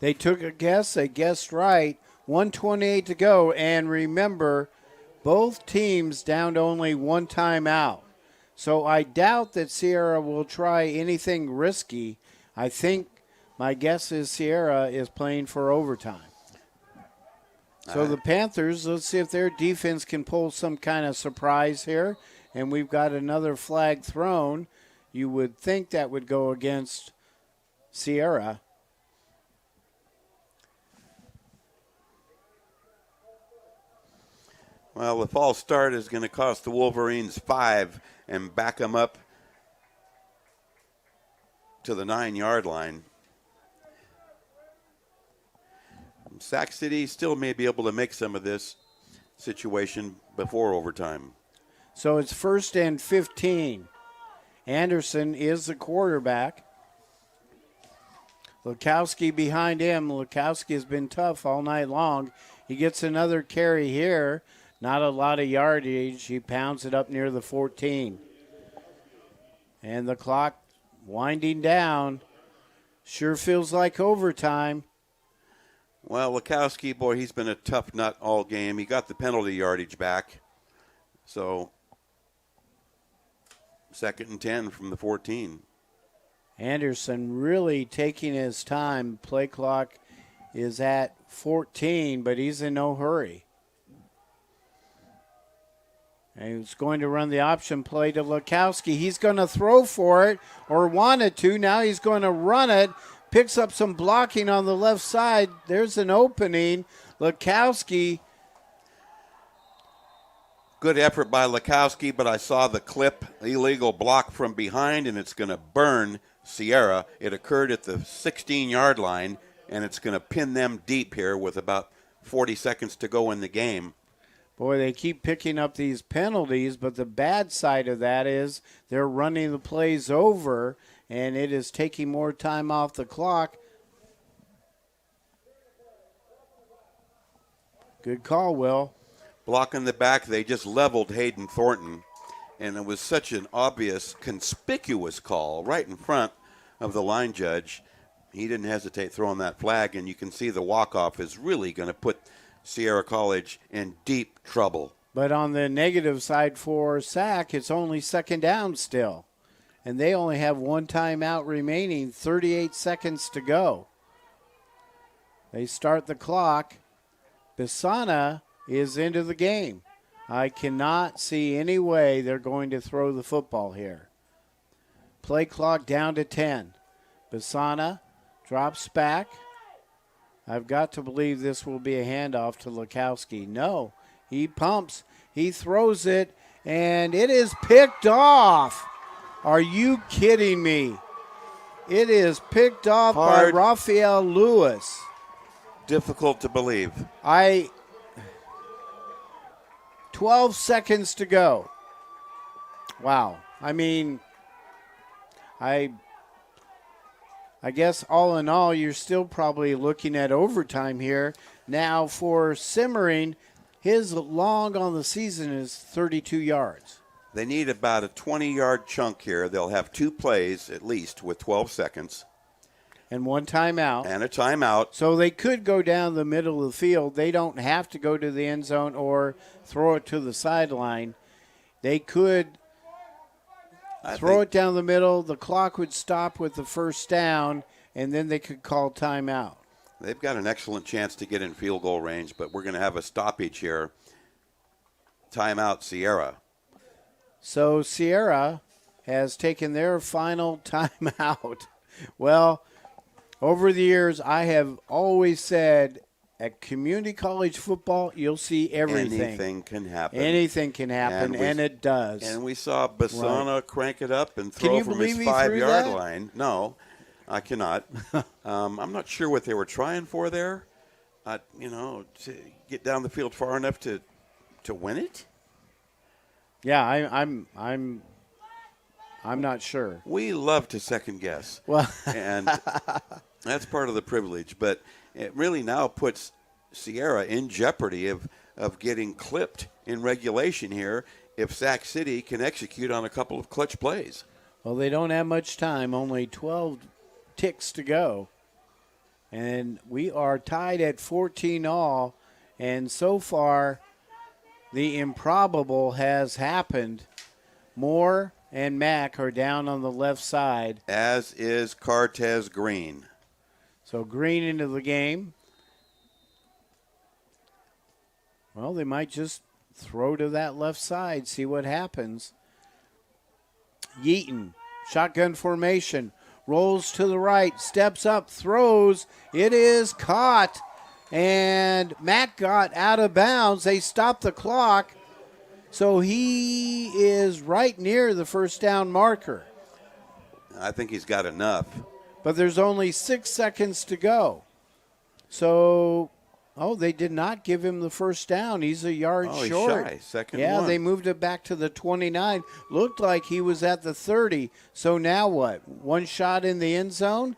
They took a guess. They guessed right. 1:28 to go. And remember, both teams down to only 1 timeout. So I doubt that Sierra will try anything risky. I think my guess is Sierra is playing for overtime. So the Panthers, let's see if their defense can pull some kind of surprise here. And we've got another flag thrown. You would think that would go against Sierra. Well, the false start is going to cost the Wolverines 5 and back them up to the 9-yard line. Sac City still may be able to make some of this situation before overtime. So it's 1st and 15. Anderson is the quarterback. Lukowski behind him. Lukowski has been tough all night long. He gets another carry here. Not a lot of yardage. He pounds it up near the 14. And the clock winding down. Sure feels like overtime. Well, Lukowski, boy, he's been a tough nut all game. He got the penalty yardage back. So, 2nd and 10 from the 14. Anderson really taking his time. Play clock is at 14, but he's in no hurry. And he's going to run the option play to Lukowski. He's going to throw for it, or wanted to. Now he's going to run it. picks up some blocking on the left side. There's an opening. Lukowski. Good effort by Lukowski, but I saw the clip, illegal block from behind, and it's going to burn Sierra. It occurred at the 16-yard line, and it's going to pin them deep here with about 40 seconds to go in the game. Boy, they keep picking up these penalties, but the bad side of that is they're running the plays over, and it is taking more time off the clock. Good call, Will. Block in the back, they just leveled Hayden Thornton, and it was such an obvious, conspicuous call right in front of the line judge. He didn't hesitate throwing that flag, and you can see the walk-off is really going to put Sierra College in deep trouble. But on the negative side for Sac, it's only second down still. And they only have one timeout remaining, 38 seconds to go. They start the clock. Bisana is into the game. I cannot see any way they're going to throw the football here. Play clock down to 10. Bisana drops back. I've got to believe this will be a handoff to Lukowski. No, he pumps. He throws it, and it is picked off. Are you kidding me? It is picked off by Raphael Lewis. Difficult to believe. 12 seconds to go. Wow. I mean, I guess all in all, you're still probably looking at overtime here. Now for Simmering, his long on the season is 32 yards. They need about a 20-yard chunk here. They'll have two plays at least with 12 seconds. And one timeout. And a timeout. So they could go down the middle of the field. They don't have to go to the end zone or throw it to the sideline. They could throw it down the middle. The clock would stop with the first down, and then they could call timeout. They've got an excellent chance to get in field goal range, but we're going to have a stoppage here. Timeout, Sierra. So Sierra has taken their final timeout. Well, over the years, I have always said at community college football, you'll see everything. Anything can happen. Anything can happen, and it does. And we saw Bisana crank it up and throw from his 5-yard line. No, I cannot. I'm not sure what they were trying for there. To get down the field far enough to win it. Yeah, I'm not sure. We love to second guess. Well, and that's part of the privilege. But it really now puts Sierra in jeopardy of getting clipped in regulation here if Sac City can execute on a couple of clutch plays. Well, they don't have much time, only 12 ticks to go. And we are tied at 14 all. And so far, the improbable has happened. Moore and Mack are down on the left side. As is Cortez Green. So Green into the game. Well, they might just throw to that left side, see what happens. Yeaton, shotgun formation, rolls to the right, steps up, throws. It is caught, and Mack got out of bounds. They stopped the clock, so he is right near the first down marker. I think he's got enough. But there's only 6 seconds to go. So, they did not give him the first down. He's a yard short. He's shy. Second yeah, one. They moved it back to the 29. Looked like he was at the 30. So now what? One shot in the end zone?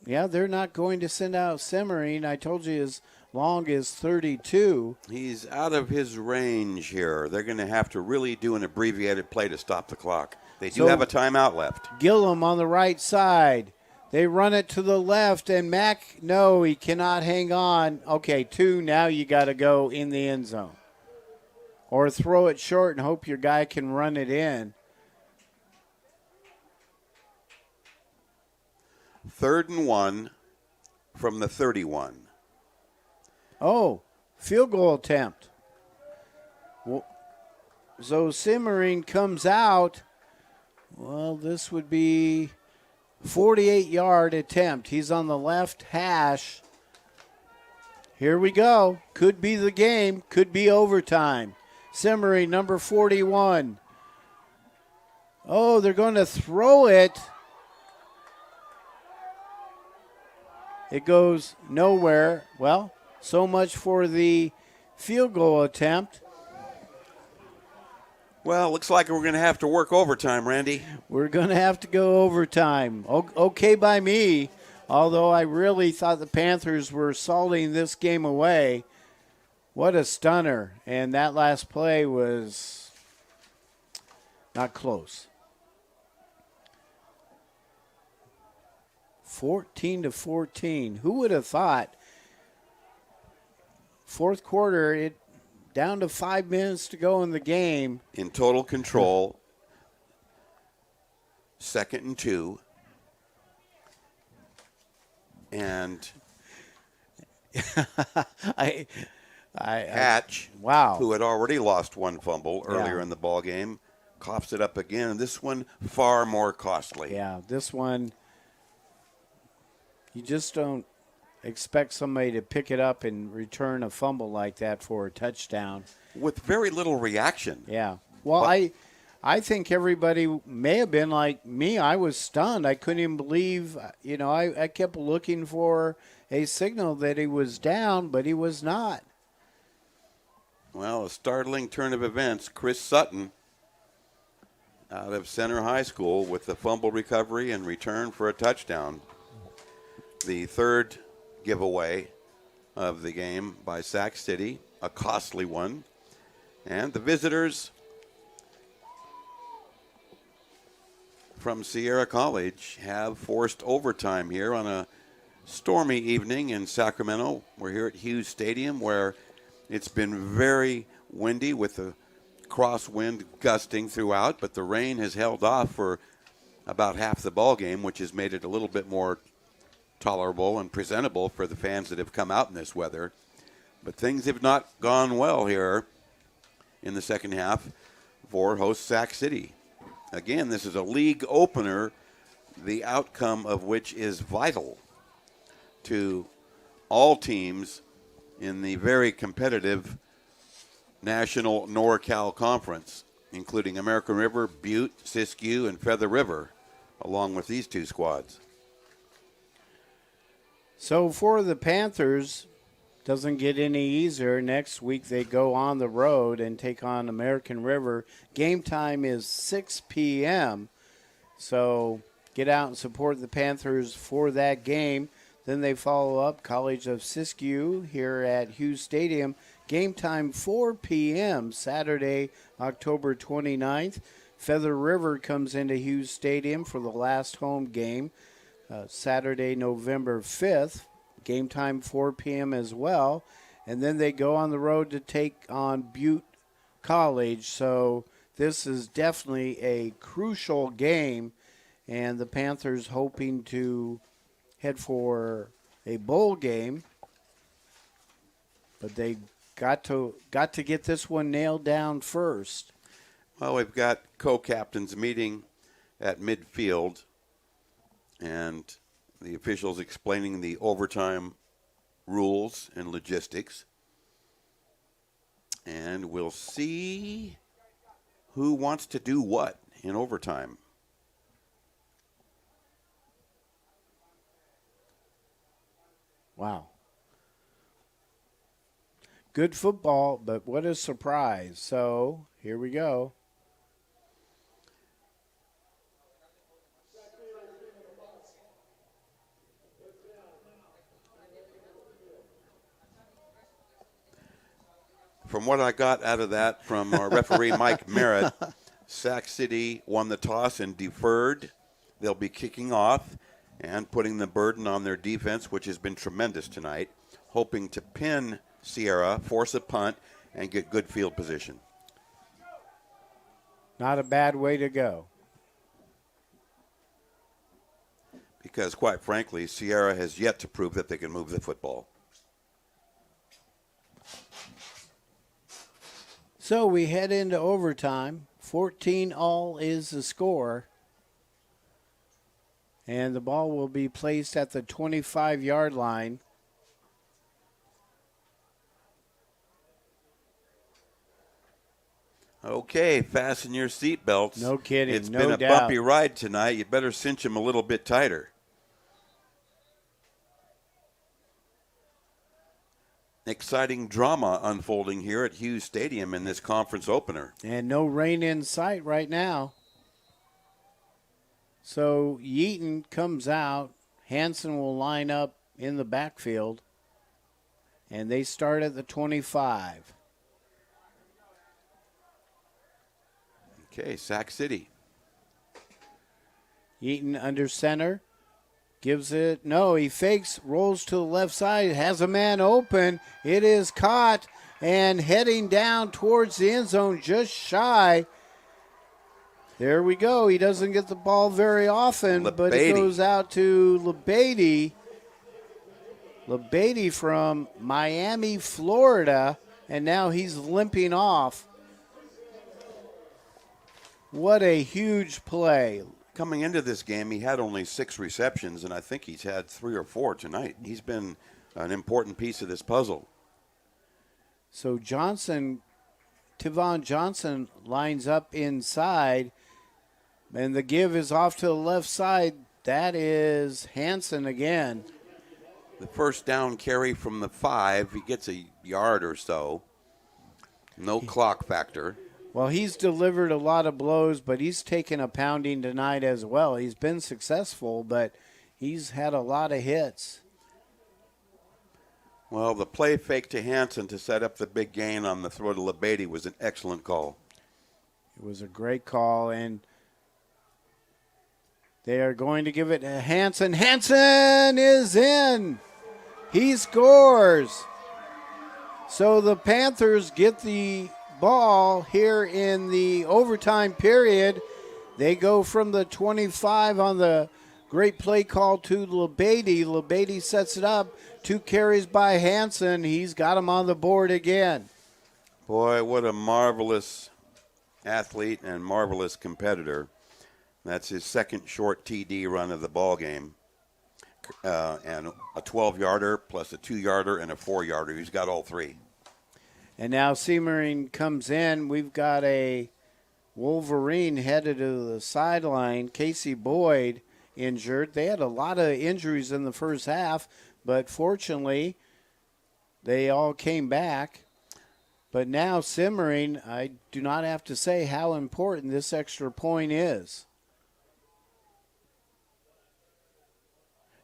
Yeah, they're not going to send out Simmering. I told you as long as 32. He's out of his range here. They're going to have to really do an abbreviated play to stop the clock. They do have a timeout left. Gillum on the right side. They run it to the left, and Mack, no, he cannot hang on. Okay, 2, now you got to go in the end zone. Or throw it short and hope your guy can run it in. 3rd and 1 from the 31. Oh, field goal attempt. So Simmering comes out. Well, this would be 48-yard attempt. He's on the left hash. Here we go. Could be the game. Could be overtime. Simmery, number 41. Oh, they're going to throw it. It goes nowhere. Well, so much for the field goal attempt. Well, looks like we're going to have to work overtime, Randy. We're going to have to go overtime. Okay by me, although I really thought the Panthers were salting this game away. What a stunner. And that last play was not close. 14-14. Who would have thought? Fourth quarter, it down to 5 minutes to go in the game. In total control. 2nd and 2. And Hatch, wow, who had already lost one fumble earlier in the ball game, coughs it up again. This one far more costly. Yeah, this one, you just don't expect somebody to pick it up and return a fumble like that for a touchdown. With very little reaction. Yeah. Well, I think everybody may have been like me. I was stunned. I couldn't even believe, I kept looking for a signal that he was down, but he was not. Well, a startling turn of events. Chris Sutton out of Center High School with the fumble recovery and return for a touchdown. The third giveaway of the game by Sac City, a costly one. And the visitors from Sierra College have forced overtime here on a stormy evening in Sacramento. We're here at Hughes Stadium where it's been very windy with the crosswind gusting throughout, but the rain has held off for about half the ball game, which has made it a little bit more tolerable and presentable for the fans that have come out in this weather. But things have not gone well here in the second half for host Sac City. Again, this is a league opener, the outcome of which is vital to all teams in the very competitive National NorCal Conference, including American River, Butte, Siskiyou, and Feather River, along with these two squads. So for the Panthers, doesn't get any easier. Next week they go on the road and take on American River. Game time is 6 p.m. So get out and support the Panthers for that game. Then they follow up College of Siskiyou here at Hughes Stadium. Game time 4 p.m. Saturday, October 29th. Feather River comes into Hughes Stadium for the last home game. Saturday, November 5th, game time 4 p.m. as well. And then they go on the road to take on Butte College. So this is definitely a crucial game, and the Panthers hoping to head for a bowl game. But they got to get this one nailed down first. Well, we've got co-captains meeting at midfield, and the officials explaining the overtime rules and logistics. And we'll see who wants to do what in overtime. Wow. Good football, but what a surprise. So here we go. From what I got out of that from our referee Mike Merritt, Sac City won the toss and deferred. They'll be kicking off and putting the burden on their defense, which has been tremendous tonight, hoping to pin Sierra, force a punt, and get good field position. Not a bad way to go. Because, quite frankly, Sierra has yet to prove that they can move the football. So we head into overtime. 14-all is the score. And the ball will be placed at the 25-yard line. Okay, fasten your seatbelts. No kidding, It's no been a doubt. bumpy ride tonight. You better cinch them a little bit tighter. Exciting drama unfolding here at Hughes Stadium in this conference opener. And no rain in sight right now. So Yeaton comes out. Hansen will line up in the backfield. And they start at the 25. Okay, Sac City. Yeaton under center. Gives it. No, he fakes, rolls to the left side, has a man open. It is caught and heading down towards the end zone, just shy. There we go. He doesn't get the ball very often, but it goes out to LeBady. LeBady from Miami, Florida, and now he's limping off. What a huge play. Coming into this game, he had only 6 receptions, and I think he's had 3 or 4 tonight. He's been an important piece of this puzzle. So Tivon Johnson lines up inside, and the give is off to the left side. That is Hansen again. The first down carry from the 5, he gets a yard or so. No clock factor. Well, he's delivered a lot of blows, but he's taken a pounding tonight as well. He's been successful, but he's had a lot of hits. Well, the play fake to Hansen to set up the big gain on the throw to LeBady was an excellent call. It was a great call, and they are going to give it to Hansen. Hansen is in. He scores. So the Panthers get the ball here in the overtime period. They go from the 25 on the great play call to LeBady. LeBady sets it up. 2 carries by Hansen. He's got him on the board again. Boy, what a marvelous athlete and marvelous competitor. That's his second short TD run of the ball game. And a 12-yarder plus a 2-yarder and a 4-yarder. He's got all 3. And now Siemering comes in. We've got a Wolverine headed to the sideline. Casey Boyd injured. They had a lot of injuries in the first half, but fortunately they all came back. But now Siemering, I do not have to say how important this extra point is.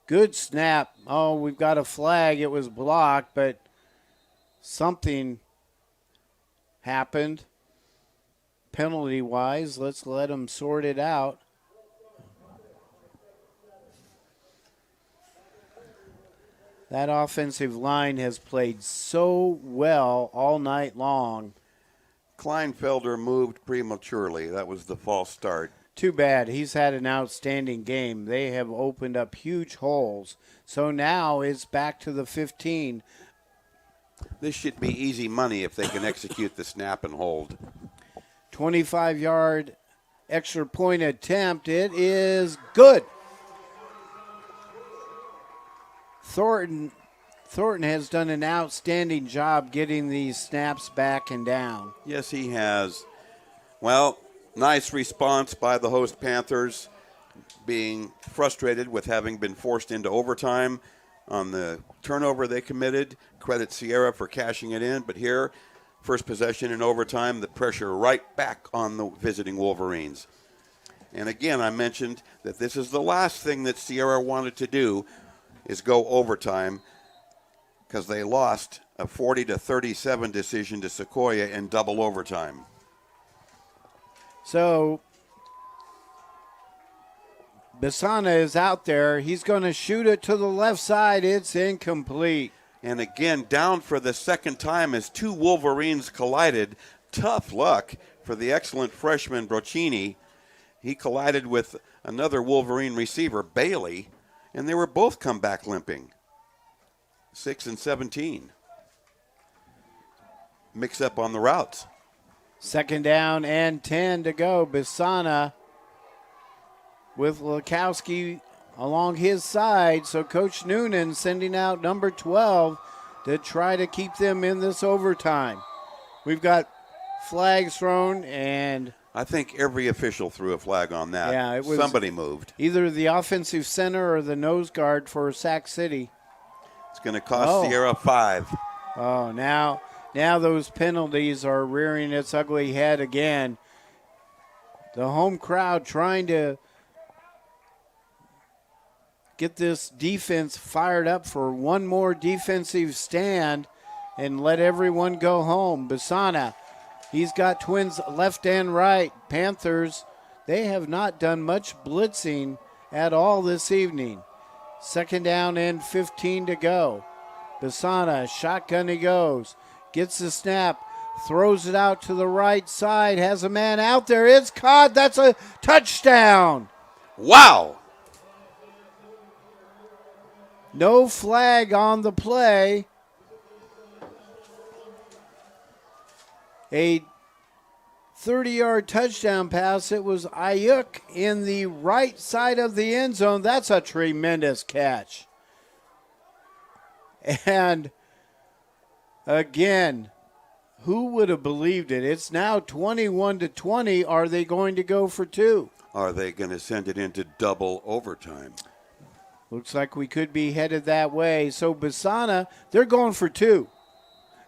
Good snap. Oh, we've got a flag. It was blocked, but something happened penalty-wise. Let's let them sort it out. That offensive line has played so well all night long. Kleinfelder moved prematurely. That was the false start. Too bad. He's had an outstanding game. They have opened up huge holes. So now it's back to the 15. This should be easy money if they can execute the snap and hold. 25-yard extra point attempt. It is good. Thornton has done an outstanding job getting these snaps back and down. Yes, he has. Well, nice response by the host Panthers, being frustrated with having been forced into overtime on the turnover they committed. Credit Sierra for cashing it in, but here, first possession in overtime, the pressure right back on the visiting Wolverines. And again, I mentioned that this is the last thing that Sierra wanted to do, is go overtime, because they lost a 40-37 decision to Sequoia in double overtime. So Bisana is out there. He's going to shoot it to the left side. It's incomplete. And again, down for the second time as 2 Wolverines collided. Tough luck for the excellent freshman Broccini. He collided with another Wolverine receiver, Bailey, and they were both come back limping. 6 and 17. Mix up on the routes. Second down and 10 to go. Bisana with Lukowski along his side. So Coach Noonan sending out number 12 to try to keep them in this overtime. We've got flags thrown, and I think every official threw a flag on that. Yeah, it was somebody moved. Either the offensive center or the nose guard for Sac City. It's going to cost Sierra 5. Oh, now those penalties are rearing its ugly head again. The home crowd trying to get this defense fired up for one more defensive stand and let everyone go home. Basana, he's got twins left and right. Panthers, they have not done much blitzing at all this evening. Second down and 15 to go. Basana, shotgun he goes. Gets the snap, throws it out to the right side, has a man out there. It's caught. That's a touchdown. Wow. No flag on the play. A 30-yard touchdown pass. It was Ayuk in the right side of the end zone. That's a tremendous catch. And again, who would have believed it? It's now 21-20. Are they going to go for two? Are they going to send it into double overtime? Looks like we could be headed that way. So Basana, they're going for two.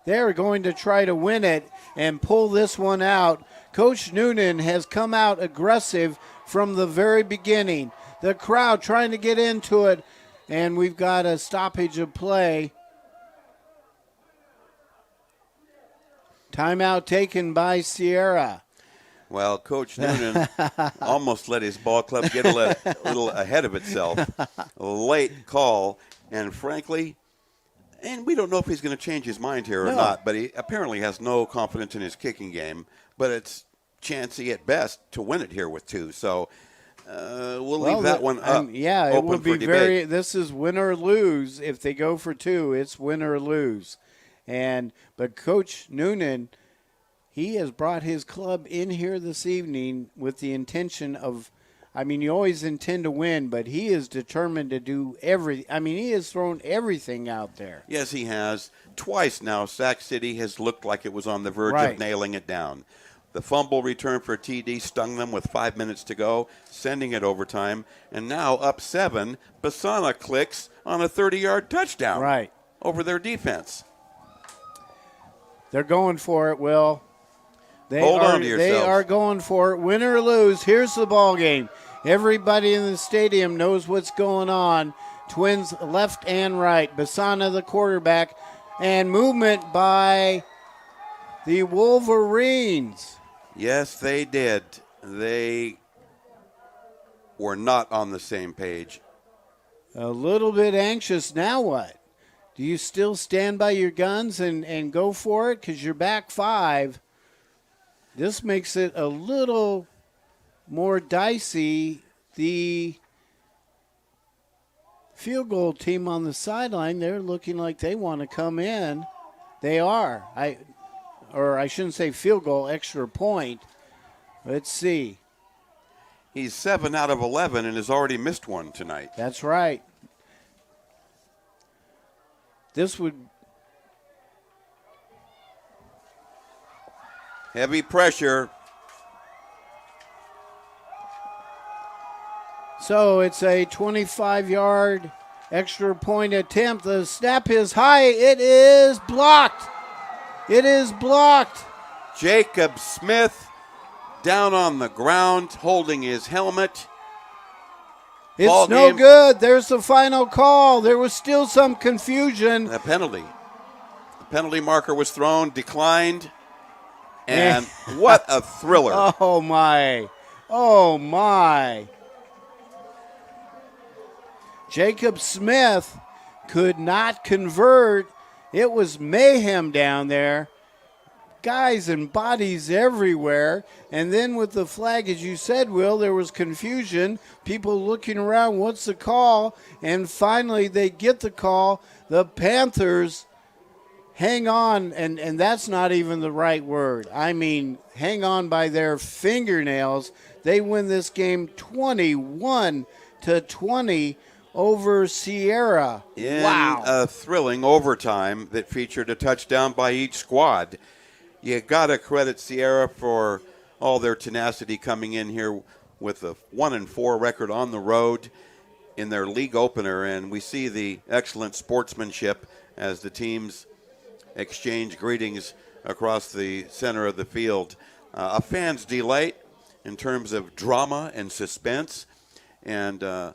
They're going to try to win it and pull this one out. Coach Noonan has come out aggressive from the very beginning. The crowd trying to get into it, and we've got a stoppage of play. Timeout taken by Sierra. Well, Coach Noonan almost let his ball club get a little ahead of itself. A late call, and frankly, and we don't know if he's going to change his mind here or not, but he apparently has no confidence in his kicking game, but it's chancy at best to win it here with two. So we'll leave that one up. Yeah, it would be this is win or lose. If they go for two, it's win or lose. But Coach Noonan, he has brought his club in here this evening with the intention of, you always intend to win, but he is determined to do he has thrown everything out there. Yes, he has. Twice now, Sac City has looked like it was on the verge of nailing it down. The fumble return for TD stung them with 5 minutes to go, sending it overtime. And now up 7, Basana clicks on a 30-yard touchdown over their defense. They're going for it, Will. Hold on to yourselves. They are going for it. Win or lose, here's the ball game. Everybody in the stadium knows what's going on. Twins left and right. Basana, the quarterback, and movement by the Wolverines. Yes, they did. They were not on the same page. A little bit anxious. Now what? Do you still stand by your guns and go for it? Because you're back 5. This makes it a little more dicey. The field goal team on the sideline, they're looking like they want to come in. They are. I shouldn't say field goal, extra point. Let's see. He's 7 out of 11 and has already missed one tonight. That's right. This would... Heavy pressure. So it's a 25-yard extra point attempt. The snap is high. It is blocked. It is blocked. Jacob Smith down on the ground holding his helmet. It's no good. There's the final call. There was still some confusion. A penalty. The penalty marker was thrown, declined. And what a thriller. Oh, my. Oh, my. Jacob Smith could not convert. It was mayhem down there. Guys and bodies everywhere. And then with the flag, as you said, Will, there was confusion. People looking around, what's the call? And finally they get the call. The Panthers hang on, and that's not even the right word. hang on by their fingernails. They win this game 21 21-20 over Sierra. In Wow. a thrilling overtime that featured a touchdown by each squad. You got to credit Sierra for all their tenacity coming in here with a 1-4 record on the road in their league opener, and we see the excellent sportsmanship as the teams exchange greetings across the center of the field. A fan's delight in terms of drama and suspense, and a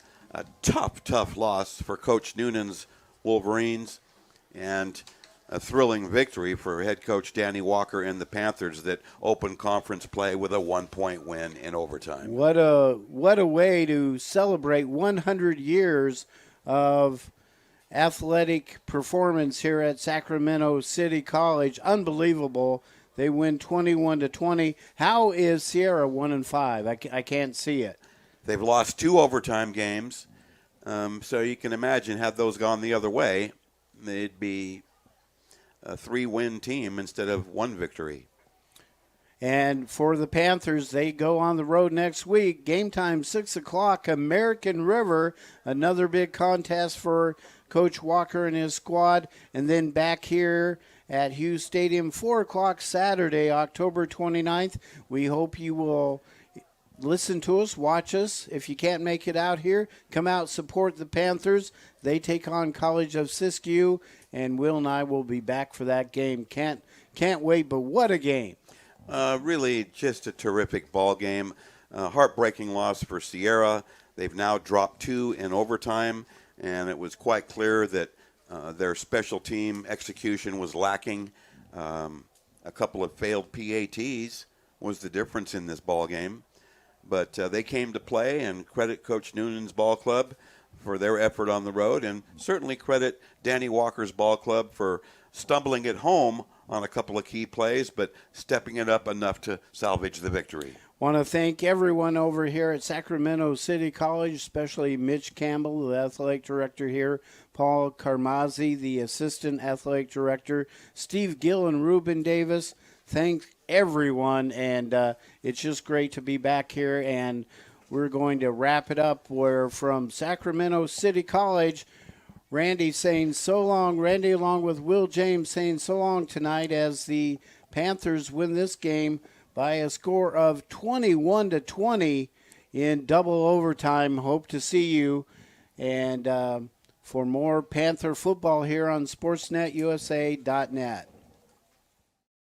tough loss for Coach Noonan's Wolverines, and a thrilling victory for head coach Danny Walker and the Panthers that opened conference play with a 1-point win in overtime. What a way to celebrate 100 years of athletic performance here at Sacramento City College. Unbelievable. They win 21-20. How is Sierra 1-5? I can't see it. They've lost 2 overtime games, so you can imagine had those gone the other way, they'd be a 3-win team instead of 1 victory. And for the Panthers, they go on the road next week. Game time, 6 o'clock, American River. Another big contest for Coach Walker and his squad. And then back here at Hughes Stadium, 4 o'clock Saturday, October 29th. We hope you will listen to us, watch us. If you can't make it out here, come out, support the Panthers. They take on College of Siskiyou, and Will and I will be back for that game. Can't wait, but what a game. Really just a terrific ball game. Heartbreaking loss for Sierra. They've now dropped 2 in overtime, and it was quite clear that their special team execution was lacking. A couple of failed PATs was the difference in this ball game. But they came to play, and credit Coach Noonan's ball club for their effort on the road, and certainly credit Danny Walker's ball club for stumbling at home on a couple of key plays, but stepping it up enough to salvage the victory. Want to thank everyone over here at Sacramento City College, especially Mitch Campbell, the athletic director here, Paul Carmazzi, the assistant athletic director, Steve Gill and Ruben Davis. Thank everyone, and it's just great to be back here, and we're going to wrap it up where from Sacramento City College, Randy saying so long. Randy along with Will James saying so long tonight as the Panthers win this game by a score of 21-20 in double overtime. Hope to see you. And for more Panther football here on SportsNetUSA.net.